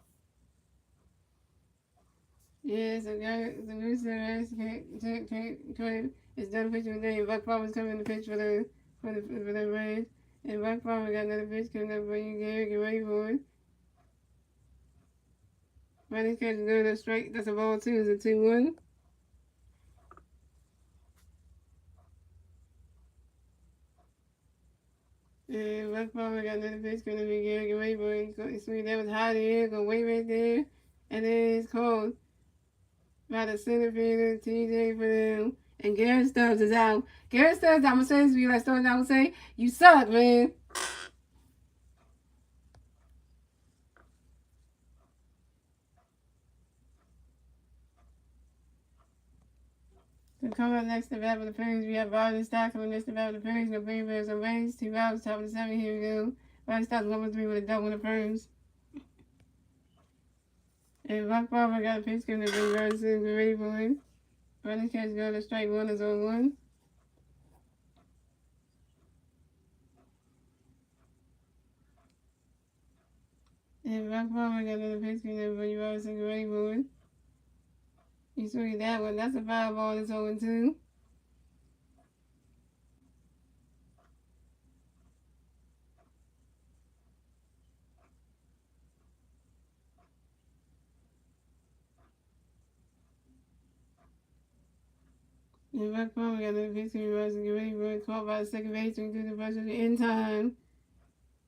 Yeah, so the Rooster is done pitching today. Buck Farmer's coming to pitch for the Reds. And Buck Farmer got another pitch coming up for you, Gary. Get ready for it. Riding catch is going to strike. That's a ball, too. It's a 2-1. And Buck Farmer got another pitch coming up for you, Gary. Get ready for it. Sweet. That was high in the air. Gonna wait right there. And then it's called by the center fielder, TJ for them. And Garrett Stubbs is out. Garrett Stubbs, I'm going to say this to you like Stubbs, I would say, you suck, man. So coming up next to bat with the Phillies, we have Bobby Stock coming next to bat with the Phillies. No Green Bears on base. 2 outs, top of the 7th. Here we go. Bobby Stock 1-3 with a double in the first. And Buck Barber got a pitch coming to bring Burns in. We're ready for him. Running catch going to strike one is on one. And Buck Barber got another pitch coming to bring Burns in. We're ready for him. You swing that one. That's a foul ball. It's 0-2. And Buck Palmer got another pitch to rush and get ready for it. Caught by the second baseman to the first in time.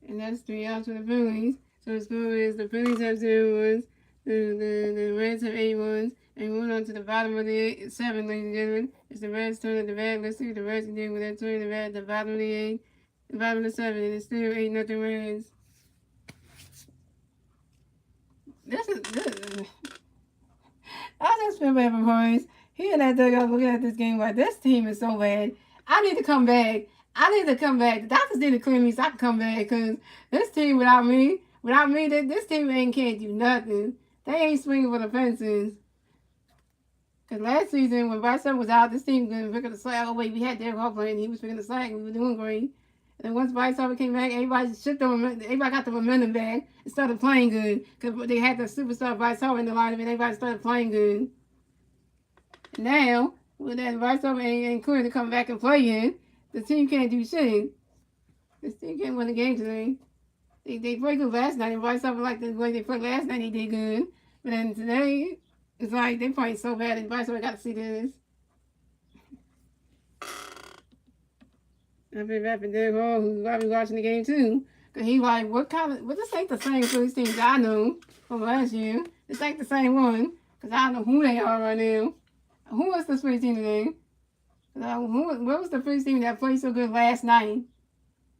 And that's 3 outs for the Phillies. So the score is the Phillies have 0 runs, the Reds have 8 runs, and moving on to the bottom of the 7, ladies and gentlemen. It's the Reds turn at the bat. Let's see what the Reds can do with that turn at the bat at the bottom of the 8, the bottom of the 7, and it's still 8-0 Reds. This I just feel bad for Horace. He and that dugout looking at this game like, this team is so bad. I need to come back. The doctors need to clear me so I can come back, because this team without me, this team can't do nothing. They ain't swinging for the fences. Because last season, when Bryce was out, this team was picking the slack. Oh, wait, we had Derek Hall playing. He was picking the slack, and we were doing great. And then once Bryce came back, everybody got the momentum back and started playing good. Because they had the superstar Bryce in the lineup, and everybody started playing good. Now, with that Bryce ain't clear to come back and play in, the team can't do shit. This team can't win the game today. They played good last night, and Bryce like the way they played last night, they did good. But then today, it's like they playing so bad, and Bryce got to see this. I feel bad for Derek Hall, who's probably watching the game too. Because he like, this ain't the same Phillies teams I know from last year. This ain't the same one. Because I don't know who they are right now. Who was the Phillies team today? What was the Phillies team that played so good last night?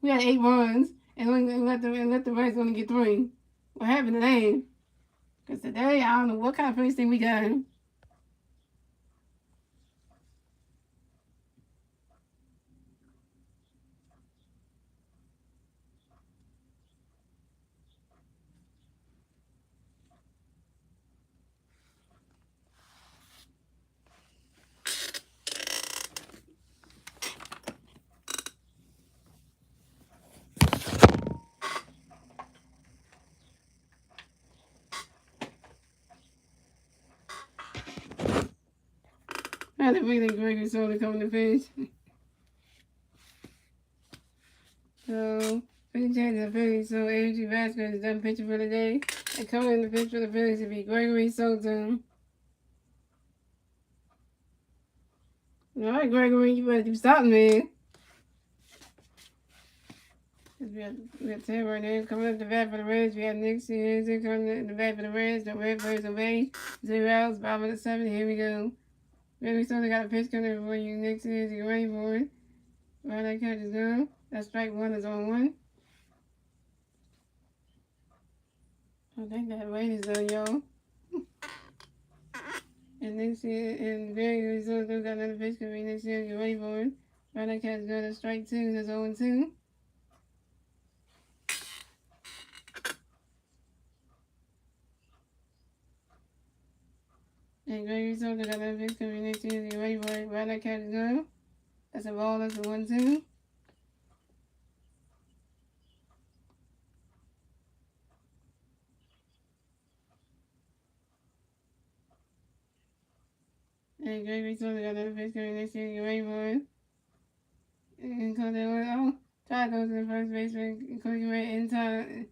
We had 8 runs and let the Reds only get 3. What happened today? Because today, I don't know what kind of Phillies team we got. I had to bring the Gregory Soda coming to pitch. So, pitching change the Phillies. So, A.G. Vasquez is done pitching for the day. And coming in the pitch for the Phillies will be Gregory Soda. All right, Gregory, you better do something, man. We have Tim right now coming up the bat for the Reds. We have Nick Sears coming up the bat for the Reds. The Red players away. 0 outs, bottom of the 7th. Here we go. Gregory Soda got a pitch coming for you. Nick Sears, you're ready for it. Right, that catch is good. That strike 1 is on 1. I think that weight is done, y'all. And next year, and Gregory Soda got another pitch coming. Next year, you're ready for it. Right, that catch is good. That strike 2 is 0-2. And Gregory Soda got another pitch coming. Next year, you're ready for it. Right, that catch is good. That's a ball. That's a 1-2. And Gregory Soda got another pitch coming. Next year, you're ready for it. And come there, try to go to the first baseman, quickly right in time.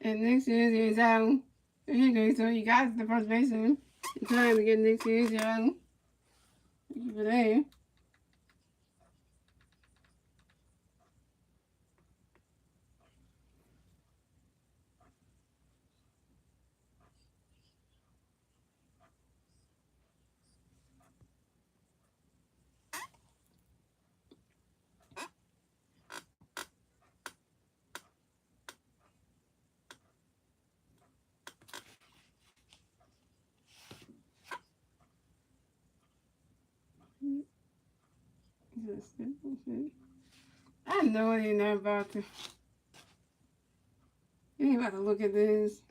And next year is out. So here goes. So you got the first baseman in time to get next year's out. Thank you for that. I know it ain't not about to. You ain't about to look at this.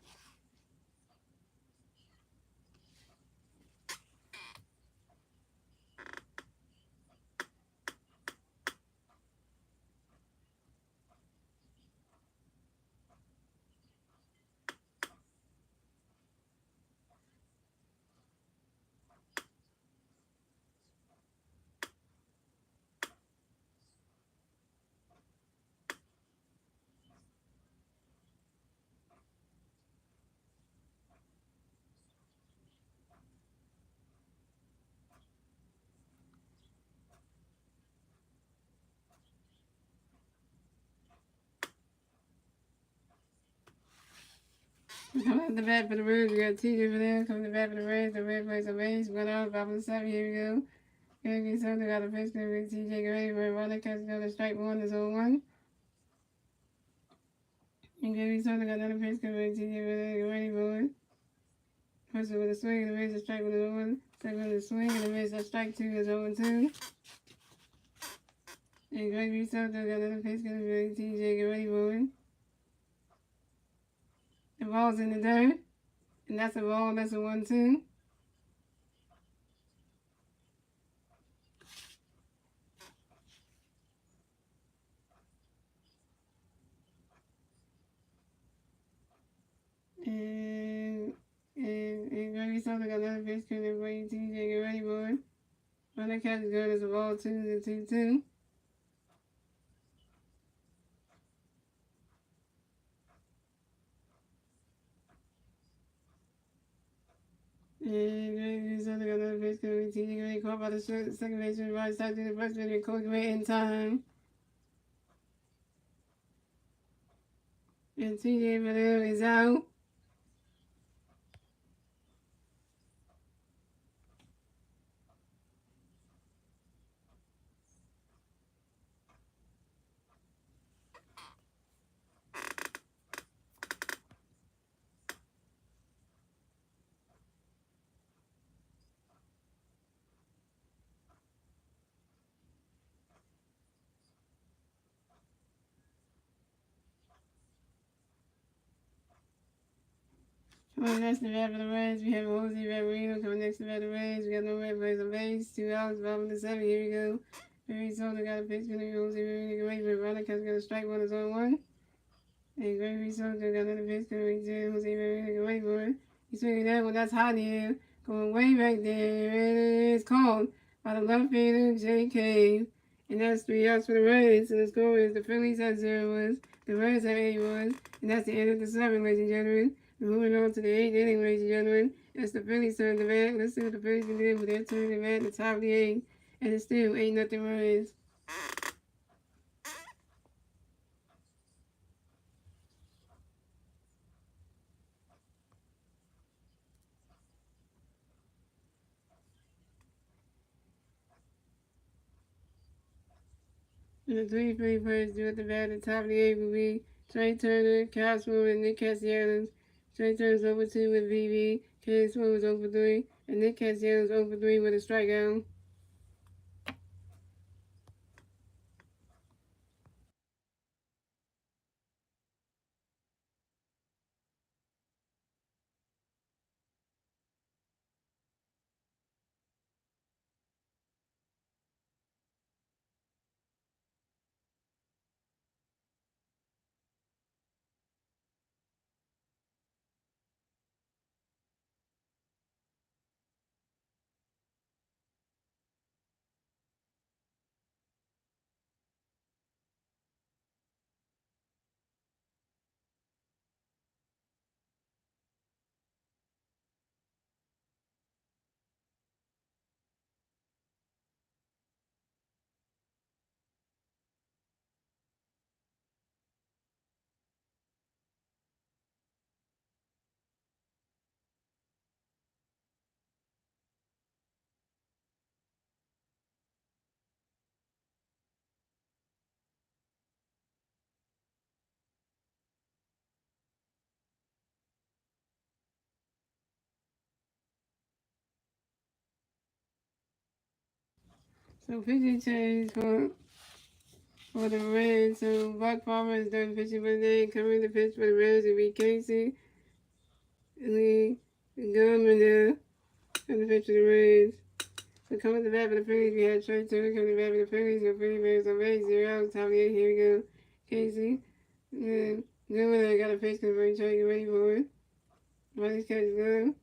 Come at the bat for the Reds. We got TJ for them. Come to the bat for the Reds. The Red plays a base. 1 out, 5-7. Here we go. Here Sunday got a pitch with TJ. Get ready for running. Catch another strike 1 is 0-1. And Gary Sunday got another pitch with TJ. Get ready for it. First with a swing and a miss. A strike with a 1. Second with a swing and a miss. A strike 2 is 0-2. And Gregory Sunday got another pitch with TJ. Get ready for it. The ball's in the dirt. And that's a ball. That's a 1-2. And Gregory Soto got another pitch coming for you, TJ. Get ready, boy. Running catch is good as a ball, 2-2. And Gregory Soto got another pitch coming for you, TJ. Get ready, caught by the second baseman, right side to the first baseman, Coach Ray in time. And TJ for them is out. Coming next to bat for the Reds, we have Jose Barrino coming next to bat for the Reds. We got no red plays on base, 2 outs, 5-7. Here we go. Gregory Soto got a pitch coming for Jose Barrino. Get ready for running catch, got a strike 1 is 0-1. And Gregory Soto got another pitch coming to Jose Barrino. Get ready for it. He's swinging that one. That's hot here. Going way back there. And it is called by the left fielder, J.K. And that's 3 outs for the Reds. And the score is the Phillies have 0 runs. The Reds have 8 runs. And that's the end of the 7, ladies and gentlemen. We're moving on to the 8th inning, ladies and gentlemen. That's the Phillies turn to bat. Let's see what the Phillies can do with their turn to bat in the top of the 8th. And it's still 8-0 Reds. And the 3 Philly players due at the bat at the top of the 8th will be Trey Turner, Kyle Swoon, and Nick Castellanos. Trey Turner's over 2 with VV, Kyle Swoon is over 3, and Nick Castellanos over 3 with a strikeout. So pitching change for the Reds. So Buck Farmer is done pitching for the day. Coming to pitch for the Reds will be Casey Lee Gilman and the pitch for the Reds. So coming to bat for the Phillies, we had Trey Turner coming to bat for the Phillies. So Philly Reds on base 0. Top of the 8th, here we go. Casey. And Gilman got a pitch converting Trey, get ready for it. Running catch is good.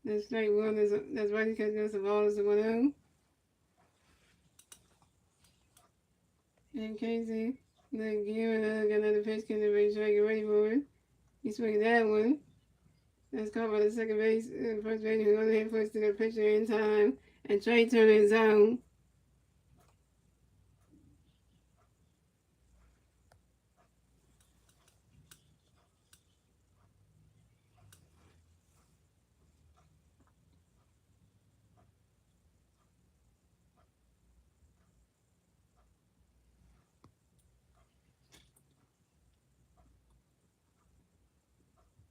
That's strike one. That's running catch goes to ball is 1-0. And Casey, then Gilman got another pitch converting Trey, get ready for it. He swings that one. That's caught by the second base, first base, who only hit first to the pitcher in time. And Trey Turner is zone.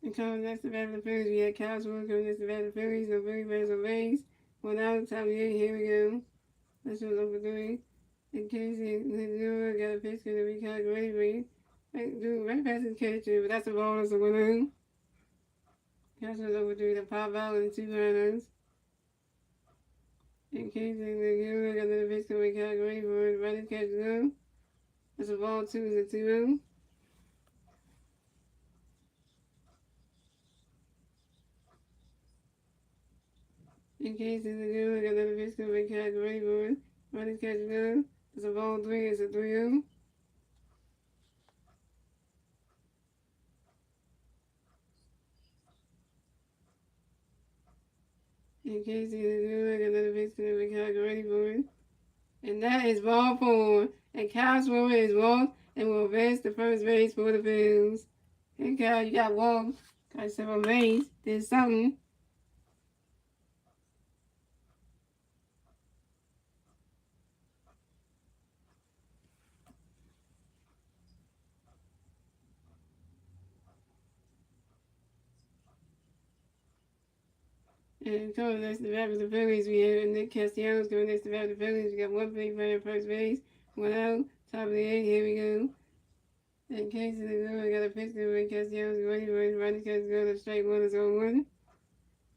And coming next to bat for the Phillies, we had Cowswood coming next to bat for the Phillies. No Philly bats on base. 1 out, top of the 8th, here we go. That was over 3. And Casey, the got a pitch going to be calculated. Right past his catcher, but that's a ball, that's a 1-0. Cowswood over 3 to pop out and 2 runners. And Casey, the got another pitch going to be calculated for it. Right catch go. That's a ball, 2 is a 2-0. In case it's a good, got another pitch coming catch ready for it. Running catch good. It's a ball 3, it's a 3-0. In case it's a good, got another pitch coming catch ready for it. And that is ball 4. And Kyle Swimmer is walked and will advance to first base for the Phillies. Hey Kyle, you got walked. Got yourself on base. Did something. And coming next to the bat for the Phillies, we have Nick Castellanos coming next to the bat for the Phillies. We got 1 big player at first base. 1 out. Top of the 8th, here we go. In case of the good, I got a pitch to make Castellanos ready for it. Running catch go to strike 1 is 0-1.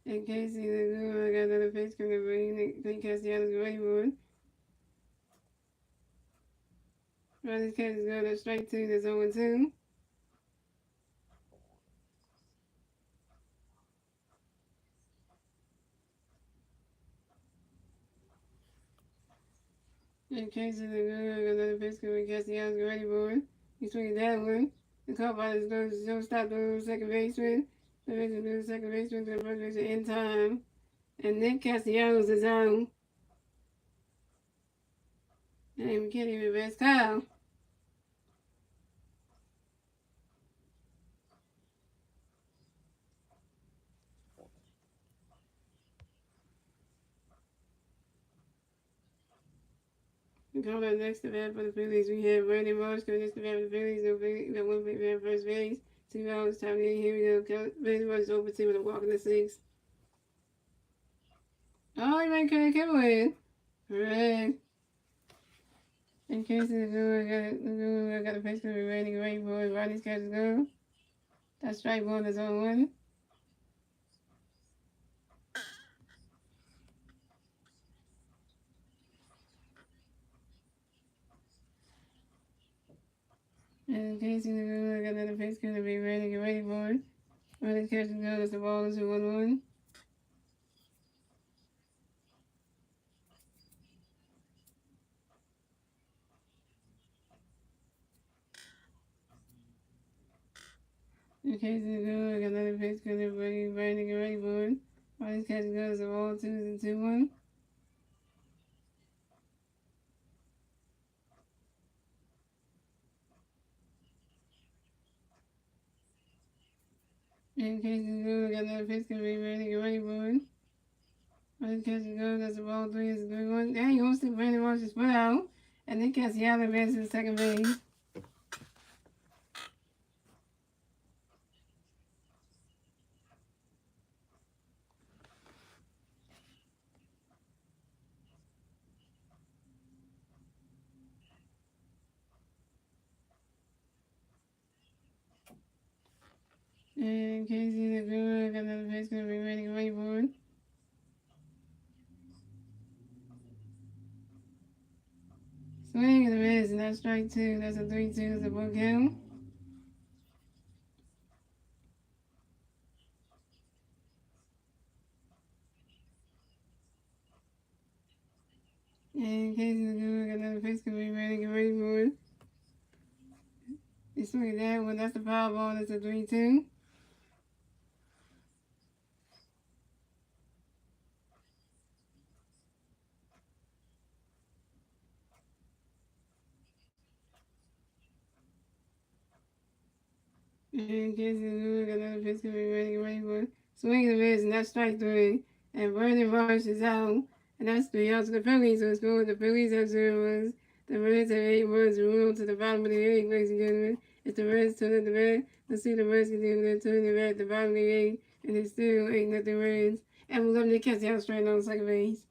In case of the good, I got another pitch coming to make Castellanos ready for it. Running catch go to strike 2 is 0-2. In case of the good, I got another pitch coming to Castellanos ready for it. He swings that one. The caught by his goes to stop the second baseman. The baseman to the second baseman to the first baseman in time. And Nick Castellanos is out. And we can't even rest Kyle. Coming up next to bat for the Phillies, we have Brandon Marsh coming next to bat for the Phillies. No 1 big bat first base. 2 outs, top of the 8th, here we go. Brandon Marsh over 2 with a walk in the 6th. Oh, he might cut it. Correct. In case of the good, I got a pitch to be ready for it. Rodney's catch is good. That's strike 1 is 0-1. And in case of the good, I got another pitch to be ready for it. Rodney's catch is good. That's the ball is 1-1. In case of the good, I got another pitch to be ready for it. Rodney's catch is good. That's the ball 2 is 2-1. In case it's good, I got another pitch to be ready for it. Rodney's catch is good. That's the ball 3 is a 3-1. There you go. See Brandon Marsh is put out. And then Castellanos advances to second base. And Casey the Brewer got another pitch going to be ready away board. Swing and a miss, and that's strike two. That's a 3-2. It's a ball count. And Casey the Brewer got another pitch going to be ready board. You swing at that one. That's the foul ball. That's a 3-2. And Casey the Brewer got another pitch going to be ready board. Swing and a miss, and that's strike three. And Vernon Rush is out. And that's 3 outs to the Phillies. So it's good. The Phillies have 0 runs. The Reds have 8 runs. We're on to the bottom of the 8th, ladies and gentlemen. It's the Reds turning the red. Let's see the Reds can do. They're turning the red at the bottom of the 8th. And it's still 8-0 Reds. And we're going to catch out straight on second base.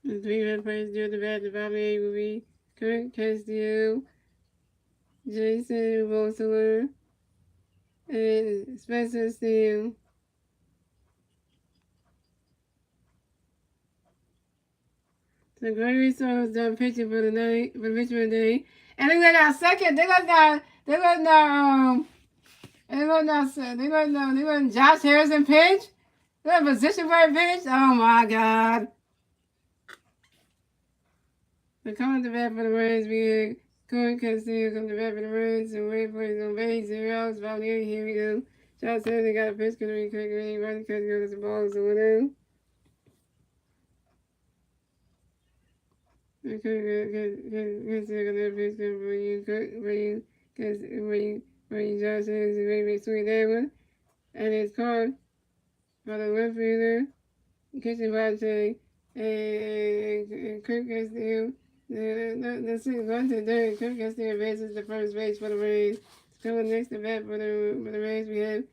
The 3 red players due at the bat. The bottom of the 8 will be Kurt Castillo, Jason Rosler, and Spencer Steele. So Gregory Soros done pitching for the night, for Richmond Day. And they let out second. They let Josh Harrison pitch. They let position for a pitch. Oh my God. So coming to bat for the Reds, we had Corey Castillo come to bat for the Reds. And Ray plays on base, 0 outs, about 8. Here we go. Josh Harrison got a pitch, going to be quickly running because he goes the ball is 1-0. Josh Harrison ready to swing that one. And it's caught by the left fielder, Kitchen Bate, and Kirk Castillo. The six runs to third. Kirk Castillo bases the first base for the Rays. Coming next to bat for the Rays, we have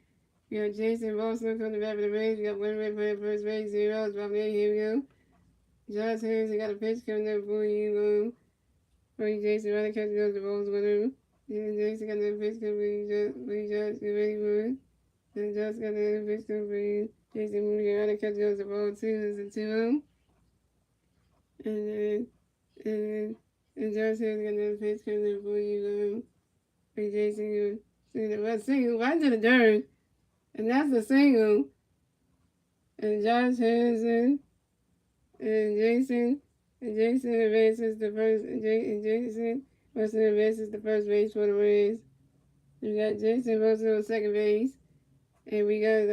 Jason Wilson coming to bat for the Rays. We got one red for the first base, 0 outs, about 8. Here we go. Josh Harrison got a pitch coming up for you. For you, Jason, running catch goes the balls, whatever. Jason got another pitch coming for you, Josh, get ready for it. And Josh got another pitch coming for you. Jason moving around and catch goes the ball, 2. It's a 2-0. And Josh Harrison got another pitch coming up for you, for Jason. Single, right to the dirt. And that's a single. And Josh Harrison. And Jason advances the first. Jason Wilson advances the first base for the Reds. We got Jason Wilson on second base, and we got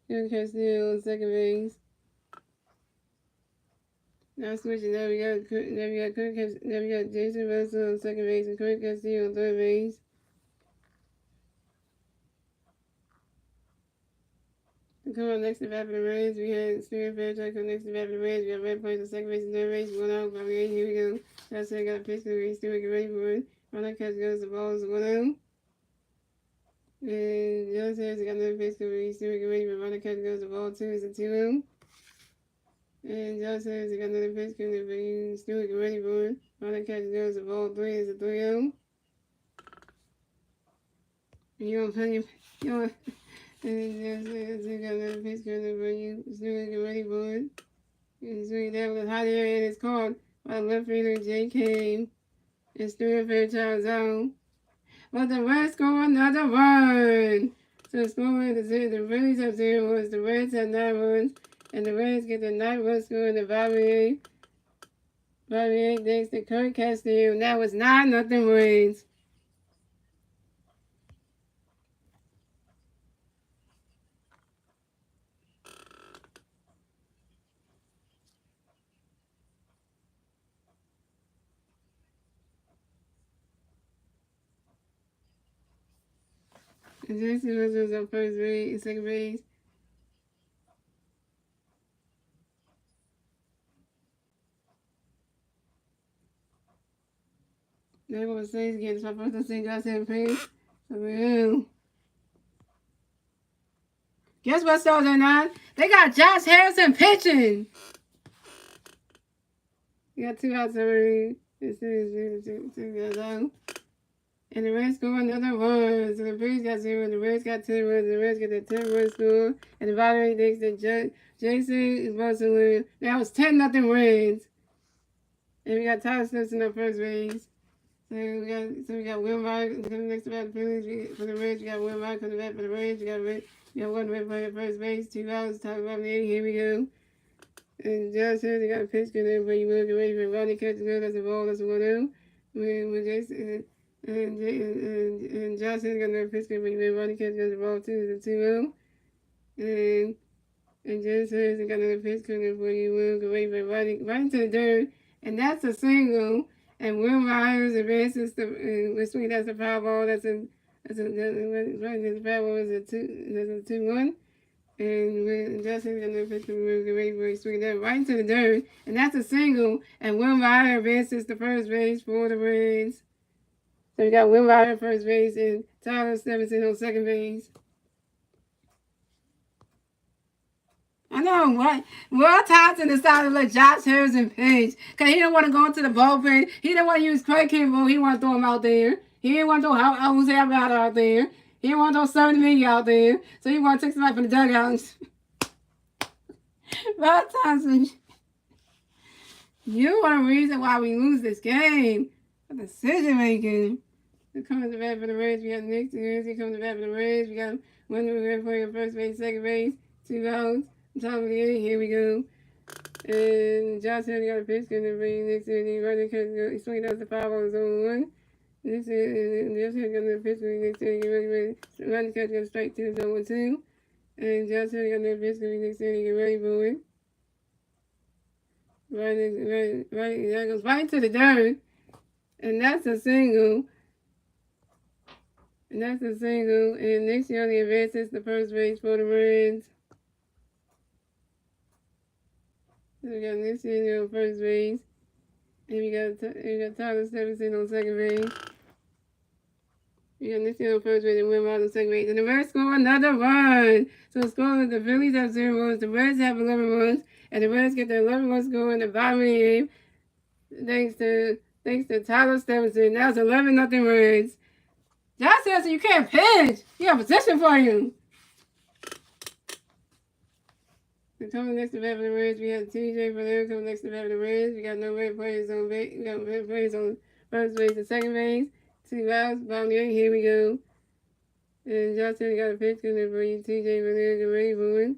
Kurt Castillo on second base. Now switching. Now we got Jason Wilson on second base and Kurt Castillo on third base. Come on, next to bat for the Reds. We had Stuart Fairchild come next to bat for the Reds. We got Red Points on second base and third base. 1 out. Bobby Ray, here we go. Johnson got a pitch to the Stuart, get ready for it. Runner catch goes, the ball is 1 out. And Johnson has got another pitch to the Stuart, get ready for it. Runner catch goes, the ball 2 is a 2 out. And Johnson has got another pitch to the Stuart, get ready for it. Runner catch goes, the ball 3 is a 3 out. And you want to play your... And Johnson got another pitch to the Stuart, get ready for it. And so that was hot air and it's called by left fielder J. Kane. And Stuart Fairchild's out. But the Reds score another run. So scoring the Phillies have 0 runs, the Reds have 9 runs, and the Reds get the 9 run score in the Bobby thanks to Kurt Castillo. And that was 9-0 Reds. And Jason was on first base, second base. They were saying again, so I'm supposed to say Johnson Page. So, guess what stars are not? They got Josh Harrison pitching. You got 2 outs already. And the Reds score another run. So the Phillies got 0, the Reds got 10 runs, the Reds get the 10-run score. And the Valerie thinks that Jason Barcelona. That was 10-0 Reds. And we got Tyler Snipson at first base. So we got Will Ryan coming next to bat the Phillies. For the Reds, we got Will Ryan coming back for the Reds. We got 1 red player at first base, 2 outs, Tyler Robinson, here we go. And Josh says they got a pitch good there, but you will get ready for Rodney catches good. That's a ball, that's a 1-0. With Jason and Josh says they got another pitch good, but you will Rodney catches good, the ball 2 is a 2-0. And Jason says they got another pitch good for you will get ready for Rodney right into the dirt. And that's a single. And Will Myers advances the which means that's a foul ball. That's a foul ball is a 2-1. And when Justin got no pitch, we'll get ready for a swing that right into the dirt. And that's a single. And Will Myers advances to first base for the Reds. So we got Will Myers at first base and Tyler Stevenson on second base. I know, what? Will Thompson decided to let Josh Harrison pitch because he didn't want to go into the bullpen. He didn't want to use Craig Kimbrell. He wanted to throw him out there. He didn't want to throw Jose Alvarado out there. He didn't want to throw 70 million out there. So he wanted to take somebody from the dugouts. Will Thompson, you are the reason why we lose this game. For decision making. Here comes the bat for the Reds. We got Nick Here comes the bat for the Reds. We got one red player first base, second base, 2 outs. Top of the 8, here we go. And Josh Henry got a pitch, going to bring next to the running catch. He's swinging out the 5 on his own 1. This is Josh Henry got another pitch, going next to the running catch, got a strike 2, so 1-2. And Josh Henry got another pitch, going next to the get ready for it. Right, that goes right to the dirt. And that's a single. And next year, the advances the first base for the Reds. So we got Nick Senior on first base. And we got Tyler Stevenson on second base. We got Nick Senior on first base and Will Myers on second base. And the Reds score another run. So score the Phillies have 0 runs, the Reds have 11 runs, and the Reds get their 11 run score in the bottom of the game. Thanks to Tyler Stevenson. That was 11-0 Reds. Josh Harrison, you can't pitch. He got position for you. Coming next to bat for the Reds, we have TJ Valero coming next to bat for the Reds. We got no red players on base. We got red players on first base and second base. 2 outs, bottom of the 8, here we go. And Josh Henry got a pitch coming for you. TJ Valero, get ready for it.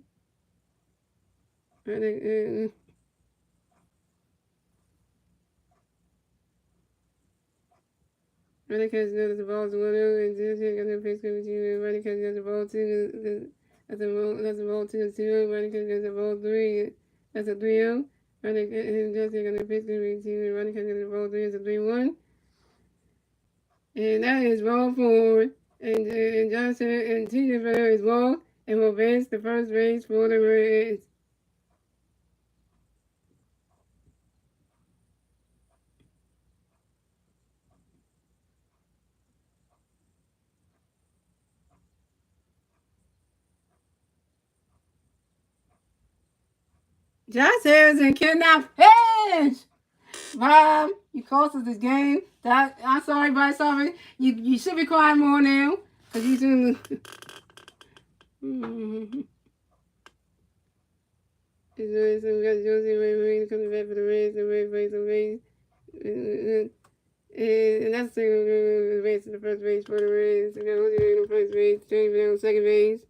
Running catch goes the ball to 1-0, and Josh Henry got no pitch coming to you. Running catch goes the ball to that's a ball 2-0. Running catch goes the ball 3. That's a 3-0. Running catch Josh Henry got no pitch coming to you. Running catch goes the ball 3. It's a 3-1. And that is ball 4. And Johnson and TJ Valero is ball. and will advance the first base for the Reds. Josh Harrison cannot pitch! Rob, you cost us this game. I'm sorry, but sorry. You should be crying more now. Because you soon. So we got Josie Ray coming back for the Reds. The Reds face the Reds. And that's the race to the first base for the Reds. We got Jose Ray on first base. Jamie on second base.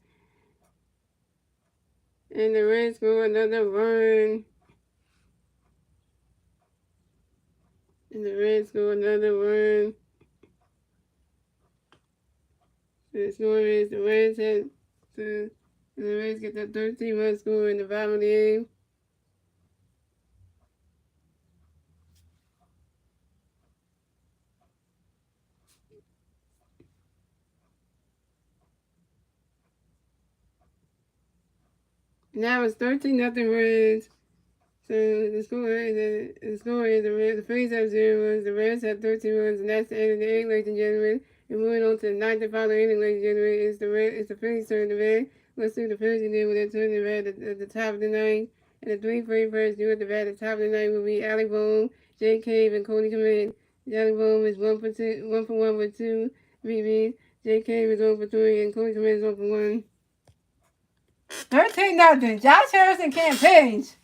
And the Reds score another run. And the Reds score another run. The score is the Reds had to, and the Reds get that 13-run score in the bottom of the game. Now it's 13-0 Reds. So the score is the Phillies have 0 runs, the Reds have 13 runs, and that's the end of the inning, ladies and gentlemen. And moving on to the ninth and final inning, ladies and gentlemen, it's the Phillies turn to bat. Let's see the Phillies and then with their turn to bat at the top of the ninth. And the three free first due at the bat at the top of the ninth will be Alec Bohm, Jay Cave, and Cody Clement. Alec Bohm is 1 for 1 with 2 BBs. Jay Cave is 1 for 3, and Cody Clement is 1 for 1. 13-0. Josh Harrison can't pitch.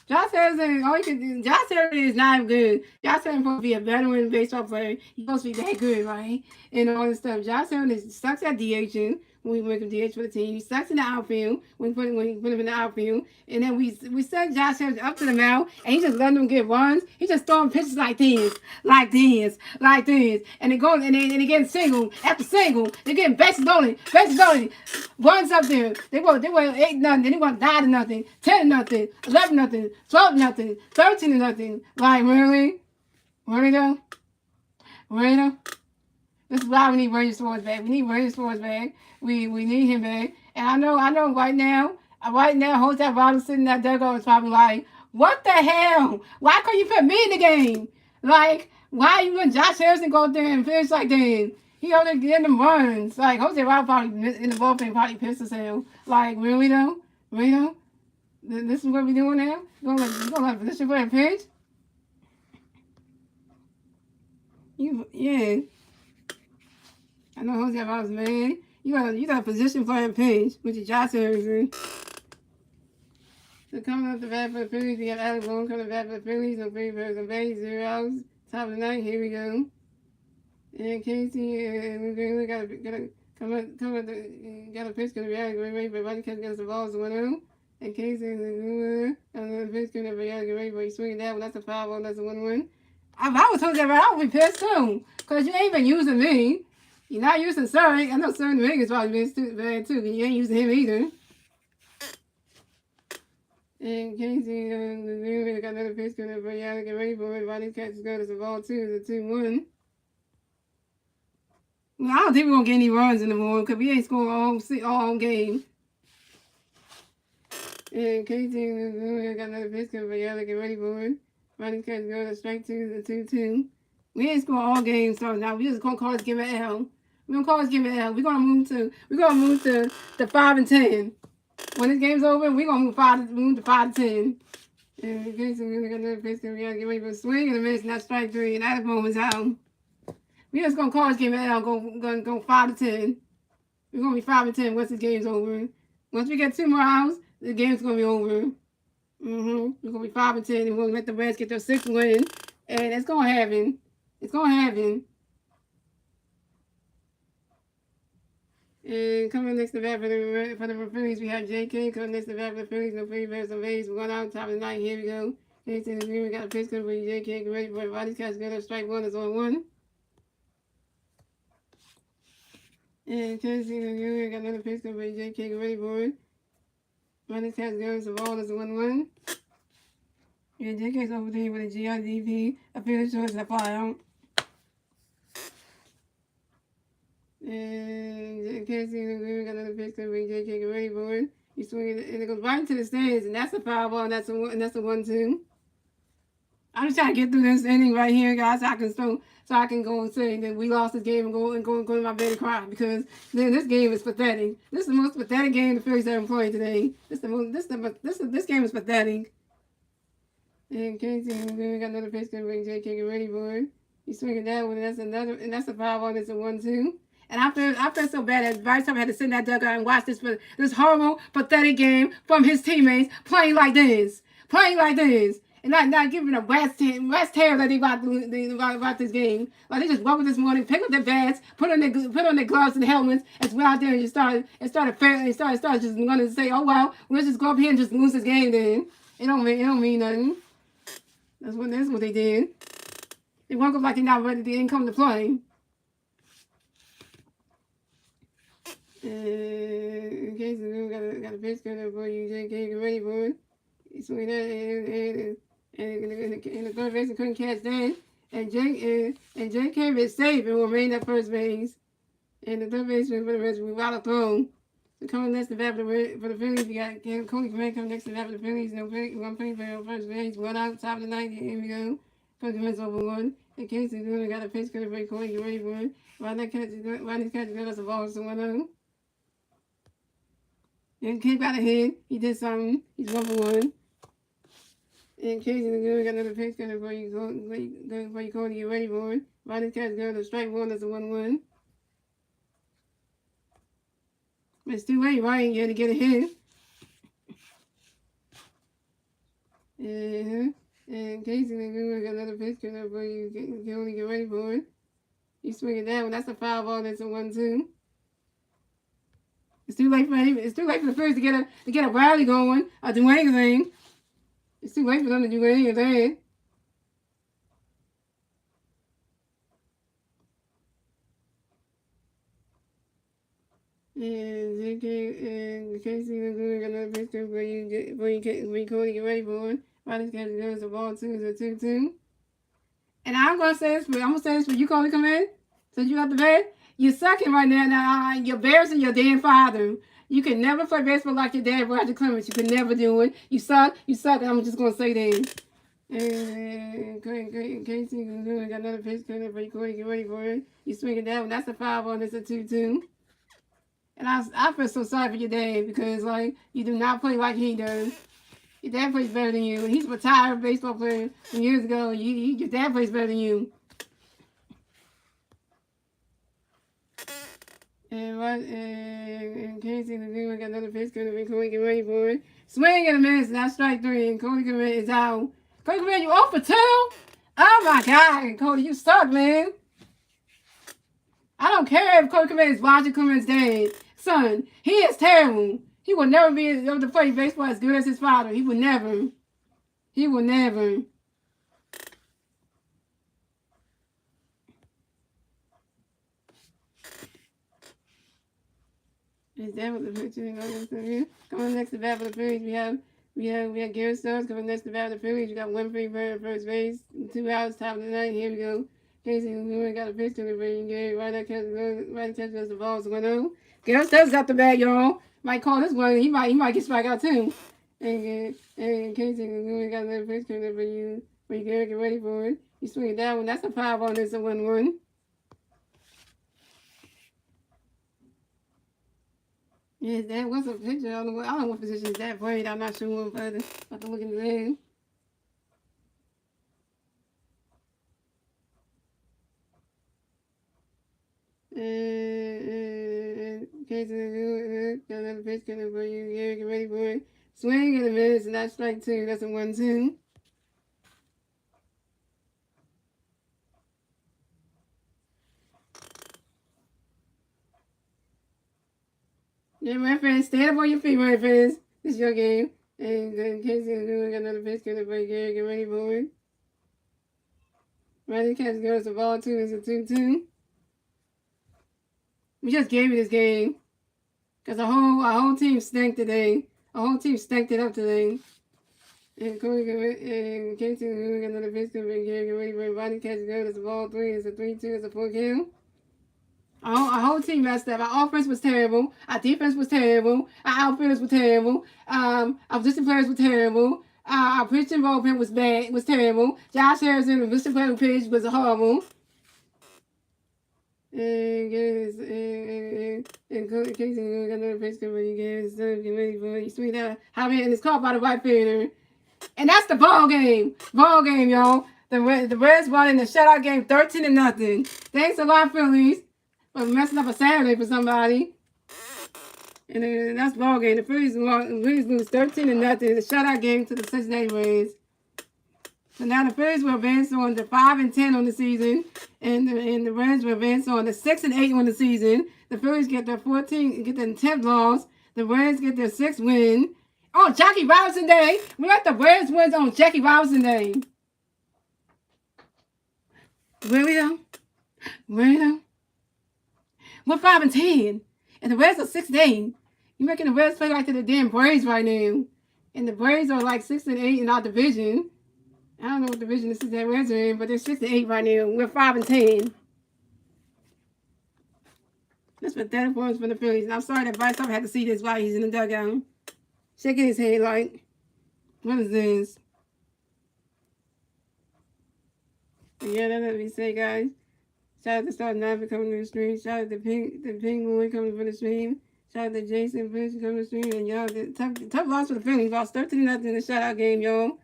Josh Harrison, all you can do, Josh Harrison is not good. Josh Harrison supposed to be a veteran baseball player. He's supposed to be that good, right? And all this stuff. Josh Harrison sucks at DHing when we make him DH for the team. He sucks in the outfield when we put him in the outfield. And then we send Josh Harrison up to the mound, and he just letting them get runs. He just throwing pitches like this. And they go and they getting single after single. They're getting bases loaded. Runs up there. They were 8-0. Then they went 9-0, 10-0, 11-0, 12-0, 13-0. Like really? Really though? This is why we need Williams Swords back. We need Williams Swords back. We need him back. And I know right now, Jose Alvarado sitting in that dugout is probably like, what the hell? Why couldn't you put me in the game? Like, why you letting Josh Harrison go out there and finish like that? He over there getting them runs. Like, Jose Alvarado probably in the bullpen probably pissed himself. Like, really though? This is what we doing now? You gonna let position player pitch? Yeah. I know Jose Alvarado was mad. You got a position player pitch, which is Josh Harrison. So coming up the bat for the Phillies, we got Alec Bohm coming back for the Phillies. No free birds, no base, 0 outs. Top of the ninth, here we go. And Casey, we got a pitch gonna be out of ready, but Buddy Catch gets the balls 1-0. And Casey is the pitch gonna be out of ready, but he's swinging that one. That's a foul ball. That's a 1-1. If I was told that, I would be pissed too, cause you ain't even using me. You're not using Surrey. I know Surrey the Vegas probably bad too, but you ain't using him either. And Casey, we got another pitch coming up, but you gotta get ready for it. Buddy Catch is going to the ball 2, it's a 2-1. Well, I don't think we're going to get any runs anymore because we ain't scored all game. And Casey, we got another pitch coming, but you gotta get ready for it. Buddy Catch going to strike 2, the 2-2. We ain't scored all games starting out. We just going to call us give it L. We're going to call us give it L. We're going to move to 5-10. When this game's over, we're going to move to 5-10. And Casey, we got another pitch coming, we got to get ready for a swing and a miss, and that's strike 3. And at the moment's out. We just gonna call this game out. Go 5-10. We're gonna be 5-10 once this game's over. Once we get 2 more outs, the game's gonna be over. We're gonna be 5-10, and we're gonna let the Reds get their 6th win, and it's gonna happen. It's gonna happen. And coming next to bat for the Phillies, we have J.K. Coming next to bat for the Phillies. No free birds, no base. We're going out top of the ninth. Here we go. We got a pitch coming for J.K. Get ready for it. Body's catch good. Strike 1 is on 1. And Casey, we got another pitch coming for J.K. Get ready for it. Body's catch good. The ball is 1-1. And J.K.'s over there with a GIDP. A field choice and a fly out. And Casey got another pitch coming from JK. Get ready for it. You swing it, and it goes right into the stands, and that's a foul ball, and that's a 1-2. I'm just trying to get through this inning right here, guys, so I can go and say that we lost this game and go to my bed and cry, because then this game is pathetic. This is the most pathetic game the Phillies have played today. This game is pathetic. And Casey got another pitch coming from JK. Get ready for it. You swinging that one, and that's a foul ball, and it's a 1-2. And I feel so bad that every time I had to sit in that dugout and watch this horrible, pathetic game from his teammates playing like this, and not giving a rat's tail that they about this game. Like, they just woke up this morning, pick up their bats, put on their gloves and helmets, and went out there and just started just going to say, oh well, we'll just go up here and just lose this game. Then it don't mean nothing. That's what they did. They woke up like they're not ready. They didn't come to play. Okay, so we got a pitch coming for you, JK. Get ready for it. You swing that, and the third baseman couldn't catch that. And JK is safe and will remain at first base. And the third baseman for the Reds will out of throw. So coming next to bat for the Phillies, you got Cody Command coming next to bat for the Phillies. No one play for first base. One out, top of the ninth. Here we go. Cody Command's over one. And Casey got a pitch coming for Cody. Get ready for it. While this catch is good, that's a ball. So 1-0. And Kid got a hit. He did something. He's 1-1. And Casey got another pitch coming before you go to get ready for it. While this catch goes to strike one, that's a 1-1. But it's too late, right? You had to get a hit. And Casey got another pitch coming before you get ready for it. You swing it down. That's a foul ball. That's a 1-2. It's too late for him. It's too late for the Phillies to get a rally going or do anything. It's too late for them to do anything. And Casey got another picture for you Cody get ready for it. Right, this guy goes to ball 2 is a 2-2. And I'm gonna say this for you, Cody, come in. Since you got the bed. You're sucking right now. Now you're embarrassing your damn father. You can never play baseball like your dad, Roger Clemens. You can never do it. You suck. I'm just gonna say that. And Casey got another pitch coming for you, Cody. Get ready for it. You swinging that one. That's a 5-1. It's a 2-2. And I feel so sorry for your dad, because like, you do not play like he does. Your dad plays better than you. And he's a retired baseball player from years ago. Your dad plays better than you. And Casey got another pitch coming for Cody. Get ready for it. Swing and a miss. That's strike 3. And Cody is out. Cody, you 0 for 2? Oh my God, Cody, you suck, man. I don't care if Cody is Roger Clemens' dad. Son, he is terrible. He will never be able to play baseball as good as his father. He will never. He will never. Is that what the picture is? Coming next to bat for the Phillies, we have Garrett Stokes coming next to bat for the Phillies. We got Winfrey at first base, 2 outs, top of the ninth. Here we go. Casey got a pitch to the ring. Right catch goes the ball. 1-0. Garrett Stokes got the bat, y'all. Might call this one. He might get struck out too. And Casey got another pitch coming for you. Garrett, get ready for it. You swing it that one. That's a 5-1. It's a 1-1. Yeah, that was a picture. I don't know what position that played. I'm not sure, but I have to look in the name. Casey got another pitch coming for you. Yeah, get ready for it. Swing in a minute, and that's strike 2. That's a 1-2. Yeah, my friends, stand up on your feet, my friends. This is your game. And Casey got another pitch coming for you. Get ready for it. Right, catch goes to ball 2 is a 2-2. We just gave you this game. Because our whole team stank today. Our whole team stanked it up today. And Casey got another pitch coming for you. Get ready for it. Body catch goes to ball 3 is a 3-2. It's a 4 kill. Our whole team messed up. Our offense was terrible. Our defense was terrible. Our outfielders were terrible. Our position players were terrible. Our pitching bullpen was bad. Was terrible. Josh Harrison, the position player who pitched, was horrible. And it's caught by the right fielder. And that's the ball game. Ball game, y'all. The Reds won in the shutout game 13-0. Thanks a lot, Phillies, for messing up a Saturday for somebody. And that's ball game. The Phillies lose 13-0 in the shutout game to the Cincinnati Reds. So now the Phillies will advance on the 5-10 on the season, and the Reds will advance on the 6-8 on the season. The Phillies get their 10th loss. The Reds get their 6th win. Oh, Jackie Robinson Day. We got the Reds wins on Jackie Robinson Day. Really though? Really though? We're 5-10, and the Reds are 6-8. You're making the Reds play like the damn Braves right now, and the Braves are like 6-8 in our division. I don't know what division this is that Reds are in, but they're 6-8 right now. We're 5-10. That's pathetic for us for the Phillies. And I'm sorry that Bryce Harper had to see this while he's in the dugout, shaking his head like, what is this? Yeah, that's what we say, guys. Shout out to Star 9 for coming to the stream. Shout out to Pink Boy coming for the stream. Shout out to Jason Fish coming to the stream. And y'all, the tough loss for the Phillies. Lost 13-0 in the shutout game, y'all.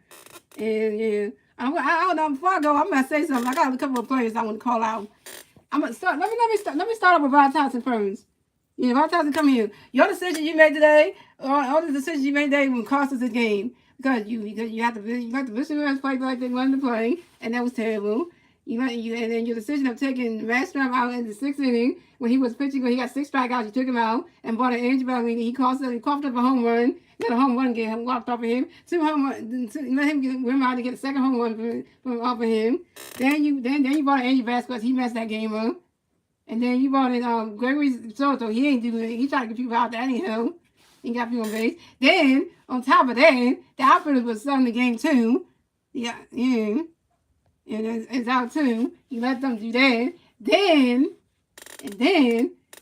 And yeah, I don't know. Before I go, I'm gonna say something. I got a couple of players I want to call out. I'm gonna start. Let me start off with Rod Thompson first. Yeah, Rod Thompson, come here. Your decision you made today, or all the decisions you made today, will cost us this game because you have to listen to us play like they wanted to play, and that was terrible. And then your decision of taking Masteryhi out in the 6th inning when he was pitching, when he got 6 strikeouts, you took him out and brought an Andrew Belly. He coughed up a home run. Got a home run game walked off of him. 2 home runs. Let him win out to get a second home run from off of him. Then you brought Andy Vasquez. He messed that game up. And then you brought in Gregory Soto. He ain't doing it. He tried to get people out there anyhow. He got people on base. Then on top of that, the outfielder was selling the game too. Yeah. And it's out too. You let them do that. Then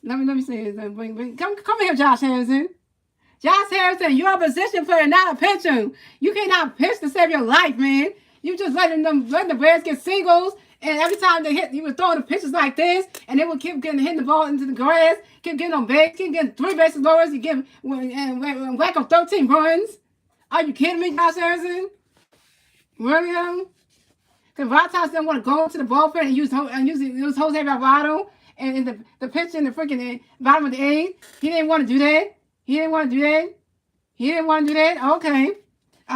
let me say this. Come here, Josh Harrison. Josh Harrison, you're a position player, not a pitcher. You cannot pitch to save your life, man. You just letting the Reds get singles, and every time they hit, you were throwing the pitches like this, and they would keep hitting the ball into the grass, keep getting on base, keep getting 3 bases loaded, you give and whack on 13 runs. Are you kidding me, Josh Harrison? Really? Because Rod Thompson didn't want to go to the ballpark and use Jose Alvarado and the pitch in the freaking bottom of the 8th. He didn't want to do that. Okay.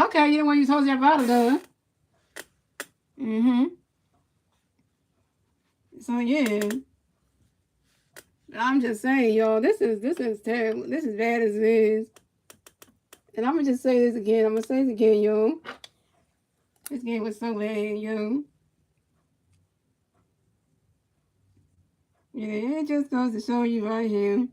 Okay, you didn't want to use Jose Alvarado, though. So, yeah. I'm just saying, y'all, this is terrible. This is bad as it is. And I'm going to just say this again. I'm going to say this again, y'all. This game was so bad, yo. Yeah, it just goes to show you right here.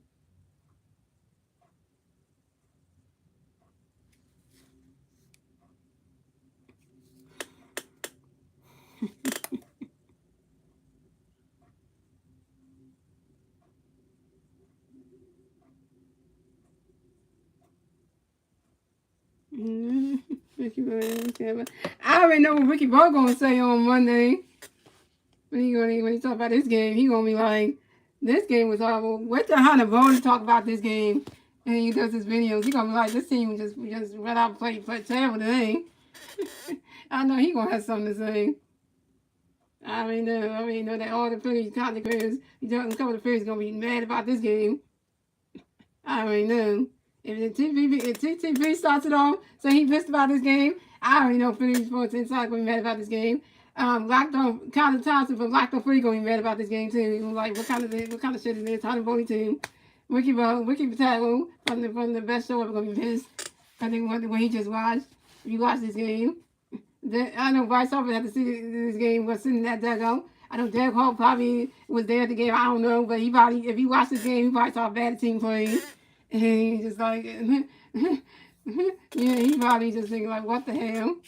I already know what Ricky Bo gonna say on Monday. When he talk about this game, he gonna be like, "This game was horrible." Wait till Hunter Bo to talk about this game, and he does his videos. He gonna be like, "This team just went out and play terrible today." I know he gonna have something to say. I already know that all the Phillies content creators, a couple of the Phillies gonna be mad about this game. I already know. If TTV starts it off, so he pissed about this game, I already know Phillies Sports Inside gonna be mad about this game. Colin Thompson from Locked On Free gonna be mad about this game too. Like what kind of shit is this? Hunter Bowley team. Ricky Patalo from the best show ever gonna be pissed. I think when he just watched. If you watch this game, I know Bryce Harper had to see this game was sitting in that dugout. I know Derek Hall probably was there at the game. I don't know, but he probably, if he watched this game, he probably saw a bad team playing. And he just like, yeah, he probably just thinking like, what the hell?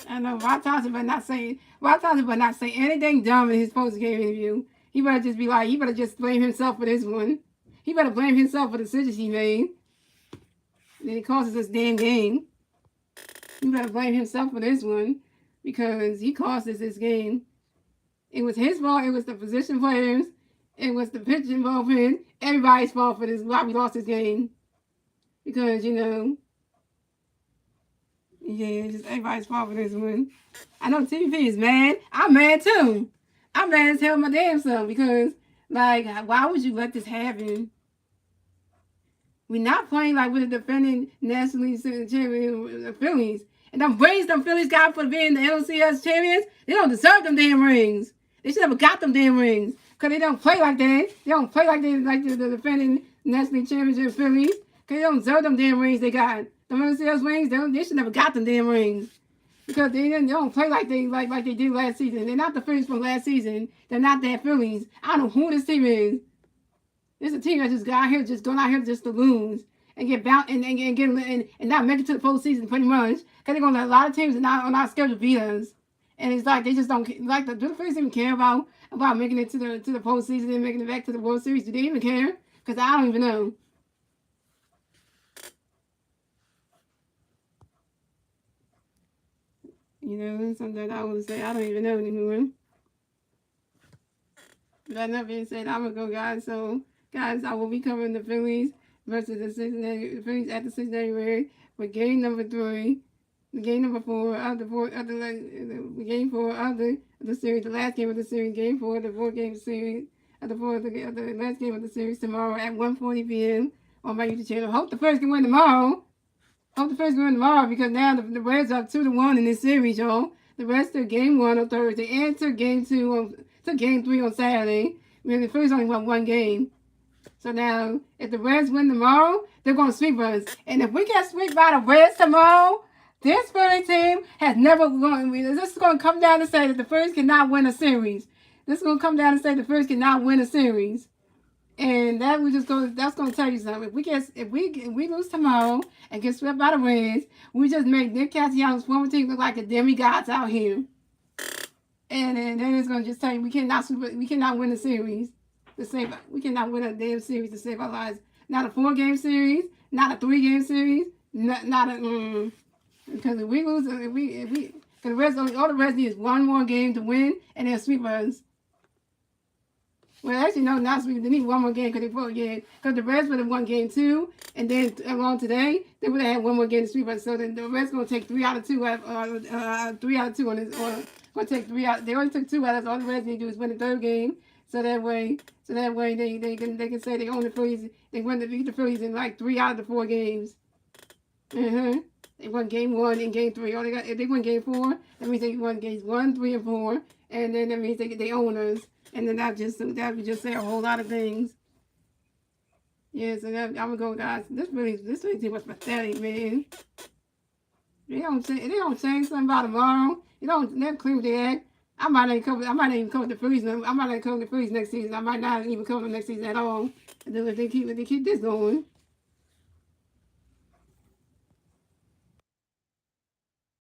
I know Rod Thompson, but not say anything dumb in his post-game interview. he better just be like, he better just blame himself for this one. He better blame himself for the decisions he made. Then it causes this damn game. He better blame himself for this one because he caused us this game. It was his fault. It was the position players. It was the pitch involvement. Everybody's fault for this. Why we lost this game. Because, you know, yeah, it's just everybody's fault for this one. I know TVP is mad. I'm mad too. I'm mad as hell my damn self because, like, why would you let this happen? We're not playing like with the defending National League champion, the Phillies. And them rings them Phillies got for being the LCS champions, they don't deserve them damn rings. They should never got them damn rings. Because they don't play like that. They don't play like the defending National League championship Phillies. Because they don't deserve them damn rings they got. Them LCS rings, they should never got them damn rings. Because they don't play like they did last season. They're not the Phillies from last season. They're not that Phillies. I don't know who this team is. This is a team that just got out here, just going out here just to lose and get bound and not make it to the postseason pretty much. Because they're gonna let a lot of teams are not scheduled to beat us. And it's like they just don't like do the Phillies even care about making it to the postseason and making it back to the World Series? Do they even care? Because I don't even know. You know, something I would say I don't even know anymore. But that being said, I'm gonna go, guys. So, guys, I will be covering the Phillies versus the Phillies at the Cincinnati Reds for game number 3, game number 4 of the game 4 of the series, the last game of the series, game 4 of the 4-game series of the last game of the series tomorrow at 1:40 p.m. on my YouTube channel. Hope the Phillies can win tomorrow. Because now the Reds are 2-1 in this series, y'all. The Reds took game 1 on Thursday and took game 3 on Saturday. I mean, the Phillies only won 1 game. So now, if the Reds win tomorrow, they're going to sweep us. And if we get swept by the Reds tomorrow, this Philly team has never won. This is going to come down to say that the Phillies cannot win a series. This is going to come down to say the Phillies cannot win a series. And that's going to tell you something. If we lose tomorrow and get swept by the Reds, we just make Nick Castellanos' former team look like the demigods out here. And then it's going to just tell you we cannot win the series. We cannot win a damn series to save our lives. Not a 4-game series, not a 3-game series, because if we lose, because the Reds all the Reds need is 1 more game to win, and they'll sweep us. Well, actually, no, not sweep. They need 1 more game because the Reds would have won game 2, and then along today they would have had 1 more game to sweep us. So then the Reds gonna take 3 out of 2, 3 out of 2 on this, or gonna take 3 out. They only took 2 out of. All the Reds need to do is win the 3rd game. So that way they can say they own the Phillies. They beat the Phillies in like 3 out of the 4 games. They won game 1 and game 3. If they win game 4, that means they won games 1, 3, and 4, and then that means they own us. And then that would just say a whole lot of things. Yeah, so I'm gonna go, guys. This Philly team was pathetic, man. They don't say something about tomorrow. They never clean with their act. I might not even cover the Phillies. I might not cover the Phillies next season. I might not even cover them next season at all. And then if they keep this going.